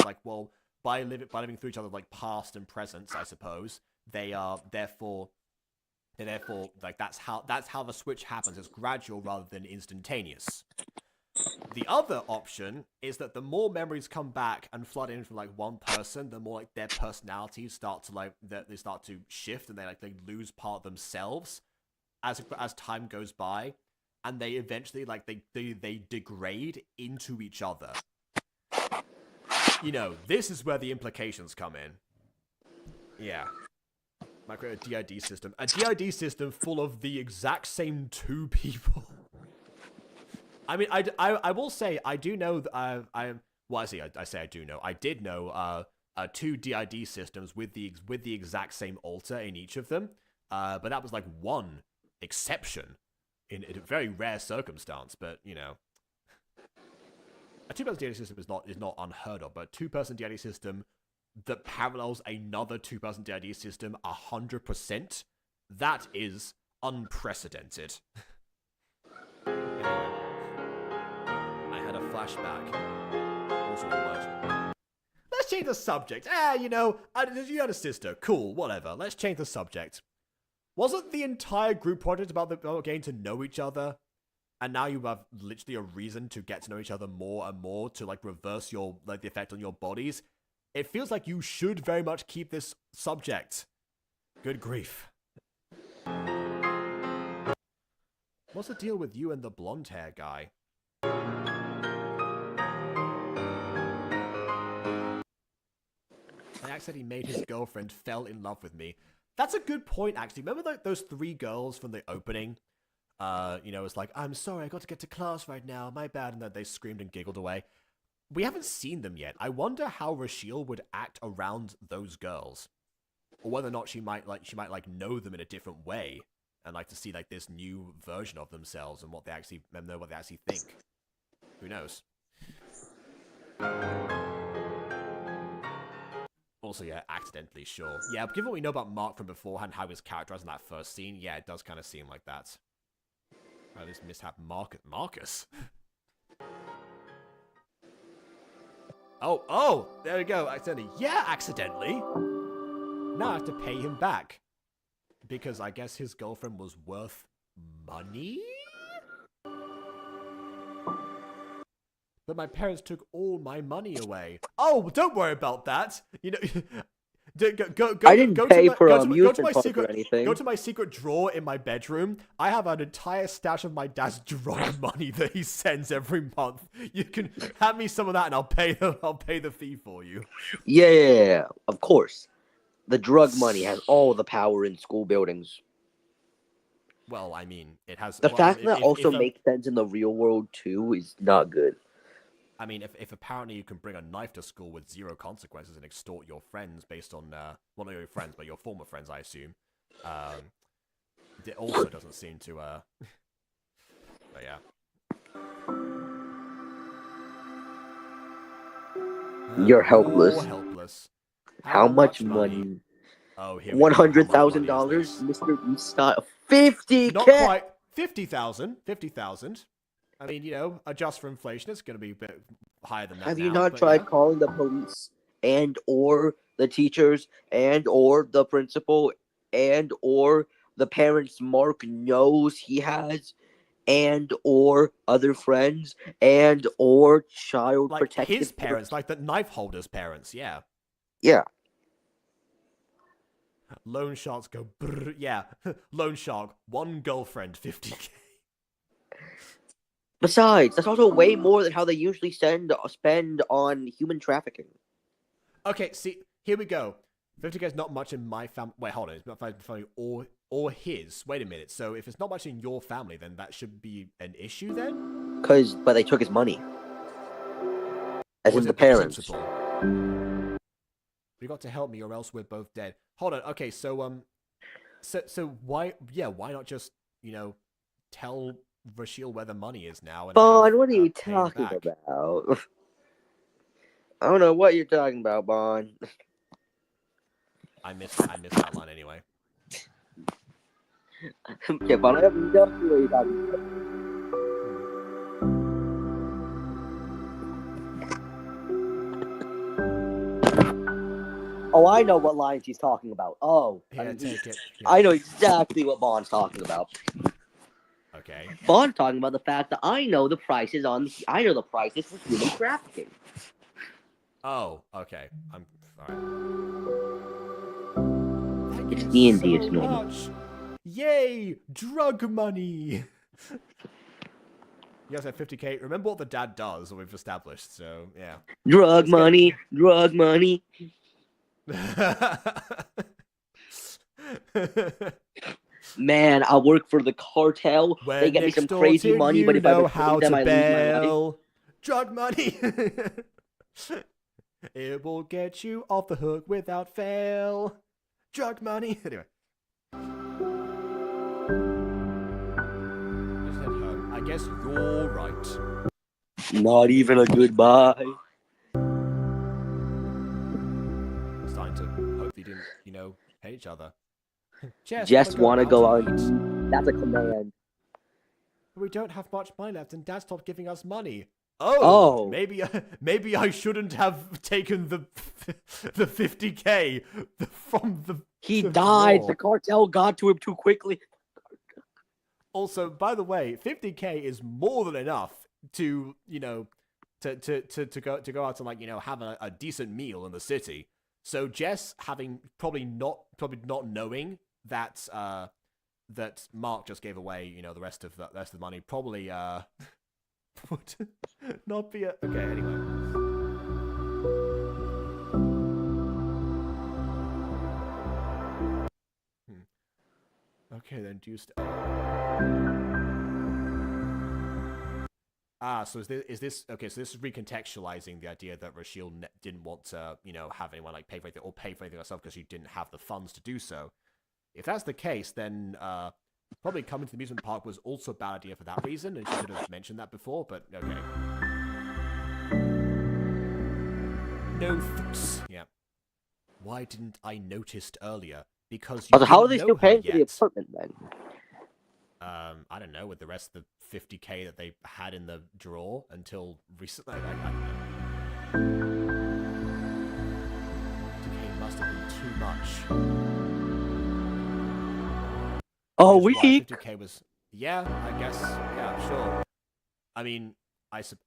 by living through each other, past and present, I suppose, they are therefore, that's how the switch happens. It's gradual rather than instantaneous. The other option is that the more memories come back and flood in from one person, the more their personalities start to they start to shift, and they lose part of themselves as time goes by, and they eventually they degrade into each other. This is where the implications come in. Yeah. Might create a DID system. A DID system full of the exact same two people. I mean, I will say, I do know, I say I do know. I did know, two DID systems with the exact same alter in each of them. But that was one exception in a very rare circumstance, but, a two-person DID system is not unheard of, but a two-person DID system that parallels another two-person DID system 100%, that is unprecedented. Anyway, I had a flashback. Also a word. Let's change the subject. You had a sister. Cool, whatever. Let's change the subject. Wasn't the entire group project about getting to know each other? And now you have literally a reason to get to know each other more and more to reverse your the effect on your bodies. It feels like you should very much keep this subject. Good grief. What's the deal with you and the blonde hair guy? I said he made his girlfriend fell in love with me. That's a good point, actually. Remember those three girls from the opening? It's I'm sorry, I got to get to class right now, my bad, and then they screamed and giggled away. we haven't seen them yet. I wonder how Rashiel would act around those girls, or whether or not she might know them in a different way, and like to see like this new version of themselves and what they actually think. Who knows? Also, yeah, accidentally, sure. Yeah, but given what we know about Mark from beforehand, how he was characterized in that first scene, yeah, it does kind of seem like that. This mishap, Marcus. Oh, there we go, accidentally. Yeah, accidentally. Now I have to pay him back. Because I guess his girlfriend was worth money? But my parents took all my money away. Oh, don't worry about that. You know, I didn't pay for amusement park or anything. Go to my secret drawer in my bedroom. I have an entire stash of my dad's drug money that he sends every month. You can hand me some of that, and I'll pay the fee for you. Yeah, of course. The drug money has all the power in school buildings. Well, I mean, it has. The fact that also makes sense in the real world too is not good. I mean, if apparently you can bring a knife to school with 0 consequences and extort your friends based on, well, not your friends, but your former friends, I assume, it also doesn't seem to, but yeah. You're helpless. You're helpless. How much money? Oh, here we go. $100,000, Mr. Beast style. 50K! Not quite. 50,000. 50,000. I mean, you know, adjust for inflation, it's going to be a bit higher than that. Have you not tried calling the police and or the teachers and or the principal and or the parents Mark knows he has and or other friends and or child like protective his parents, like the knife holder's parents, yeah. Yeah. Loan sharks go brrr, yeah. Loan shark, one girlfriend, 50K. Besides, that's also way more than how they usually spend on human trafficking. Okay, see, here we go. 50K is not much in my family. Wait, hold on. It's not my family or his. Wait a minute. So if it's not much in your family, then that should be an issue then? But they took his money. As in the parents. You got to help me or else we're both dead. Hold on. Okay, so why not just, you know, tell Rashiel where the money is now? And Bond, what are you talking about? I don't know what you're talking about, Bond. I missed that line anyway. Yeah, Bond, I have no clue what you're talking about. Oh, I know what lines he's talking about. Oh, yeah, take it. Yeah. I know exactly what Bond's talking about. Okay. Bond's talking about the fact that I know the prices for human trafficking. Oh, okay. I'm alright. It's D&D, it's normal. Yay! Drug money! You guys have 50K. Remember what the dad does, that we've established, so yeah. Drug money. Man, I work for the cartel. When they get me some crazy money, but if I betray them, I lose my life. Drug money! It will get you off the hook without fail. Drug money! Anyway. Just head home. I guess you're right. Not even a goodbye. Starting to hope they didn't, you know, hate each other. Just want to go out. That's a command. We don't have much money left, and Dad stopped giving us money. Oh. Maybe I shouldn't have taken the 50K from the. He died. The cartel got to him too quickly. Also, by the way, 50K is more than enough to, you know, to go out and, like, you know, have a decent meal in the city. So Jess, having probably not knowing that that Mark just gave away, you know, the rest of the money, probably would not be a okay. Anyway, okay then. So is this okay? So this is recontextualizing the idea that Rachel didn't want to, have anyone like pay for anything or pay for anything herself because she didn't have the funds to do so. If that's the case, then probably coming to the amusement park was also a bad idea for that reason, and she should have mentioned that before. But okay. No thanks. Yeah. Why didn't I noticed earlier? Because you Also, how are didn't they know still paying her for the yet. apartment then? I don't know, with the rest of the 50k that they had in the drawer until recently. I don't know. 50k must have been too much. Oh, Which is why week. 50k was. Yeah, I guess. Yeah, sure. I mean,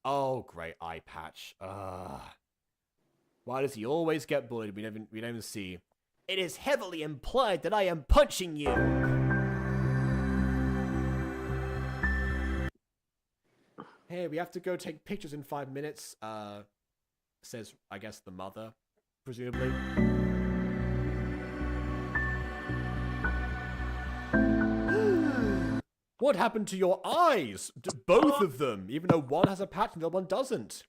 oh, great eye patch. Why does he always get bullied? We don't even see. It is heavily implied that I am punching you. Hey, we have to go take pictures in 5 minutes. Says, I guess, the mother, presumably. What happened to your eyes? Both of them, even though one has a patch and the other one doesn't.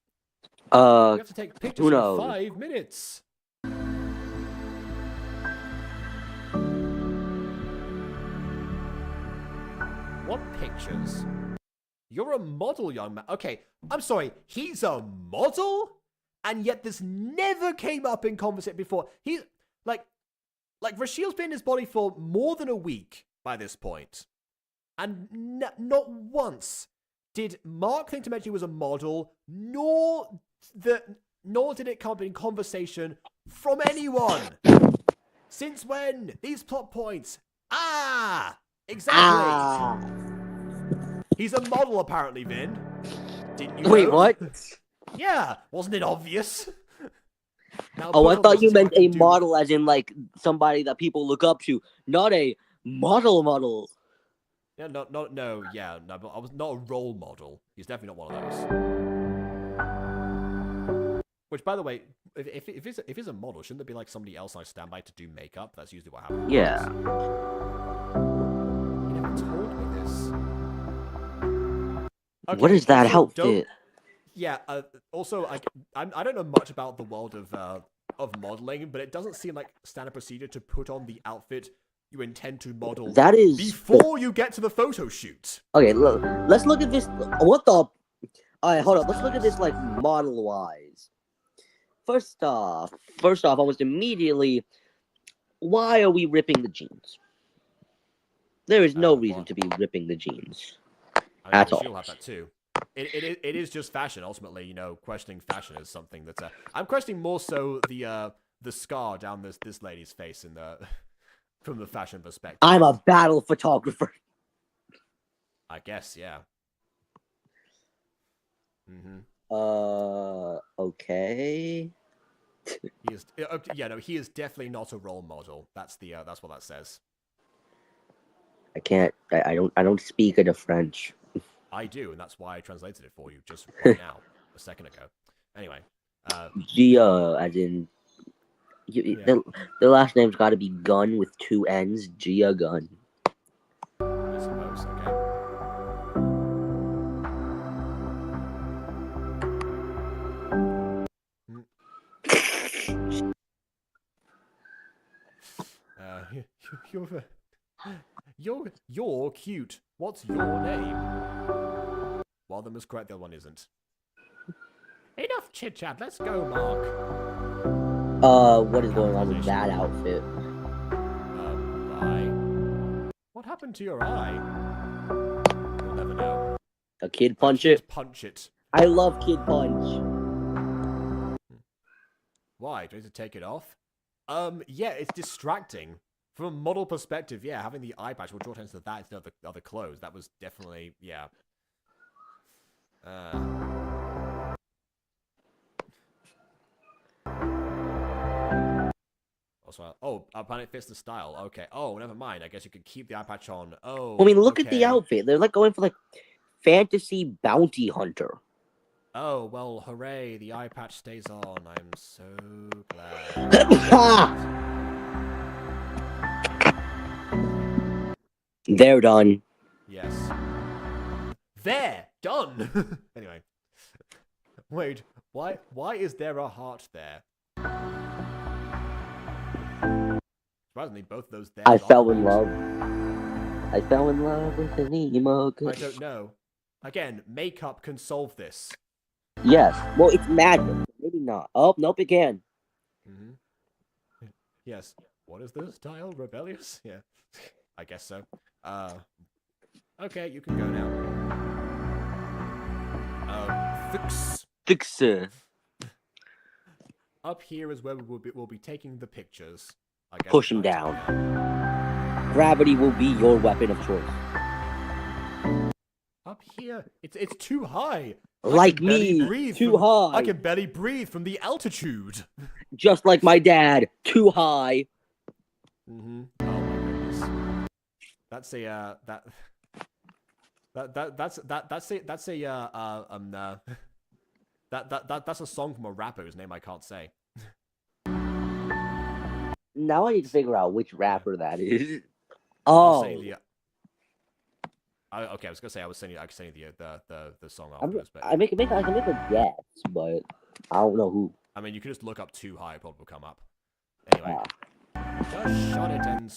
We have to take pictures who in knows? 5 minutes. What pictures? You're a model, young man. Okay, I'm sorry. He's a model? And yet this never came up in conversation before. He's like Rashiel's been in his body for more than a week by this point. And not once did Mark think to mention he was a model, nor did it come up in conversation from anyone. Since when? These plot points. Exactly. He's a model, apparently, Vin. Didn't you Wait, know? what? Yeah, wasn't it obvious? Now, Oh, I put on thought this you meant a fucking model as in, like, somebody that people look up to, not a model. Yeah, no, but I was not a role model. He's definitely not one of those. Which, by the way, if he's a model, shouldn't there be like somebody else on standby to do makeup? That's usually what happens. Yeah. You never told me this. Okay, What is that also, outfit? Yeah. Also, I don't know much about the world of modeling, but it doesn't seem like standard procedure to put on the outfit you intend to model That is before you get to the photo shoot. Okay, let's look at this. What the? All right, hold up. Let's look at this like model-wise. First off, almost immediately, why are we ripping the jeans? There is no reason to be ripping the jeans at all. She'll have that too. It is just fashion. Ultimately, questioning fashion is something that I'm questioning more so the scar down this lady's face in the from the fashion perspective. I'm a battle photographer. I guess, yeah. Mm-hmm. Okay. He is definitely not a role model. That's what that says. I can't. I don't speak any French. I do, and that's why I translated it for you just right now, a second ago. Anyway. Gia, as in. The last name's got to be Gun with 2 N's. Gia Gun. I suppose, okay. You're cute. What's your name? One of them is correct, the other one isn't. Enough chit chat. Let's go, Mark. What is going on with that outfit? Eye. What happened to your eye? We'll never know. A kid punch it. Punch it. I love kid punch. Why? Do you have to take it off? Yeah, it's distracting. From a model perspective, yeah, having the eye patch will draw attention to that instead of the other clothes. That was definitely, yeah. Also, Planet fits the style. Okay. Oh, never mind. I guess you could keep the eye patch on. Oh. I mean, look at the outfit. They're like going for like fantasy bounty hunter. Oh, well, hooray. The eye patch stays on. I'm so glad. They're done. Yes. There! Done. Anyway. Wait, why is there a heart there? Surprisingly, both of those there. I fell in love. I fell in love with an emo. I don't know. Again, makeup can solve this. Yes. Well, it's madness. Maybe not. Oh, nope, it can. Yes. What is the style? Rebellious? Yeah. I guess so. Okay, you can go now. Fix. Up here is where we'll be taking the pictures. I guess. Push him down. Gravity will be your weapon of choice. Up here, it's too high. Like me, too high. I can barely breathe from the altitude. Just like my dad, too high. Oh my goodness. That's a that's a song from a rapper whose name I can't say. Now I need to figure out which rapper that is. Oh. Okay, I was gonna say I could send you the song afterwards, but I can make a guess, but I don't know who. I mean, you can just look up too high, it probably will come up. Anyway, just shut it and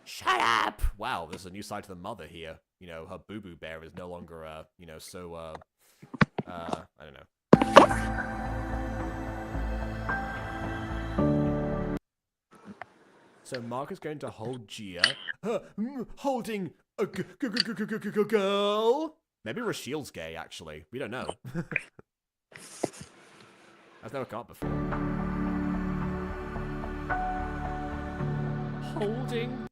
shut up. Wow, there's a new side to the mother here. You know, her boo-boo bear is no longer so I don't know. So Mark is going to hold Gia, holding a girl. Maybe Rashiel's gay, actually. We don't know. That's never come up before. Holding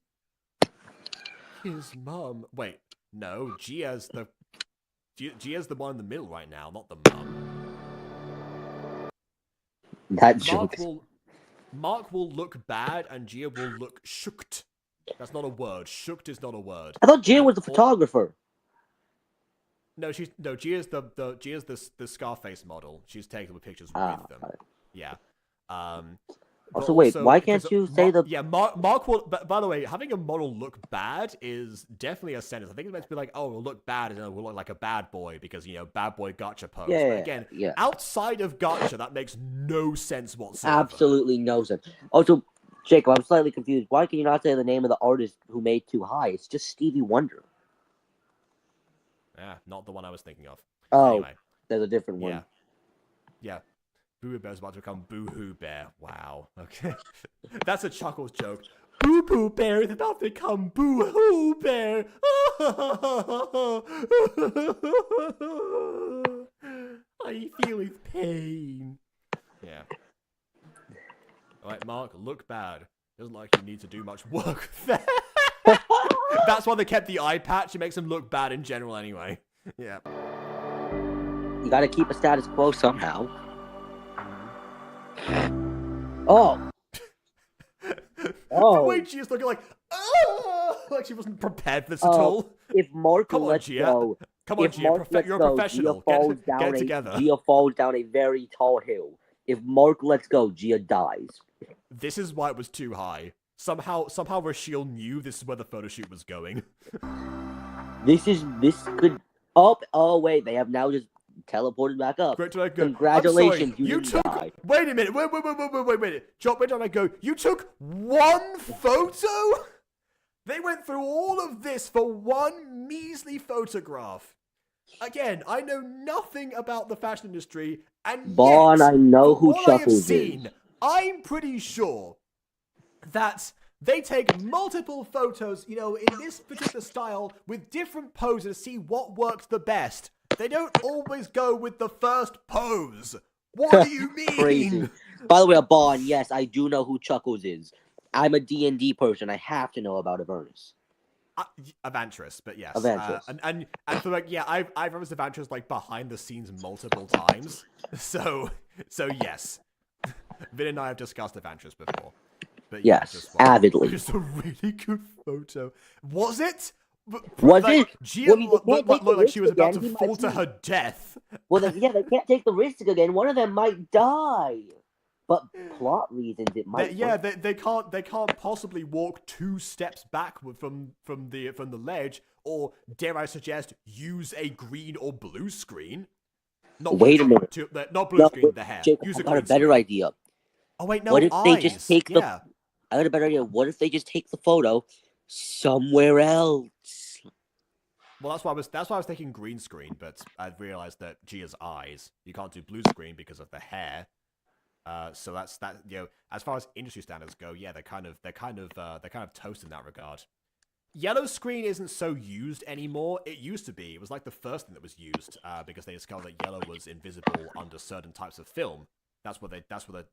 his mum. Wait, no. Gia's the one in the middle right now, not the mum. That joke. Mark will look bad and Gia will look shooked. That's not a word. Shooked is not a word. I thought Gia was the photographer. No, Gia's the Scarface model. She's taking the pictures with them. Right. Yeah. Also, wait, why can't you say the... Yeah, Mark will... By the way, having a model look bad is definitely a sentence. I think it's meant to be like, oh, it'll look bad and it'll look like a bad boy because, bad boy gacha pose. Yeah, but again, outside of gacha, that makes no sense whatsoever. Absolutely no sense. Also, Jacob, I'm slightly confused. Why can you not say the name of the artist who made Too High? It's just Stevie Wonder. Yeah, not the one I was thinking of. Oh, anyway. There's a different one. Yeah. Boo-Boo Bear's about to become Boo-Hoo Bear. Wow. Okay. That's a Chuckles joke. Boo-Boo Bear is about to become Boo-Hoo Bear. I feel his pain. Yeah. Alright, Mark, look bad. Doesn't like you need to do much work there. That's why they kept the eye patch. It makes him look bad in general anyway. Yeah. You gotta keep a status quo somehow. Oh. The way Gia's looking like she wasn't prepared for this at all. If Mark Come on, lets Gia. go... Come on, Gia. You're a professional. Get it together. Gia falls down a very tall hill. If Mark lets go, Gia dies. This is why it was too high. Somehow Rashiel knew this is where the photo shoot was going. This could... Oh, wait. They have now just teleported back up. Congratulations, you didn't die. Wait a minute. Wait. Where did I go? You took one photo? They went through all of this for one measly photograph. Again, I know nothing about the fashion industry, and Vaughn, yet, I know who what I have Chuckles seen, is. I'm pretty sure that they take multiple photos, in this particular style with different poses to see what works the best. They don't always go with the first pose. What do you mean? Crazy. By the way, Vaughn, yes, I do know who Chuckles is. I'm a D&D person. I have to know about Avernus. Avantris, but yes. Avantris. And so like, yeah, I've referenced Avantris like behind the scenes multiple times. So yes. Vin and I have discussed Avantris before. But yeah, yes, avidly. It's a really good photo. Was it? Was like, it? Gia looked like she was about to fall to her death. Well, they can't take the risk again. One of them might die. But plot reasons, it might. They can't possibly walk 2 steps backward from the ledge, or dare I suggest, use a green or blue screen. Not Wait blue a minute. not blue No, screen. The hair. Jacob, Use I a got a green better screen. idea. Oh wait, no. What if eyes. they just take yeah. I got a better idea. What if they just take the photo somewhere else? Well, that's why I was thinking green screen, but I realized that Gia's eyes. You can't do blue screen because of the hair. So that's that. As far as industry standards go, yeah, they're kind of toast in that regard. Yellow screen isn't so used anymore. It used to be. It was like the first thing that was used because they discovered that yellow was invisible under certain types of film. That's where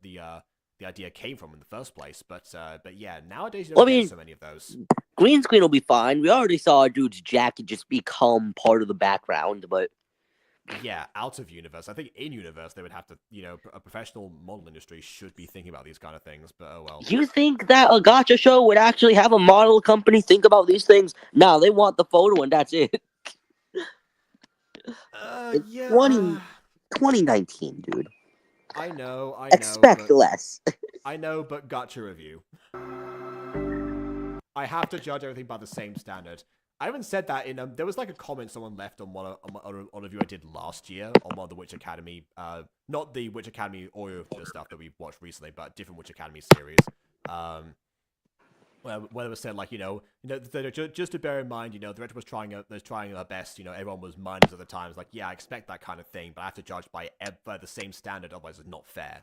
the idea came from in the first place. But yeah, nowadays you don't get so many of those. Green screen will be fine. We already saw a dude's jacket just become part of the background, but yeah, out of universe. I think in universe they would have to, a professional model industry should be thinking about these kind of things. But oh well. You think that a gacha show would actually have a model company think about these things? No, they want the photo and that's it. Yeah. 2019, dude. I know. Expect less. I know, but Gacha review. I have to judge everything by the same standard. I haven't said that in there was like a comment someone left on one of review I did last year on one of the Witch Academy, not the Witch Academy Oreo stuff that we watched recently, but a different Witch Academy series. Where it was said like just to bear in mind, the director was trying her best. Everyone was minors at the time. It's like, yeah, I expect that kind of thing, but I have to judge by the same standard, otherwise it's not fair.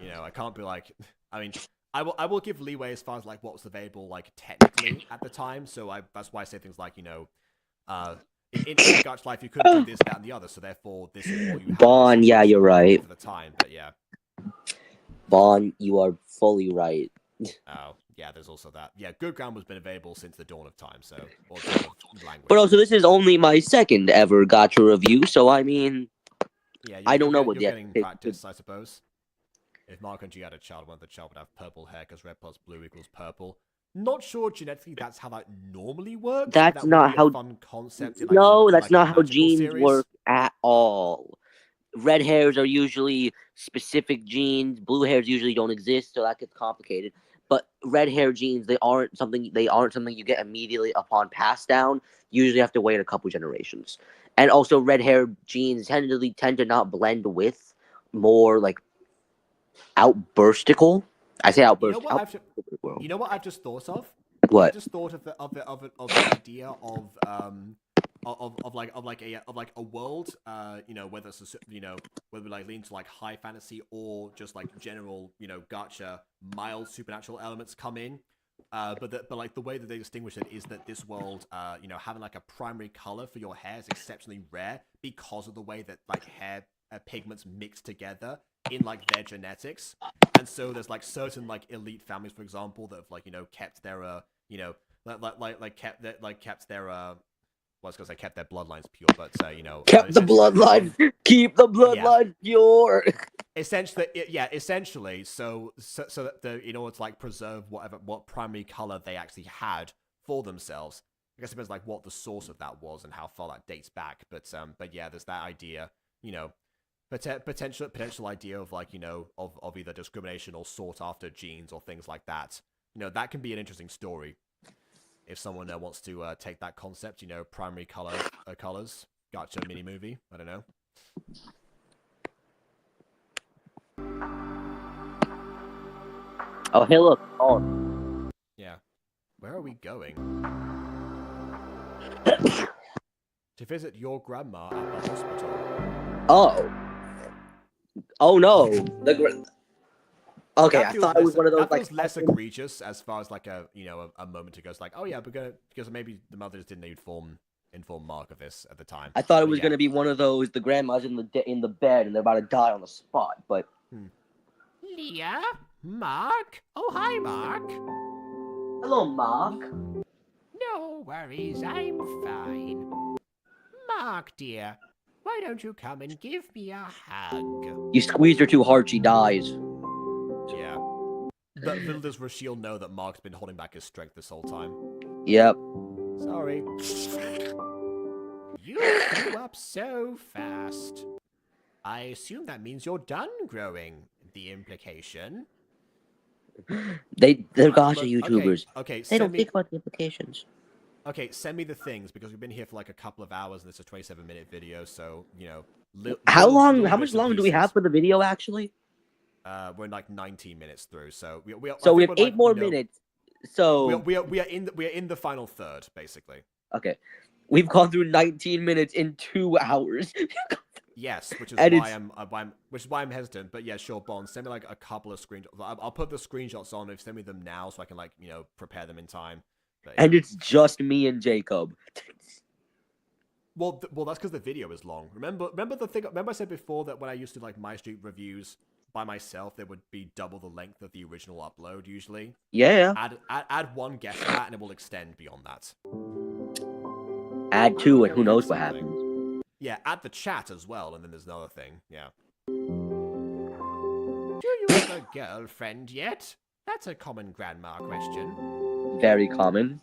I can't be like, I mean, I will give leeway as far as like what was available like technically at the time. So that's why I say things like in Gacha life you couldn't do this, that, and the other. So therefore, this is what you have. Vaughn, yeah, you're right. For the time, but yeah. Vaughn, you are fully right. Oh, yeah, there's also that. Yeah, Good Ground has been available since the dawn of time, so or dawn of language. But also, this is only my second ever gacha review, so I mean, yeah, I don't know what you're getting practice, I suppose. If Mark and G had a child, one of the child would have purple hair because red plus blue equals purple. Not sure genetically that's how that normally works. That's that not how. Fun concept in, That's not how genes work at all. Red hairs are usually specific genes. Blue hairs usually don't exist, so that gets complicated. But red hair genes, they aren't something you get immediately upon pass down. You usually have to wait a couple generations. And also, red hair genes tend to not blend with more like outburstical. I say outburst. You know what I've just thought of? What? I just thought of the idea of a world, whether it's whether we like lean to like high fantasy or just like general, gacha mild supernatural elements come in. But like the way that they distinguish it is that this world, having like a primary color for your hair is exceptionally rare because of the way that like hair pigments mix together in like their genetics. And so there's like certain like elite families, for example, that have like kept their kept their bloodlines pure, but kept the bloodline, keep the bloodline pure. Essentially, so that in order to like preserve what primary color they actually had for themselves. I guess it depends like what the source of that was and how far that dates back. But yeah, there's that idea, potential idea of like of either discrimination or sought after genes or things like that. That can be an interesting story. If someone wants to take that concept, primary colors, gacha mini movie. I don't know. Oh, hey, look. Oh. Yeah. Where are we going? To visit your grandma at the hospital. Oh. Oh no. Okay, I thought it was one of those that feels less egregious as far as like a a moment ago. It's like, oh yeah, because maybe the mothers didn't inform Mark of this at the time. I thought it was gonna be one of those the grandma's in the bed and they're about to die on the spot, but Leah? Mark? Oh hi, Mark. Hello, Mark. No worries, I'm fine. Mark dear, why don't you come and give me a hug? You squeezed her too hard, she dies. Yeah. But little does Rashiel know that Mark's been holding back his strength this whole time. Yep. Sorry. You grew up so fast. I assume that means you're done growing. The implication. They're gacha YouTubers. Okay, they don't think about the implications. Okay, send me the things because we've been here for like a couple of hours and it's a 27-minute video. So How much bits and longer do we have pieces. for the video? Actually, we're like 19 minutes through, so I we think have we're, 8 more minutes. So we are in the final third, basically. okay, we've gone through 19 minutes in 2 hours. Yes, which is And why I'm hesitant. But yeah, sure, Bond, send me like a couple of screenshots. I'll put the screenshots on. If send me them now, so I can prepare them in time. But, yeah. And it's just me and Jacob. Well, that's because the video is long. Remember the thing. Remember I said before that when I used to like My Street reviews by myself, they would be double the length of the original upload usually. Yeah. Add one guest chat and it will extend beyond that. Add 2 and who knows what happens. Yeah, add the chat as well, and then there's another thing. Yeah. Do you have a girlfriend yet? That's a common grandma question. Very common.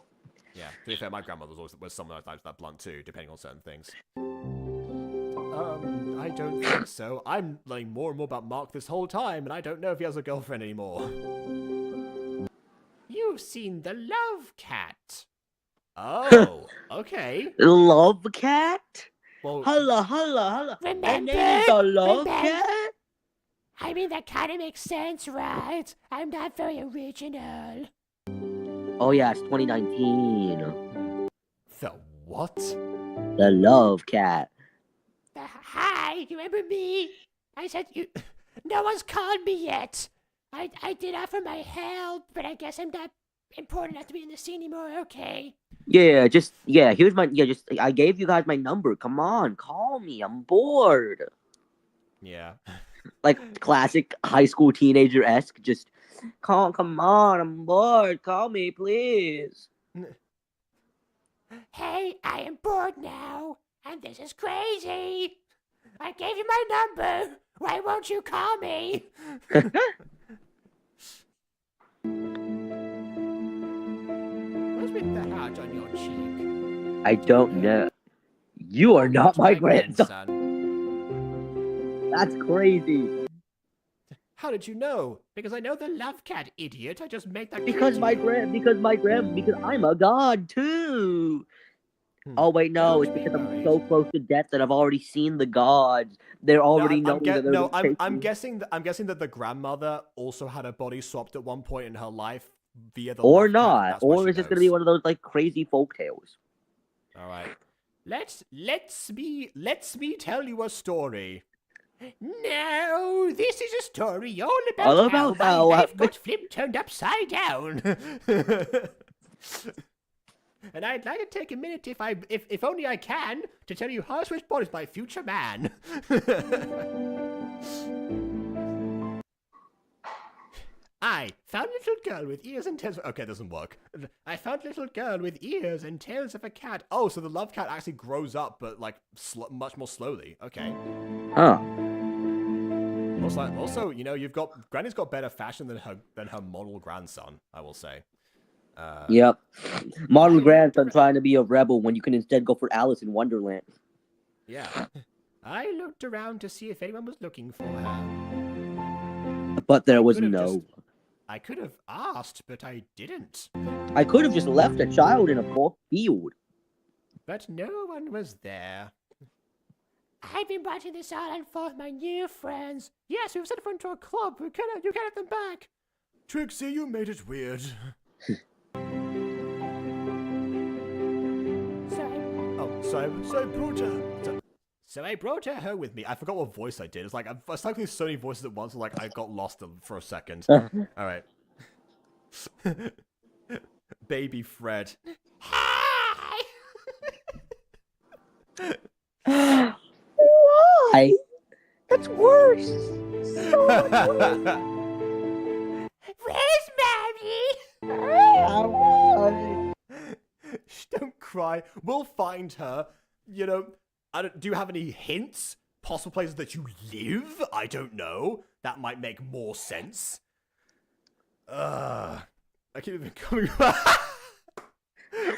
Yeah, to be fair, my grandmother was someone that blunt too, depending on certain things. I don't think so. I'm learning more and more about Mark this whole time, and I don't know if he has a girlfriend anymore. You've seen the Love Cat. Oh, okay. Love cat? Well, Holla. Remember? My name is the Love Remember? Cat? I mean, that kind of makes sense, right? I'm not very original. Oh yeah, it's 2019. the what? The Love Cat. Hi, you remember me? I said you. No one's called me yet. I did offer my help, but I guess I'm not important enough to be in the scene anymore. Okay. Here's my I gave you guys my number. Come on, call me. I'm bored. Yeah. Like classic high school teenager-esque, just come on, I'm bored. Call me, please. Hey, I am bored now, and this is crazy. I gave you my number. Why won't you call me? What's with the heart on your cheek? I don't know. You are not my grandson. That's crazy. How did you know? Because I know the Love Cat, idiot. I just made that Because I'm a god too. Oh wait, no, it's because I'm so close to death that I've already seen the gods. They're already knowing that they're I'm guessing that the grandmother also had her body swapped at one point in her life via the or Love Cat, not, that's why or she is this gonna knows. be one of those like crazy folk tales? All right. Let's me tell you a story. No, this is a story all about how my life got turned upside down. And I'd like to take a minute, if only I can, to tell you how I switched bodies with my future man. I found a little girl with ears and tails. Okay, doesn't work. I found a little girl with ears and tails of a cat. Oh, so the Love Cat actually grows up, but like much more slowly. Okay. Huh. Also, Granny's got better fashion than her model grandson, I will say. Yep. Modern grandson trying to be a rebel when you can instead go for Alice in Wonderland. Yeah. I looked around to see if anyone was looking for her. But there was no. I could have asked, but I didn't. I could have just left a child in a poor field. But no one was there. I've been watching this all unfold with my new friends. Yes, we've sent everyone to a club. You can't have them back. Trixie, you made it weird. So I brought her home with me. I forgot what voice I did. It's like I was talking so many voices at once. Like I got lost for a second. All right. Baby Fred. Hi! Why? That's worse. So much worse. Where's Mommy? Shh, don't cry. We'll find her. Do you have any hints? Possible places that you live? I don't know. That might make more sense. I keep even coming back.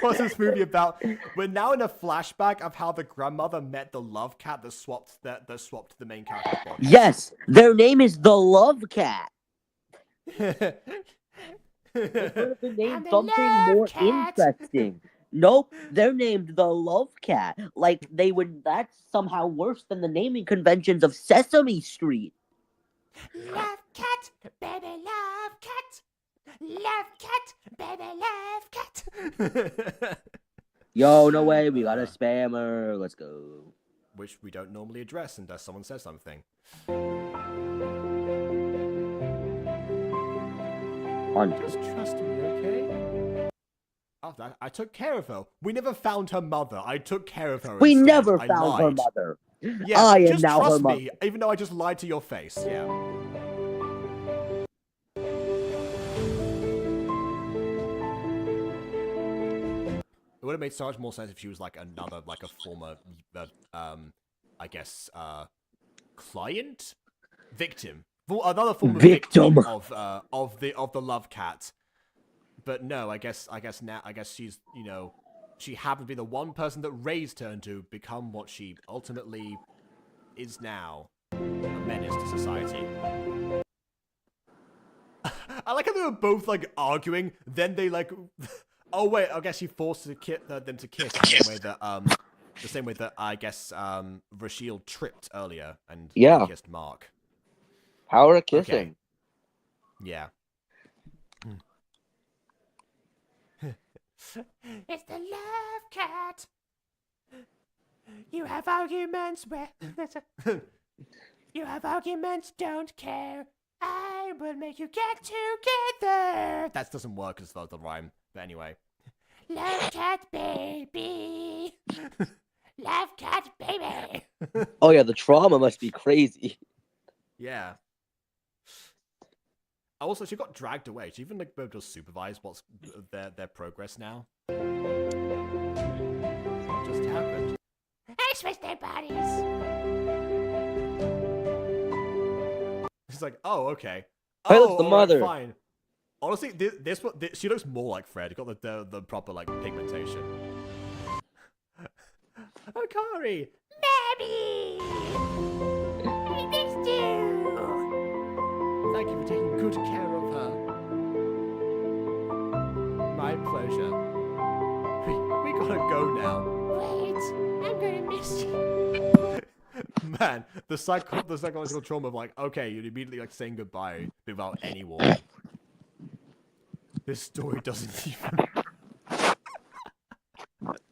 What's this movie about? We're now in a flashback of how the grandmother met the Love Cat that swapped the main character's body. Yes, their name is the Love Cat. They could have named something more interesting. Nope, they're named the Love Cat. Like they would. That's somehow worse than the naming conventions of Sesame Street. Love cat, baby, love cat. Love cat, baby, love cat. Yo, no way, we got a spammer. Let's go. Which we don't normally address unless someone says something. Just trust me, okay? Oh, I took care of her. We never found her mother. I took care of her. We instead. never I found her lied. mother. Yeah, I am just now her trust mother. me, even though I just lied to your face. Yeah. It would have made so much more sense if she was like another, like a former, I guess, client, victim, another form of victim of the love cat. But no, I guess she's, you know, she happened to be the one person that raised her to become what she ultimately is now, a menace to society. I like how they were both like arguing, then they like. Oh wait, I guess he forced them to kiss the same way that I guess Rashiel tripped earlier and kissed Mark. Power of kissing. Okay. Yeah. It's the love cat. You have arguments where you have arguments, don't care. I will make you get together. That doesn't work as well as the rhyme. But anyway. Love cat baby. Love cat baby. Oh yeah, the trauma must be crazy. Yeah. Also, she got dragged away. She even like able to supervise what's their progress now. What just happened? I switched their bodies. She's like, oh, okay. Hey, Oh, look, the alright, mother. Fine. Honestly, this she looks more like Fred. Got the proper like pigmentation. Oh, Kari! Baby! I missed you! Thank you for taking good care of her. My pleasure. We gotta go now. Wait, I'm gonna miss you. Man, the psychological trauma of like, okay, you're immediately like saying goodbye without any warning. This story doesn't even.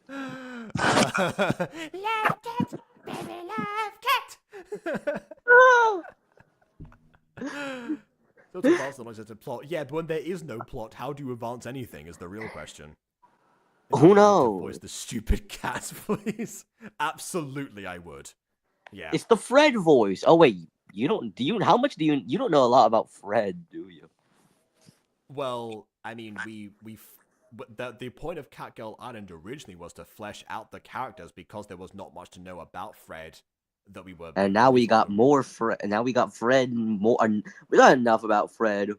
Love cat, baby, love cat. So to advance the knowledge to plot. Yeah, but when there is no plot, how do you advance anything is the real question. Who knows? Voice the stupid cat, please. Absolutely, I would. Yeah. It's the Fred voice. Oh wait, you don't you don't know a lot about Fred, do you? Well, I mean, the point of Catgirl Island originally was to flesh out the characters because there was not much to know about Fred that we were. And now we got more Fred. And now we got Fred more. We got enough about Fred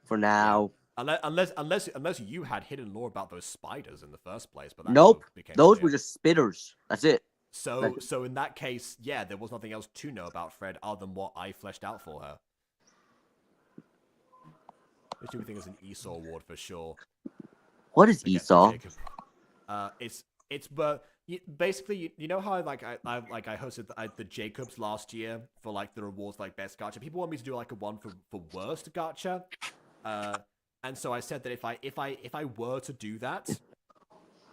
for now. Yeah. Unless you had hidden lore about those spiders in the first place, but that Nope, became those clear. were just spitters. That's it. So in that case, yeah, there was nothing else to know about Fred other than what I fleshed out for her. Which do we think is an Esau award for sure? What is Esau? It's basically you know how I hosted the Jacobs last year for like the rewards like best gacha. People want me to do like a one for worst gacha, and so I said that if I were to do that,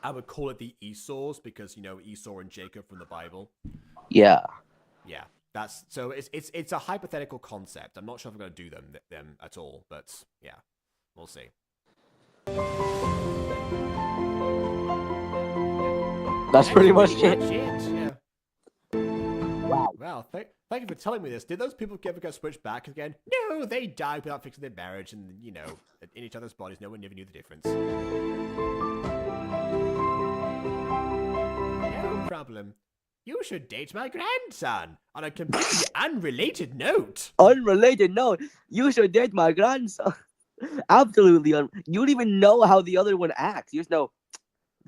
I would call it the Esau's because you know Esau and Jacob from the Bible. Yeah. Yeah, that's so it's a hypothetical concept. I'm not sure if I'm going to do them at all, but yeah, we'll see. That's pretty much it. Yeah. Wow. Wow, thank you for telling me this. Did those people ever get switched back again? No, they died without fixing their marriage, and you know, in each other's bodies, no one ever knew the difference. No problem. You should date my grandson. On a completely unrelated note. Unrelated note. You should date my grandson. Absolutely. You don't even know how the other one acts. You just know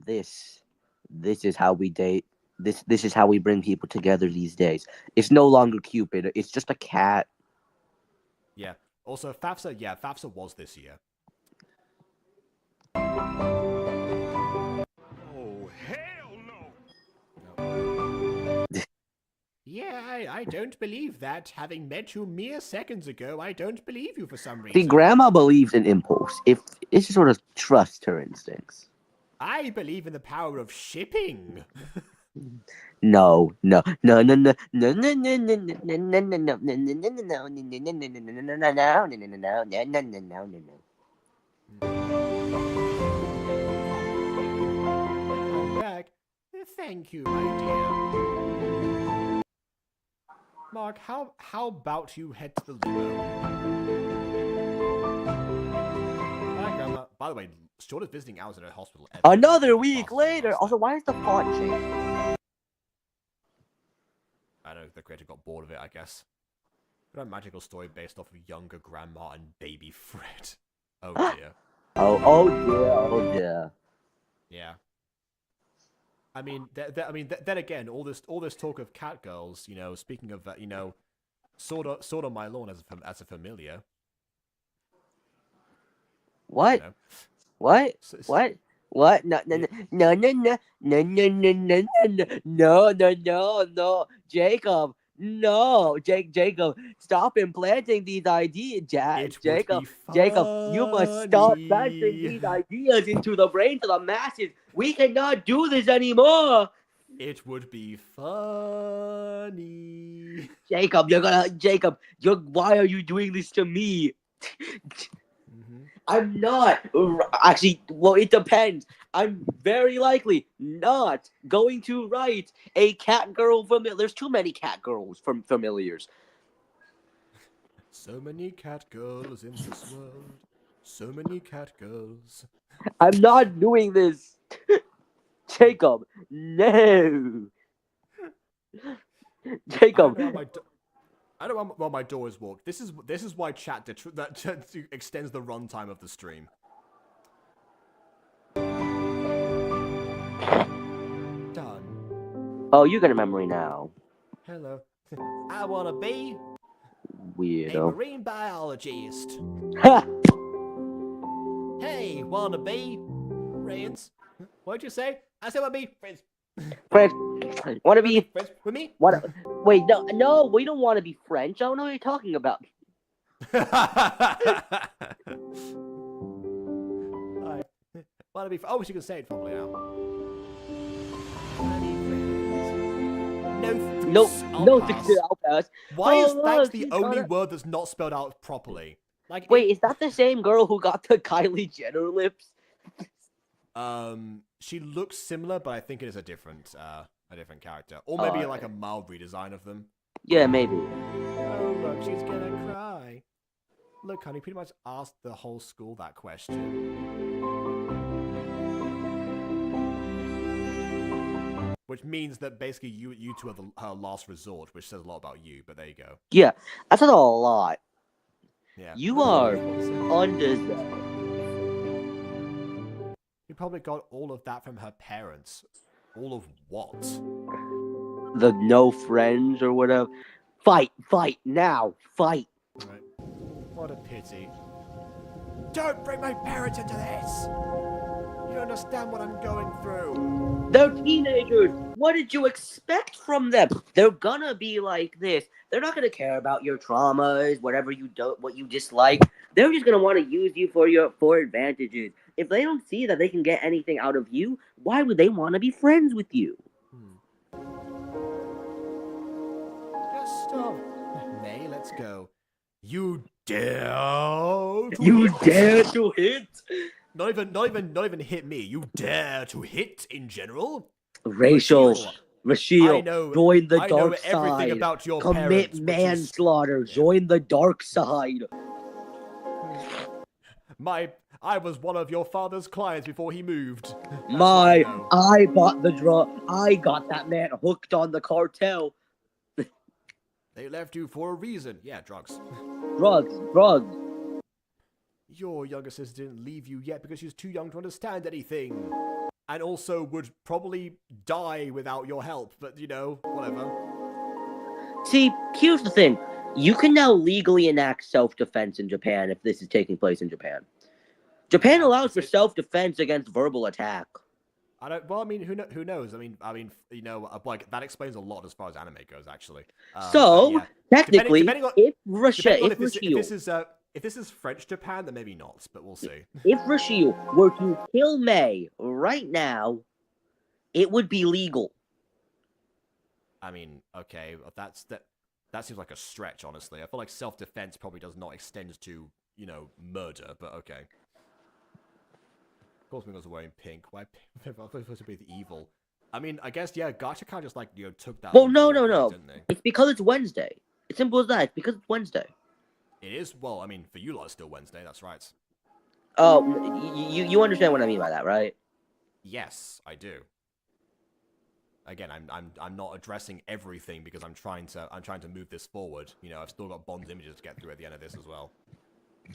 this. This is how we date. This is how we bring people together these days. It's no longer Cupid. It's just a cat. Yeah. Also, FAFSA was this year. Oh, Yeah, I don't believe that. Having met you mere seconds ago, I don't believe you for some See, reason. Grandma believes in impulse. If it's just sort of trust her instincts. I believe in the power of shipping. No, no, no, no, no, no, no, no, no, no, no, no, no, no, no, no, no, no. I'm back. Thank you, my dear. Mark, how about you head to the limo? Hi, Grandma. By the way, shortest visiting hours at a hospital ever. Another week later. Also, why is the font changed? I don't know, the creator got bored of it, I guess. Got a magical story based off of younger Grandma and baby Fred. Oh dear. Oh dear, oh dear. Yeah. I mean, then again, all this talk of cat girls, you know, speaking of that, you know, sort of my lawn as a familiar. What? You know? What? So, What? What? No, no, no, no, no, no, no, no, no, no, no, no, no, Jacob, no, Jacob, stop implanting these ideas, it Jacob, would be Jacob, you must stop planting funny. these ideas into the brains of the masses. We cannot do this anymore. It would be funny. Jacob, why are you doing this to me? I'm not. Actually, well, it depends. I'm very likely not going to write a cat girl familiar. There's too many cat girls from familiars. So many cat girls in this world. So many cat girls. I'm not doing this. Jacob, no. Jacob. I don't know why my door is walked. This is why chat extends the runtime of the stream. Done. Oh, you got a memory now. Hello. I wanna be a Weirdo. marine biologist. Ha! Hey, wanna be Rains? What'd you say? I said wanna be friends. French. Want to be Friends with me? what? Wait, no, we don't want to be French. I don't know what you're talking about. Wanna be? Oh, she can say it probably now. No, pass. I'll pass. Why is Oh, that look, the she's only got word that's not spelled out properly? Like, Wait, is that the same girl who got the Kylie Jenner lips? she looks similar, but I think it is a different character, or maybe like a mild redesign of them. Yeah, maybe. Oh look, she's gonna cry. Look, honey, pretty much asked the whole school that question. Which means that basically you two are her last resort, which says a lot about you, but there you go. Yeah, I said a lot. Yeah. You are undeserved. You probably got all of that from her parents. All of what? The no friends or whatever. Fight, now, fight. Right. What a pity. Don't bring my parents into this! You don't understand what I'm going through. They're teenagers. What did you expect from them? They're gonna be like this. They're not gonna care about your traumas, whatever you do, what you dislike. They're just gonna want to use you for advantages. If they don't see that they can get anything out of you, why would they want to be friends with you? Just stop. May, let's go. You dare to dare to hit? Not even hit me. You dare to hit in general? Rachel, I know. join the I dark know side. everything about your Commit parents. manslaughter. Join the dark side. I was one of your father's clients before he moved. I bought the drug. I got that man hooked on the cartel. They left you for a reason. Yeah, drugs. Drugs. Your younger sister didn't leave you yet because she's too young to understand anything. And also would probably die without your help, but you know, whatever. See, here's the thing. You can now legally enact self-defense in Japan if this is taking place in Japan. Japan allows for self-defense against verbal attack. I don't. Well, I mean, who knows? I mean, you know, like that explains a lot as far as anime goes, actually. So Yeah. technically, depending on, if Russia, depending on if this is French Japan, then maybe not, but we'll see. if Russia were to kill May right now, it would be legal. I mean, okay, that seems like a stretch, honestly. I feel like self-defense probably does not extend to, you know, murder, but okay. Of course, Mingos are wearing pink. Why pink? I'm supposed to be the evil. I mean, I guess, yeah, Gacha kind of just, like, you know, took that. Well, no. Didn't they? It's because it's Wednesday. It's simple as that. It's because it's Wednesday. It is? Well, I mean, for you lot, it's still Wednesday, that's right. Oh, you understand what I mean by that, right? Yes, I do. Again, I'm not addressing everything because I'm trying to move this forward. You know, I've still got Bond's images to get through at the end of this as well.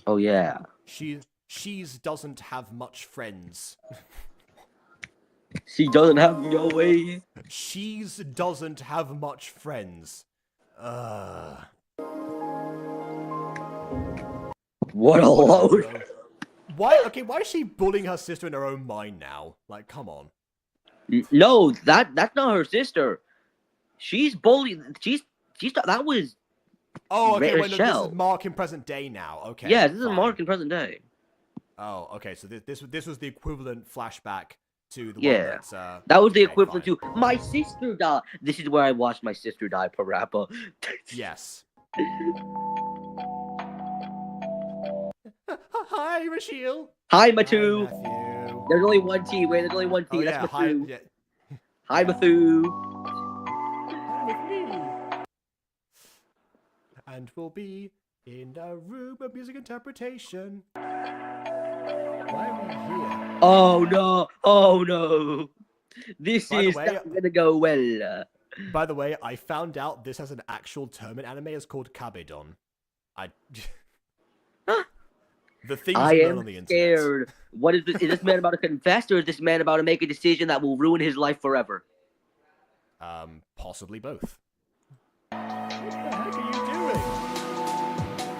Oh yeah. She's doesn't have much friends. She doesn't have no way. She's doesn't have much friends. What a load. Why? Okay, why is she bullying her sister in her own mind now? Like, come on. No, that's not her sister. She's bullying. She's that was. Oh, okay. Wait, no, this Rachel. is Mark in present day now. Okay. Yeah, this is fine. Mark in present day. Oh, okay. So this was the equivalent flashback to the Yeah. one that's That was the okay, equivalent fine. to my sister died. This is where I watched my sister die, Parappa. Yes. Hi, Rachel. Hi, Matthew. Hi, Matthew. There's only one T. Wait, there's only one T. Oh, That's yeah, hi, Matthew. yeah. Hi, Matthew. With me. And we'll be in a room of music interpretation. Why are we here? Oh no! Oh no! This By the is way- not gonna go well. By the way, I found out this has an actual term in anime. It's called kabedon. The things I you learn am on the internet. scared. What is this? Is this man about to confess, or is this man about to make a decision that will ruin his life forever? Possibly both. What the heck are you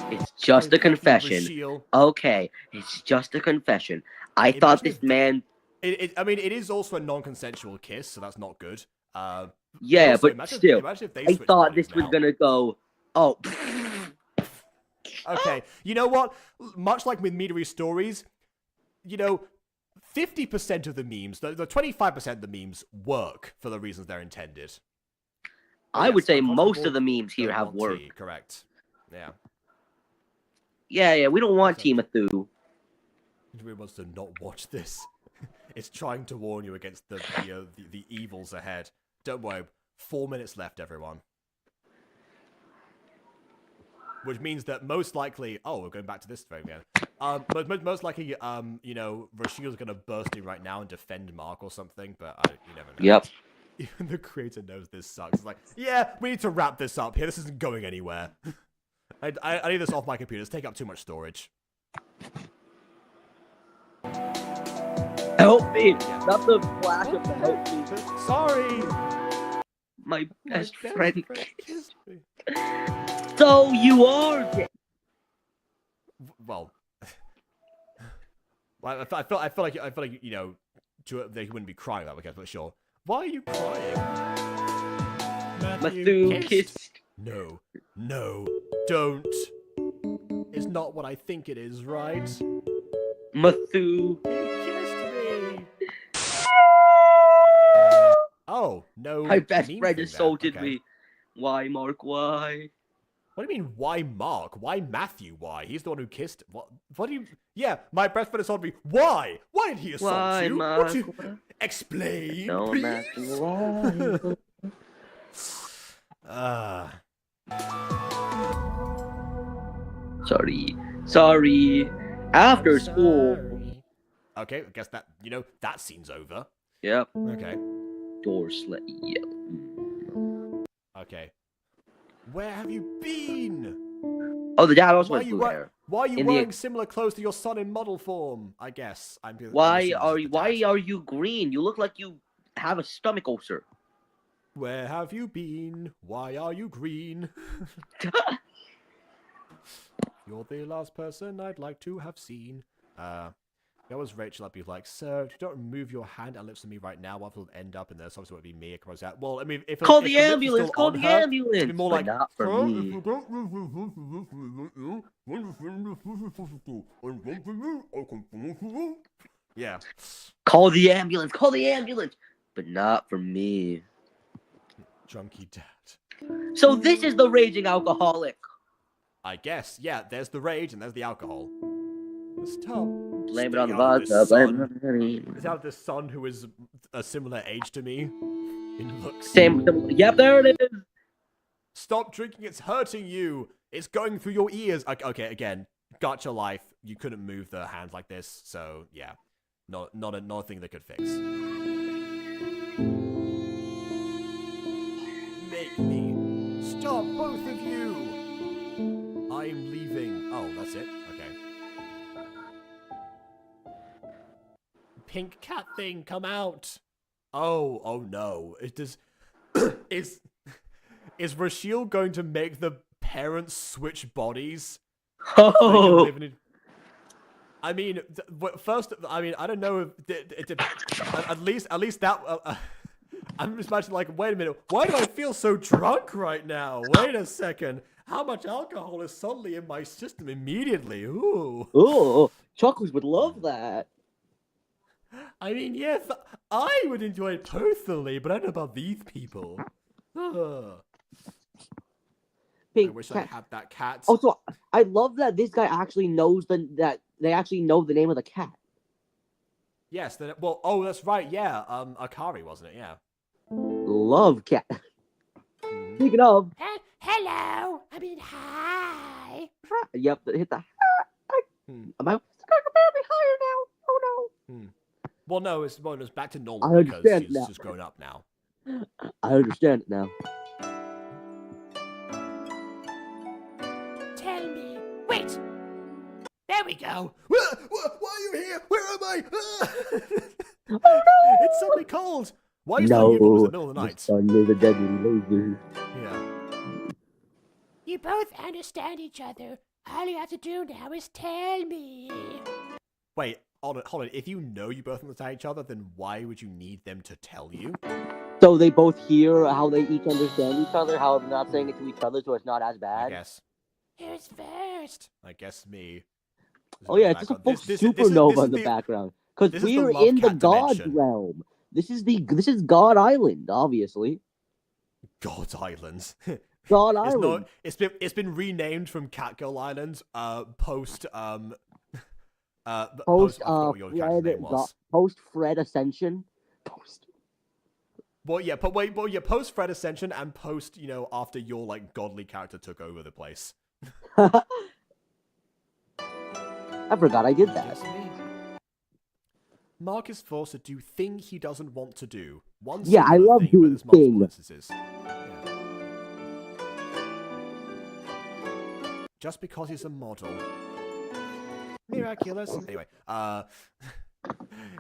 doing? It's just Oh, a confession. Rachel. Okay, it's just a confession. I Imagine thought if this man. I mean, it is also a non-consensual kiss, so that's not good. Yeah, also, but imagine still, if they I switched thought bodies this was now. gonna go. Oh. Okay, you know what? Much like with Midori stories, you know, 50% of the memes, the 25% of the memes work for the reasons they're intended. I would Yes, say uncomfortable, most of the memes here don't have want worked. tea, correct. Yeah. Yeah, we don't want Okay. Timathu. Midori wants to not watch this. It's trying to warn you against the evils ahead. Don't worry, 4 minutes left, everyone. Which means that most likely, oh, we're going back to this thing again. But most likely, you know, Rashid's gonna burst in right now and defend Mark or something. But you never know. Yep. Even the creator knows this sucks. It's like, yeah, we need to wrap this up here. This isn't going anywhere. I need this off my computer. It's taking up too much storage. Help me! Not the flash of help me. Sorry. My My best friend. kissed me. So you are gay. Well, I feel like you know, they wouldn't be crying that way, but sure. Why are you crying? Matthew kissed. No, don't. It's not what I think it is, right? Matthew. He kissed me. Oh no! My best mean friend thing assaulted there. Okay. me. Why, Mark? Why? What do you mean? Why Mark? Why Matthew? Why? He's the one who kissed. What do you? Yeah, my best friend assaulted me. Why? Why did he assault Why, you? Mark? What you... Explain, No, please. Matthew. Why? Sorry. After school. Sorry. Okay, I guess that that scene's over. Yep. Okay. Door slit. Yep. Okay. Where have you been? Oh, the dad also Why are has you blue hair. Why are you In the- wearing similar clothes to your son in model form? I guess. I'm Why assuming are this you? is the Why dad. are you green? You look like you have a stomach ulcer. Where have you been? Why are you green? You're the last person I'd like to have seen. That was Rachel. I'd be like, sir, if you don't remove your hand and lips on me right now, what will end up in this? Obviously, it would be me. It comes out. Well, I mean, if Call if the lips are ambulance! still Call on the her, ambulance! it'd be more But like, not for sir, me. if you don't remove your yeah. Call the ambulance! Call the ambulance! But not for me. Drunky dad. So this is the raging alcoholic. I guess. Yeah, there's the rage and there's the alcohol. Stop. Blame it Stay on the out of this vodka. Blame it son. on the honey. Is out this son who is a similar age to me in looks. Same. Yep, there it is. Stop drinking, it's hurting you. It's going through your ears. Okay, again, Gacha life. You couldn't move the hand like this, so yeah, not a thing that could fix. Make me stop, both of you. I'm leaving. Oh, that's it. Okay. Pink cat thing, come out. Oh no. It does. Is Rachel going to make the parents switch bodies? Oh. I mean, first, I mean, I don't know if at least that. I'm just imagining, like, wait a minute, why do I feel so drunk right now? Wait a second, how much alcohol is suddenly in my system immediately? Ooh. Oh, Chocolates would love that. I mean, yes, I would enjoy it personally, but I don't know about these people. Ugh. I Pink wish I cat. had that cat. Also, I love that this guy actually knows that they actually know the name of the cat. Yes, then, well, oh, that's right, yeah, Akari, wasn't it? Yeah. Love cat. Mhm. Speaking of, Hello. I mean, hi. yep, hit the. Hmm. Am I barely higher now? Oh Well, no, it's back to normal I because understand she's now. just grown up now. no, I understand it now. Tell me. Wait. There we go. Why are you here? Where am I? Oh no! It's suddenly cold. Why are you still here if it was the middle of the night? sun is a deadly laser. Yeah. You both understand each other. All you have to do now is tell me. Wait, hold on. If you know you both understand each other, then why would you need them to tell you? So they both hear how they each understand each other, how they're not saying it to each other, so it's not as I bad. guess. Who's first? I guess me. Oh yeah, it's just a full supernova in the background. Because this is the we're love in the cat God dimension. realm. This is God Island, obviously. God's Islands. God Island. It's been renamed from Catgirl Island. Post I forgot what your character's name was. Post Fred Ascension. Post. Well, yeah, post Fred Ascension and post, after your like godly character took over the place. I forgot I did that. Yes, me. Mark is forced to do thing he doesn't want to do. One Yeah, I singular love thing, doing but there's multiple thing. instances. Yeah. Just because he's a model. Miraculous. Anyway,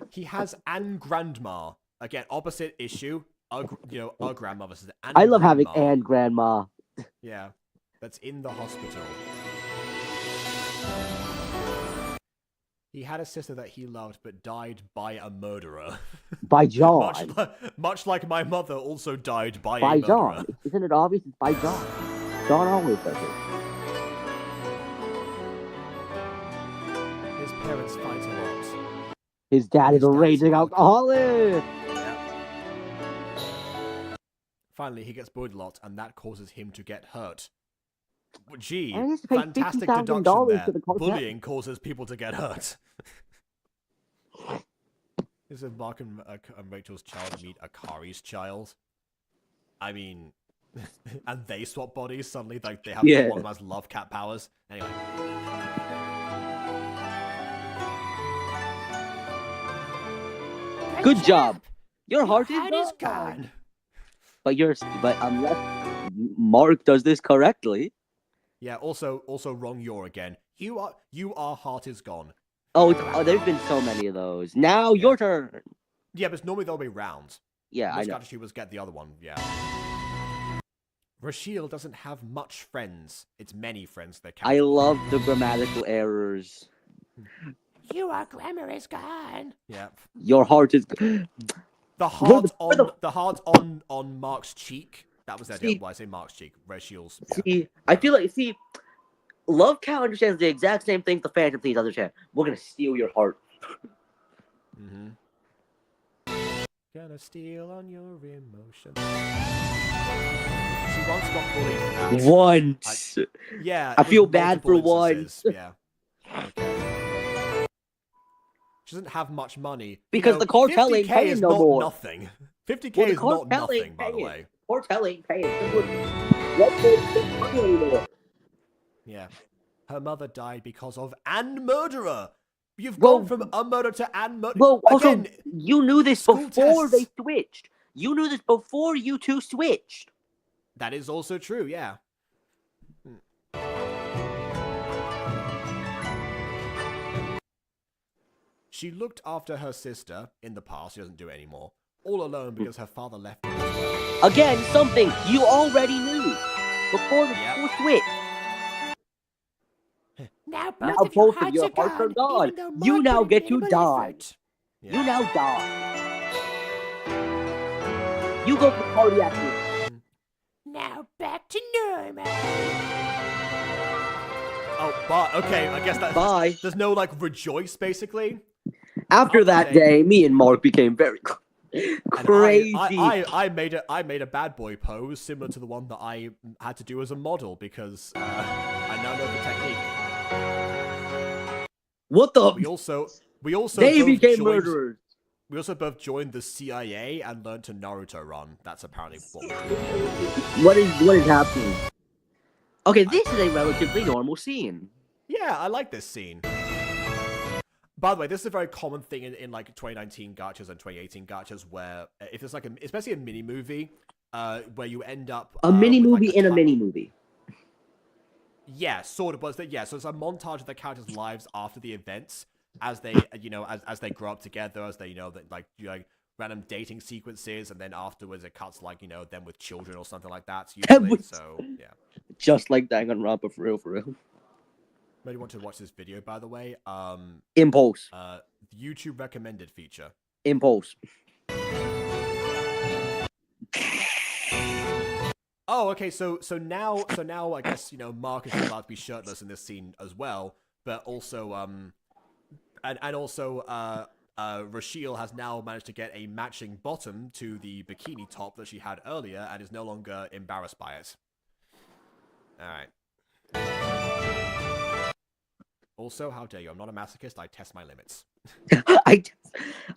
he has an grandma. Again, opposite issue. Our grandmother says an I love having grandma. and grandma. Yeah, that's in the hospital. He had a sister that he loved, but died by a murderer. By John. much like my mother also died by a By murderer. John. Isn't it obvious? It's by John. John always does it. His parents fight a lot. His dad is a raging alcoholic. Yeah. Finally, he gets bullied a lot, and that causes him to get hurt. Gee, And he has to pay fantastic $50,000 deduction there. to the cartel. Bullying causes people to get hurt. This is Mark and Rachel's child meet Akari's child. I mean, and they swap bodies suddenly. Like they have one of them has love cat powers. Anyway. Good job. Your heart Heart is is gone. But unless Mark does this correctly. Yeah. Also wrong. You're again. You are heart is gone. Oh, there's been so many of those. Now your turn. Yeah, but it's normally the other way round. Yeah, I know. Most was get the other one. Yeah. Rachel doesn't have much friends. It's many friends that count. I love the grammatical errors. Your grammar is gone. Yeah. Your heart is. The heart where the- on Mark's cheek. That was the See- idea. Why I say Mark's cheek? Rachel's. Yeah. See, I feel like Love Cow understands the exact same thing the Phantom Thieves understand. We're gonna steal your heart. Mm-hmm. Gonna steal on your emotions. She once got bullied for that. Once. Yeah. I with feel bad for multiple one. instances, Yeah. Okay. She doesn't have much money. Because the cartel ain't 50K paying is no not more. nothing. 50K Well, the is not cartel nothing, ain't by the paying. way. Cartel ain't paying. What money anymore? Yeah. Her mother died because of an murderer. You've Well- gone from a murder to an murder. Well, also, Again, you knew this school before they tests. switched. You knew this before you two switched. that is also true, yeah. She looked after her sister in the past. She doesn't do it anymore. All alone because her father left her as well. Again, something you already knew before the Yep. school switch. Now Now both of your both of hearts your are hearts are gone. gone. Even though You Mark now put in get to minimal die. effort. Yeah. You now die. You go for cardiac arrest. Now back to normal. Oh, but okay, I guess that. Bye. There's no like rejoice, basically. After that Okay. day, me and Mark became very And crazy. I made a bad boy pose similar to the one that I had to do as a model because I now know the technique. What the? We also They both became joined, murderers. We also both joined the CIA and learned to Naruto run. That's apparently what we do. What is happening? Okay, this is a relatively normal scene. Yeah, I like this scene. By the way, this is a very common thing in like 2019 gachas and 2018 gachas where if it's like especially a mini movie, where you end up A mini with, movie like, in a mini movie. Yeah, sort of was that. Yeah, so it's a montage of the characters' lives after the events as they as they grow up together, as they like random dating sequences, and then afterwards it cuts like them with children or something like that. Usually, so yeah. Just like Danganronpa, for real. Maybe you want to watch this video, by the way. Impulse. YouTube recommended feature. Impulse. Oh, okay. So now I guess Mark is allowed to be shirtless in this scene as well, but also and also Rachel has now managed to get a matching bottom to the bikini top that she had earlier and is no longer embarrassed by it. All right. Also, how dare you? I'm not a masochist. I test my limits. I'm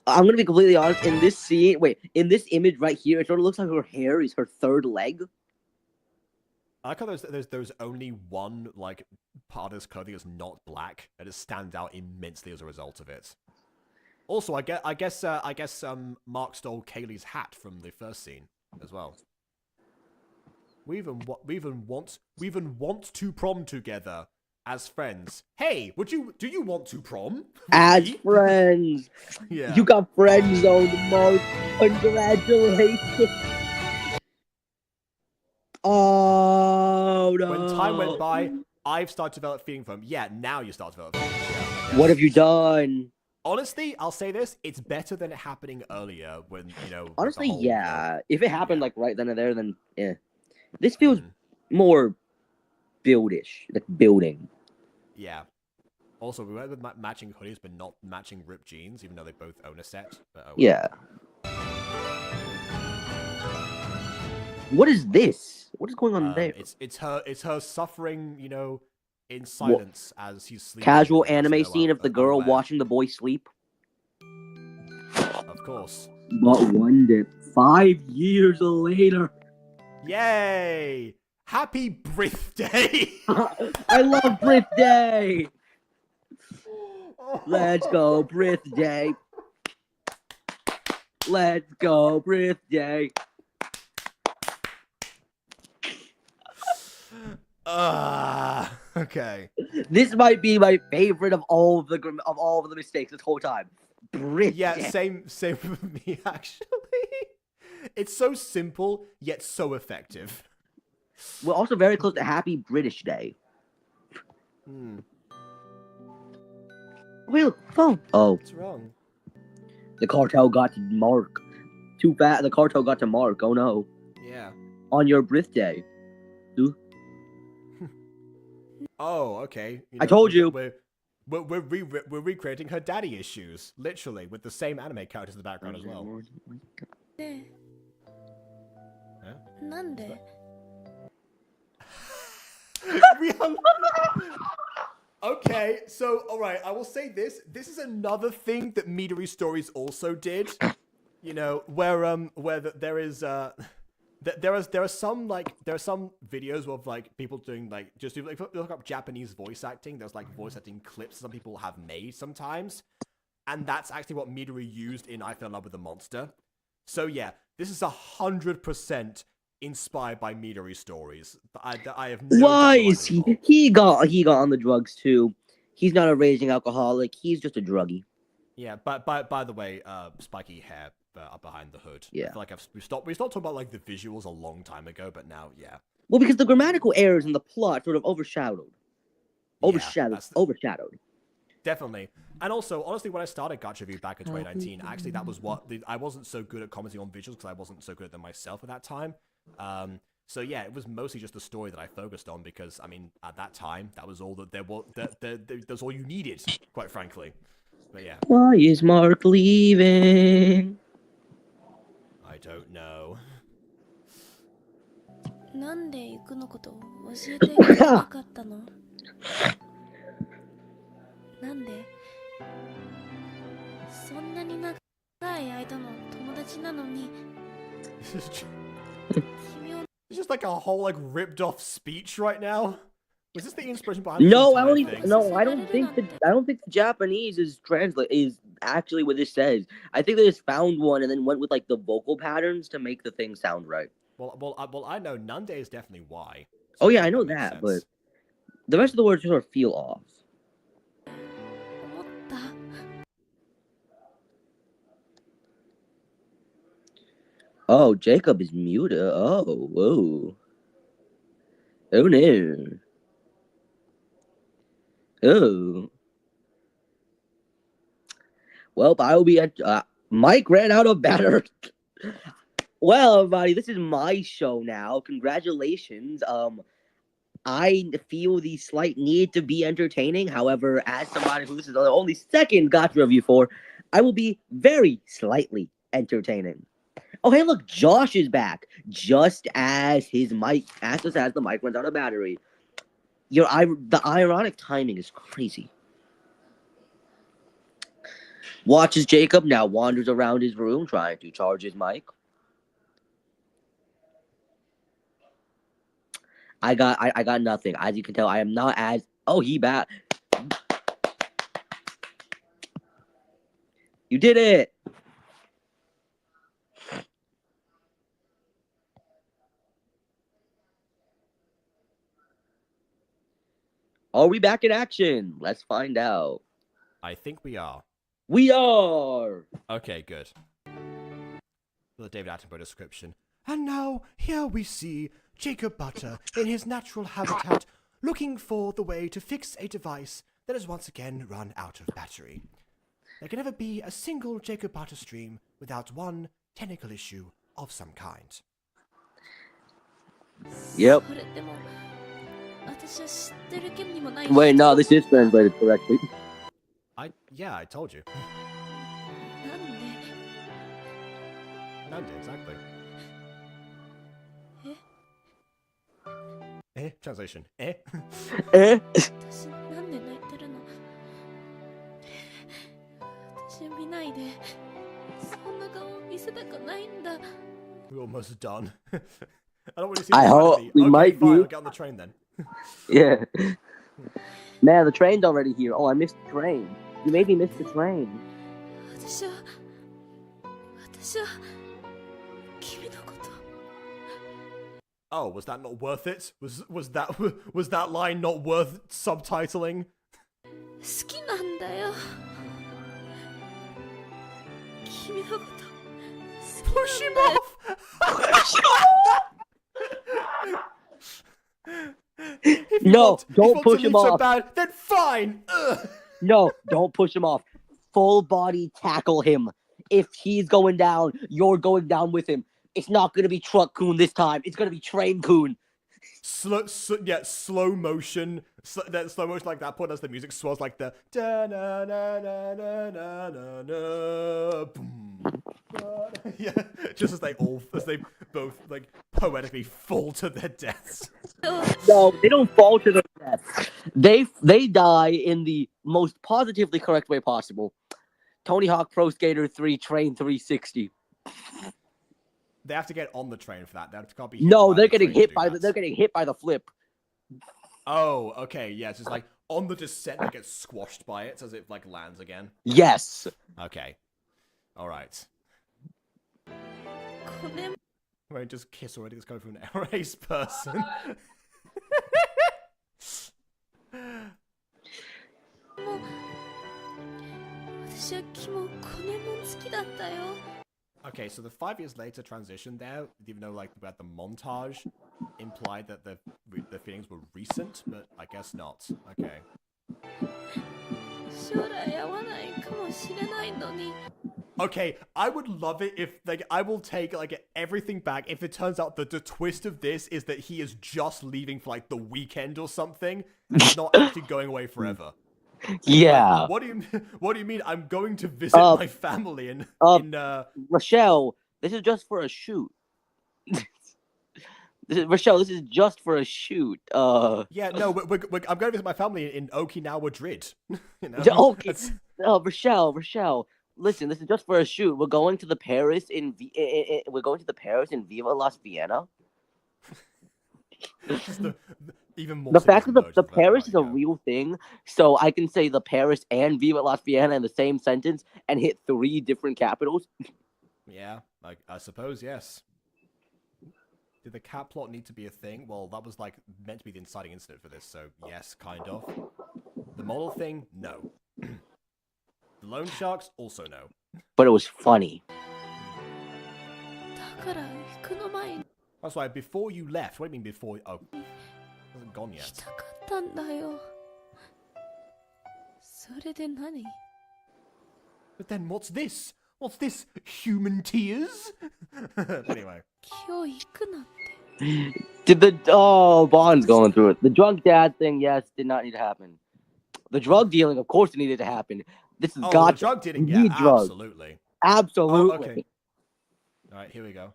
gonna be completely honest. In this scene, in this image right here, it sort of looks like her hair is her third leg. I like how there's only one like part of this clothing that's not black, and it stands out immensely as a result of it. Also, I guess Mark stole Kaylee's hat from the first scene as well. We even want to prom together as friends. Hey, do you want to prom? As friends. Yeah. You got friend zoned, Mark. Congratulations. Oh no. When time went by, I've started to develop feeling for him. Yeah, now you start to develop feeling. Yeah, What have you done? Honestly, I'll say this: it's better than it happening earlier when Honestly, the whole, yeah. If it happened like right then and there, then yeah. This feels more buildish, like building. Yeah. Also, we went with matching hoodies, but not matching ripped jeans, even though they both own a set. But, oh, well. Yeah. What is this? What is going on there? It's her suffering, in silence as he's sleeping. Casual and anime no scene of the girl unaware. watching the boy sleep. Of course. But one day, 5 years later. Yay! Happy birthday! I love birthday. Let's go birthday. Let's go birthday. Okay. This might be my favorite of all of the mistakes this whole time. Birthday. Yeah, same with me actually. It's so simple yet so effective. We're also very close to Happy British Day. Wait, look, phone. Oh, What's wrong? the cartel got to Mark. Too fast. The cartel got to Mark. Oh no. Yeah. On your birthday. Oh, okay. I told you. We're recreating her daddy issues, literally, with the same anime characters in the background as well. で Huh? なんで We are... Okay, so alright, I will say this. This is another thing that Midori Stories also did. You know, where there are some videos of like people doing like just if you look up Japanese voice acting, there's like voice acting clips some people have made sometimes. And that's actually what Midori used in I Fell in Love with a Monster. So yeah, this is 100% inspired by Midori Stories. I have no Why doubt is he? He got on the drugs too. He's not a raging alcoholic. He's just a druggie. Yeah, but by the way, spiky hair behind the hood. Yeah. I feel like we stopped talking about like the visuals a long time ago, but now, yeah. Well, because the grammatical errors in the plot sort of overshadowed. Overshadowed. Definitely. And also, honestly, when I started Gacha View back in 2019, actually that was I wasn't so good at commenting on visuals because I wasn't so good at them myself at that time. So yeah, it was mostly just the story that I focused on because, I mean, at that time, that was all that there was. That's all you needed, quite frankly. But yeah. Why is Mark leaving? I don't know. なんで行くのことを教えてくれなかったのなんでそんなに長い間の友達なのに It's just like a whole like ripped off speech right now. Was this the inspiration behind? No, I don't even. No, I don't think the Japanese is actually what this says. I think they just found one and then went with like the vocal patterns to make the thing sound right. Well, I know Nande is definitely why. Oh yeah, I know that, but the rest of the words sort of feel off. 思った Oh, Jacob is muted. Oh, whoa. Oh no. Oh. Well, I will be at Mike ran out of battery. Well, everybody, this is my show now. Congratulations. I feel the slight need to be entertaining. However, as somebody who this is the only second Gacha review for, I will be very slightly entertaining. Oh, hey, look, Josh is back. Just as the mic runs out of battery. The ironic timing is crazy. Watches Jacob now wanders around his room trying to charge his mic. I got nothing. As you can tell, I am not as... Oh, he back. You did it! Are we back in action? Let's find out. I think we are. We are! Okay, good. The David Attenborough description. And now, here we see Jacob Butter in his natural habitat, looking for the way to fix a device that has once again run out of battery. There can never be a single Jacob Butter stream without one technical issue of some kind. Yep. それでも私は知ってる権利もない Wait, no, this is translated correctly. Yeah, I told you. なんで Nande, exactly. え Translation. 私なんで泣いてるの私を見ないでそんな顔見せたくないんだ We're almost done. I don't want to see I this side of hope me. we Okay, might fine, be. I'll get on the train then. Yeah. Man, the train's already here. Oh, I missed the train. You made me miss the train. 私は君のこと Oh, was that not worth it? Was that line not worth subtitling? 好きなんだよ君のこと Push him off! No, if you don't want push to him leave so off. bad, then fine! Ugh. No, don't push him off. Full body tackle him. If he's going down, you're going down with him. It's not gonna be Truck Coon this time. It's gonna be Train Coon. Slow motion. That slow motion like that point as the music swells like the da na na na na na na na boom. Yeah, just as they both like poetically fall to their deaths. No, they don't fall to their death. They die in the most positively correct way possible. Tony Hawk Pro Skater 3 Train 360. They have to get on the train for that. They can't be. No, they're getting hit by the flip. Oh, okay, yeah. It's just like on the descent, they get squashed by it as it like lands again. Yes. Okay. All right. Wait, just kiss already. Let's go for an race person. Okay, so the 5 years later transition there, even though like about the montage implied that the feelings were recent, but I guess not. Okay. Okay, I would love it if like I will take like everything back if it turns out that the twist of this is that he is just leaving for like the weekend or something and he's not actually going away forever. Yeah. Like, what do you mean? I'm going to visit my family in Rochelle, this is just for a shoot. Rochelle, this is just for a shoot. Yeah, no, I'm going to visit my family in Okinawa, Madrid. You know? Okay. Rochelle, listen, this is just for a shoot. We're going to the Paris in Viva Las Vienna. Even more. The fact that the Paris is a real thing, so I can say the Paris and Viva Las Vienna in the same sentence and hit 3 different capitals. Yeah, like I suppose yes. Did the cat plot need to be a thing? Well, that was like meant to be the inciting incident for this, so yes, kind of. The model thing, no. The loan sharks, also no. But it was funny. That's why before you left, what do you mean before? Oh, it hasn't gone yet. But then what's this? What's this? Human tears? Anyway. Bond's going through it. The drunk dad thing, yes, did not need to happen. The drug dealing, of course, it needed to happen. This is Gacha. The drug dealing, yeah, absolutely. Absolutely. Oh, okay. All right, here we go.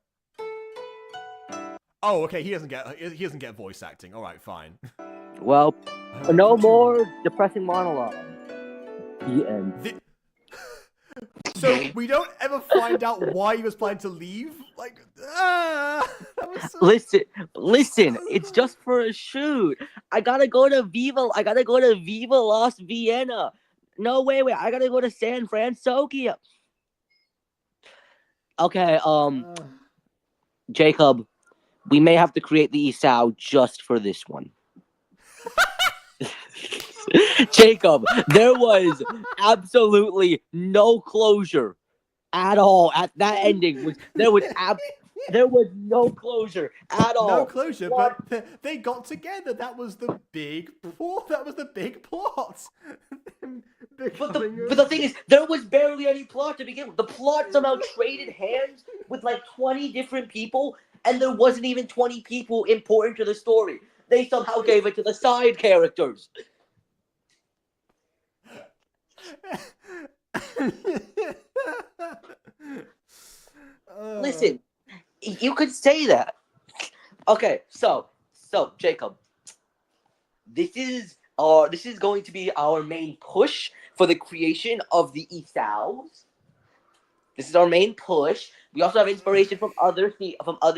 Oh, okay. He doesn't get voice acting. All right, fine. Well, no more depressing monologue. The end. So we don't ever find out why he was planning to leave. Like, that was so... Listen. It's just for a shoot. I gotta go to Viva Las Vienna. No, wait. I gotta go to San Francisco. Okay, Jacob, we may have to create the Isao just for this one. Jacob, there was absolutely no closure at all at that ending. There was no closure at all. No closure, but they got together. That was the big plot. But the thing is, there was barely any plot to begin with. The plot somehow traded hands with like 20 different people, and there wasn't even 20 people important to the story. They somehow gave it to the side characters. Listen, you could say that. Okay, so Jacob, this is going to be our main push for the creation of the Isaos. This is our main push. We also have inspiration from other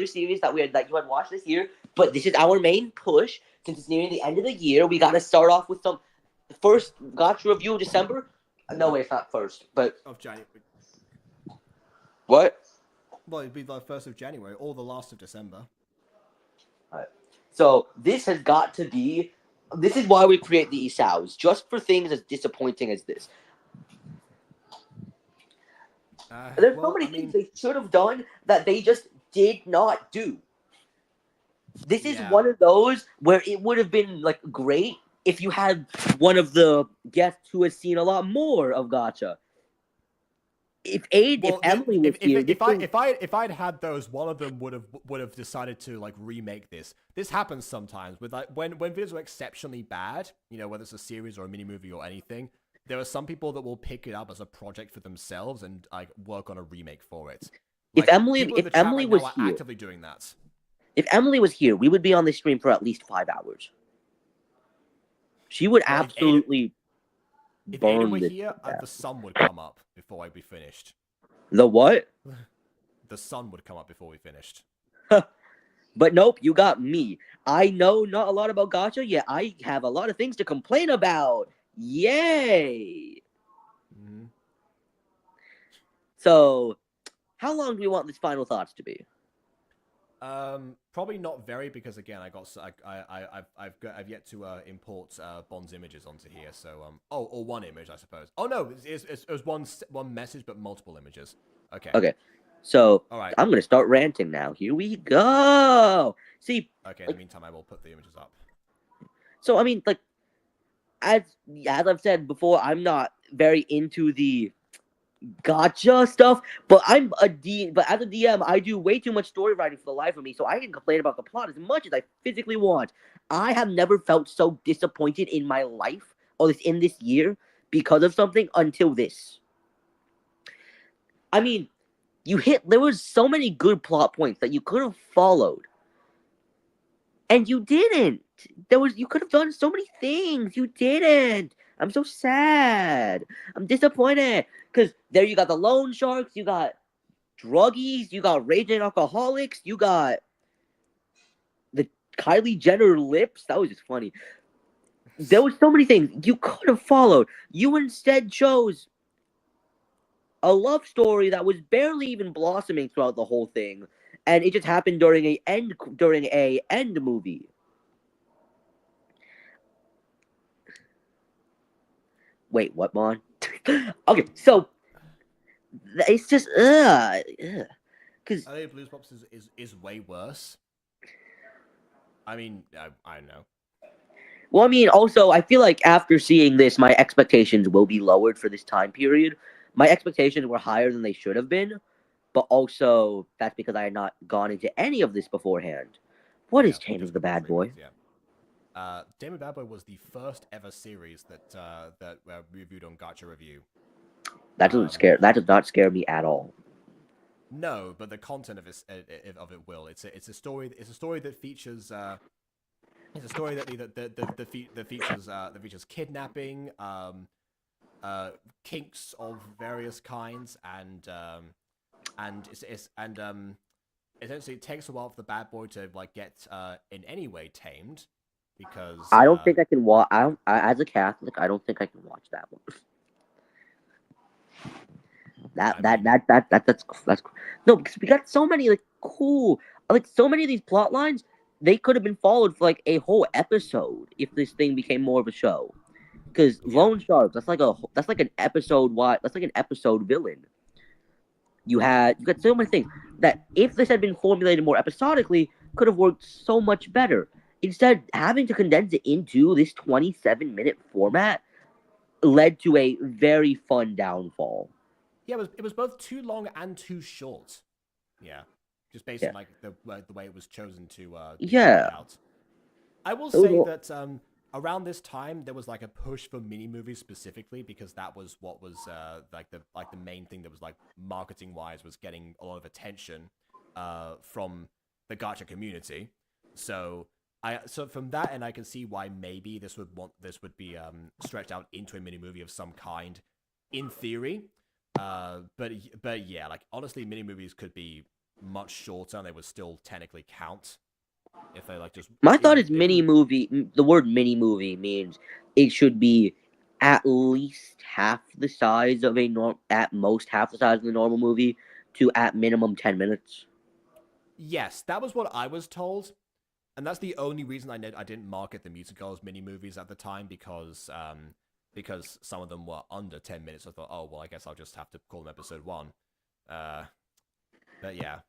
series that you had watched this year, but this is our main push. Since it's nearing the end of the year, we got to start off with some first Gacha review of December. No way, it's not first, but of January. What? Well, it'd be the 1st of January or the last of December. All right. So this has got to be. This is why we create the Isaos, just for things as disappointing as this. There's so many things they should have done that they just did not do. This is one of those where it would have been like great if you had one of the guests who has seen a lot more of Gacha. If Emily was here, if I'd had those, one of them would have decided to like remake this. This happens sometimes with like when videos are exceptionally bad, you know, whether it's a series or a mini movie or anything. There are some people that will pick it up as a project for themselves and like work on a remake for it. Like, if Emily was are here, actively doing that. If Emily was here, we would be on this stream for at least 5 hours. She would absolutely if burn Aiden were this here, down. the sun would come up before I'd be finished. The what? The sun would come up before we finished. But nope, you got me. I know not a lot about Gacha, yet I have a lot of things to complain about. Yay! Mm-hmm. So, how long do we want these final thoughts to be? Probably not very, because again, I've yet to import Bond's images onto here. So or one image, I suppose. Oh no, it was one message, but multiple images. Okay. Okay. So, all right. I'm gonna start ranting now. Here we go. See. Okay. In the meantime, I will put the images up. So I mean, like, as I've said before, I'm not very into the Gacha stuff, but as a DM, I do way too much story writing for the life of me, so I can complain about the plot as much as I physically want. I have never felt so disappointed in my life, or in this year, because of something until this. I mean, there was so many good plot points that you could have followed, and you didn't. You could have done so many things. You didn't. I'm so sad. I'm disappointed. Because there you got the loan sharks, you got druggies, you got raging alcoholics, you got the Kylie Jenner lips. That was just funny. There were so many things you could have followed. You instead chose a love story that was barely even blossoming throughout the whole thing. And it just happened during a end movie. Wait, what, Mon? Okay, so it's just because I think Blues Pops is way worse. I mean, I know. Well, I mean, also, I feel like after seeing this, my expectations will be lowered for this time period. My expectations were higher than they should have been, but also that's because I had not gone into any of this beforehand. What is Taming the Bad Boy? Yeah. Taming the Bad Boy was the first ever series that we reviewed on Gacha Review. That does not scare me at all. No, but the content of it will. It's a story. It's a story that features. It's a story that features kidnapping, kinks of various kinds, and essentially it takes a while for the bad boy to like get in any way tamed, because I don't think I can watch. As a Catholic, I don't think I can watch that one. That's no, because we got so many so many of these plot lines. They could have been followed for like a whole episode if this thing became more of a show. Because Loan Sharks, that's like an episode. That's like an episode villain. You got so many things that if this had been formulated more episodically, could have worked so much better. Instead, having to condense it into this 27-minute format led to a very fun downfall. Yeah, it was both too long and too short. Yeah. Just based on like the way it was chosen to out. I will say that around this time there was like a push for mini movies specifically, because that was what was like the main thing that was like marketing wise was getting a lot of attention from the Gacha community. So from that end I can see why maybe this would be stretched out into a mini movie of some kind in theory. But yeah, like honestly mini movies could be much shorter and they would still technically count if they like just. My thought is mini movie. The word mini movie means it should be at least half the size of at most half the size of the normal movie to at minimum 10 minutes. Yes, that was what I was told, and that's the only reason I didn't market the Music Girls mini movies at the time, because some of them were under 10 minutes. I thought, oh well, I guess I'll just have to call them episode 1. But yeah.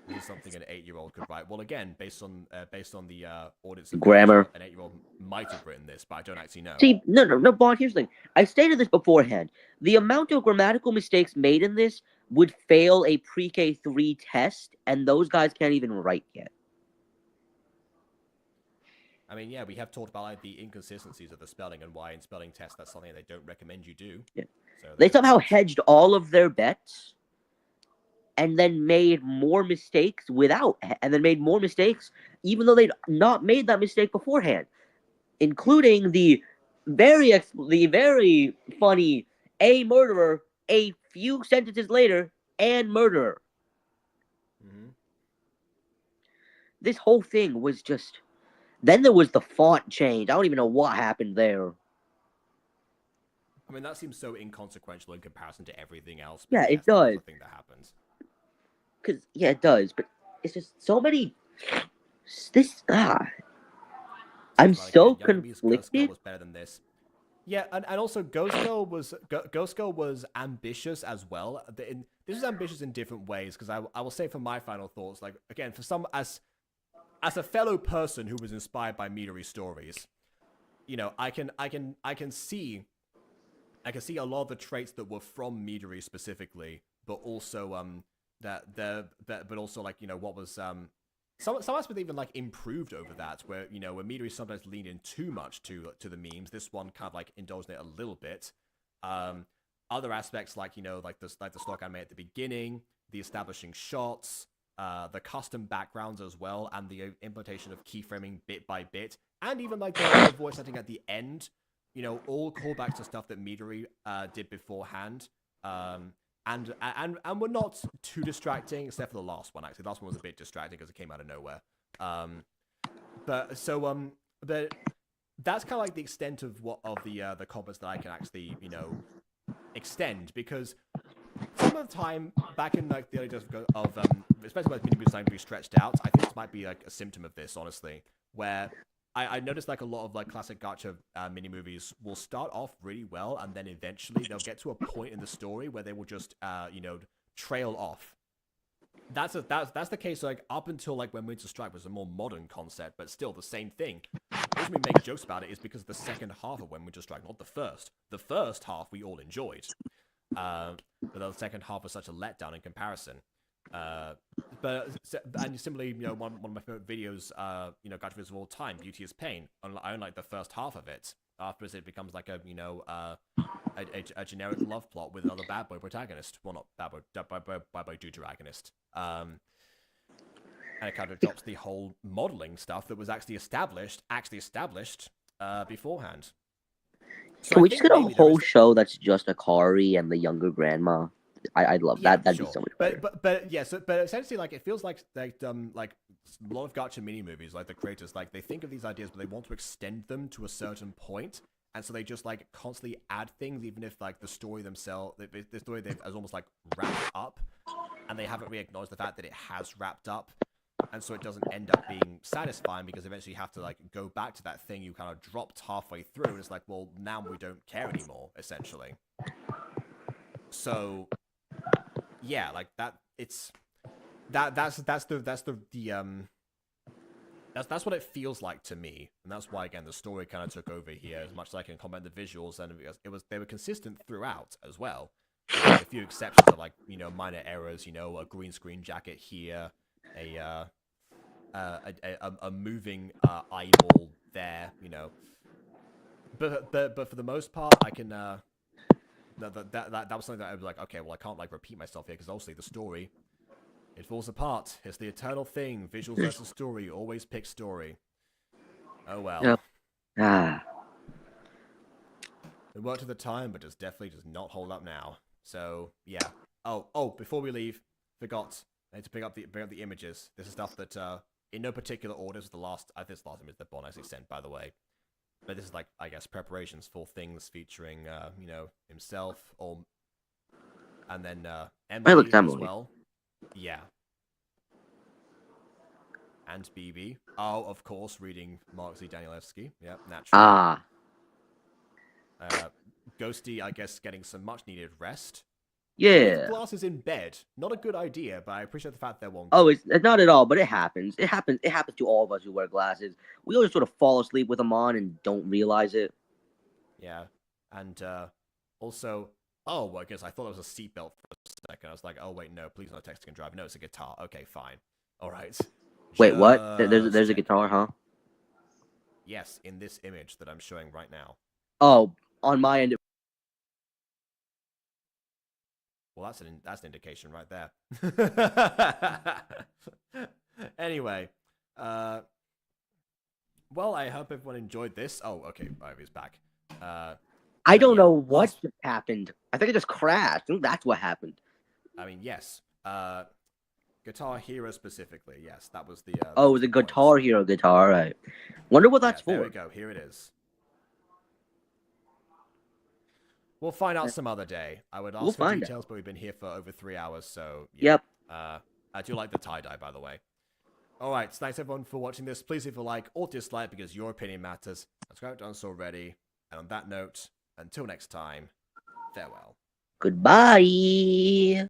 This is something an 8-year-old could write. Well, again, based on the audience Grammar. an 8-year-old might have written this, but I don't actually know. See, no, Bond, here's the thing. I stated this beforehand. The amount of grammatical mistakes made in this would fail a pre-K 3 test, and those guys can't even write yet. I mean, yeah, we have talked about like the inconsistencies of the spelling and why in spelling tests that's something they don't recommend you do. Yeah. So They somehow hedged all of their bets and then made more mistakes even though they'd not made that mistake beforehand, including the very funny a murderer a few sentences later and murderer. Mm-hmm. This whole thing was just. Then there was the font change. I don't even know what happened there. I mean, that seems so inconsequential in comparison to everything else. Yeah, it yes, that was does. the thing that happens. Yeah, it does. But it's just so many. I'm so conflicted. Ghost Girl was better than this. Yeah, and also Ghost Girl was ambitious as well. This was ambitious in different ways, because I will say for my final thoughts, like, again, for some as a fellow person who was inspired by Midori stories, you know, I can see a lot of the traits that were from Midori specifically, but also but also, like, you know, what was some aspects even like improved over that, where, you know, where Midori sometimes leaned in too much to the memes. This one kind of like indulged in it a little bit. Other aspects, like, you know, like the stock anime at the beginning, the establishing shots, the custom backgrounds as well, and the implementation of keyframing bit by bit, and even like the voice acting at the end, you know, all callbacks to stuff that Midori did beforehand, and were not too distracting, except for the last one. Actually, the last one was a bit distracting because it came out of nowhere. But that's kind of like the extent of the comments that I can actually, you know, extend, because some of the time back in like the early days of especially when mini movies starting to be stretched out, I think this might be like a symptom of this, honestly, where I noticed like a lot of like classic gacha mini movies will start off really well, and then eventually they'll get to a point in the story where they will just you know, trail off. That's the case like up until like when Winter Strike was a more modern concept, but still the same thing. The reason we make jokes about it is because the second half of When Winter Strike, not the first. The first half we all enjoyed. But the second half was such a letdown in comparison. And similarly, you know, one of my favorite videos, you know, gacha videos of all time, Beauty is Pain. I only like the first half of it. Afterwards, it becomes like a, you know, a generic love plot with another bad boy protagonist. Well, not bad boy deuteragonist. And it kind of drops the whole modeling stuff that was actually established beforehand. So Can we just get a whole show that's just Akari and the younger grandma? I'd love that. That'd be so much better. But yeah, so but essentially, like, it feels like a lot of gacha mini movies, like the creators, like, they think of these ideas, but they want to extend them to a certain point, and so they just like constantly add things, even if like the story themselves, the story they've as almost like wrapped up, and they haven't really acknowledged the fact that it has wrapped up, and so it doesn't end up being satisfying, because eventually you have to like go back to that thing you kind of dropped halfway through, and it's like, well, now we don't care anymore, essentially. So yeah, like that. It's that's what it feels like to me, and that's why, again, the story kind of took over here, as much as I can comment the visuals, and they were consistent throughout as well. With a few exceptions of, like, you know, minor errors, you know, a green screen jacket here, a moving eyeball there, you know. But for the most part, I can that was something that I was like, okay, well, I can't like repeat myself here, because obviously the story, it falls apart. It's the eternal thing. Visuals versus story. Always pick story. Oh well. Yep. It worked at the time, but it definitely does not hold up now. So yeah. Oh, before we leave, forgot. I need to bring up the images. This is stuff that in no particular order is the last. This last image that Bon actually sent, by the way. But this is like, I guess, preparations for things featuring you know, himself, and then Emily as well. Yeah. And BB. Oh, of course, reading Mark Z. Danielewski. Yeah, naturally. Ghosty, I guess, getting some much needed rest. Yeah. Glasses in bed. Not a good idea, but I appreciate the fact they're wonky. Oh, it's not at all, but it happens. It happens. It happens to all of us who wear glasses. We always sort of fall asleep with them on and don't realize it. Yeah. And also, oh, I guess I thought it was a seatbelt for a second. I was like, oh, wait, no, please not texting and drive. No, it's a guitar. Okay, fine. All right. Wait, what? There's a Just guitar, huh? Yes, in this image that I'm showing right now. Oh, on my end. Well, that's an indication right there. Anyway, well, I hope everyone enjoyed this. Oh, okay, Ivy's back. I don't yeah, know what just happened. I think it just crashed. I think that's what happened. I mean, yes. Guitar Hero specifically, yes, that was the. Oh, it was a Guitar Hero guitar, right? Wonder what that's There for. we go. Here it is. We'll find out some other day. I would ask for details, but we've been here for over 3 hours, so yeah. Yep. I do like the tie-dye, by the way. Alright, so thanks everyone for watching this. Please leave a like or dislike because your opinion matters. Subscribe to us already. And on that note, until next time, farewell. Goodbye.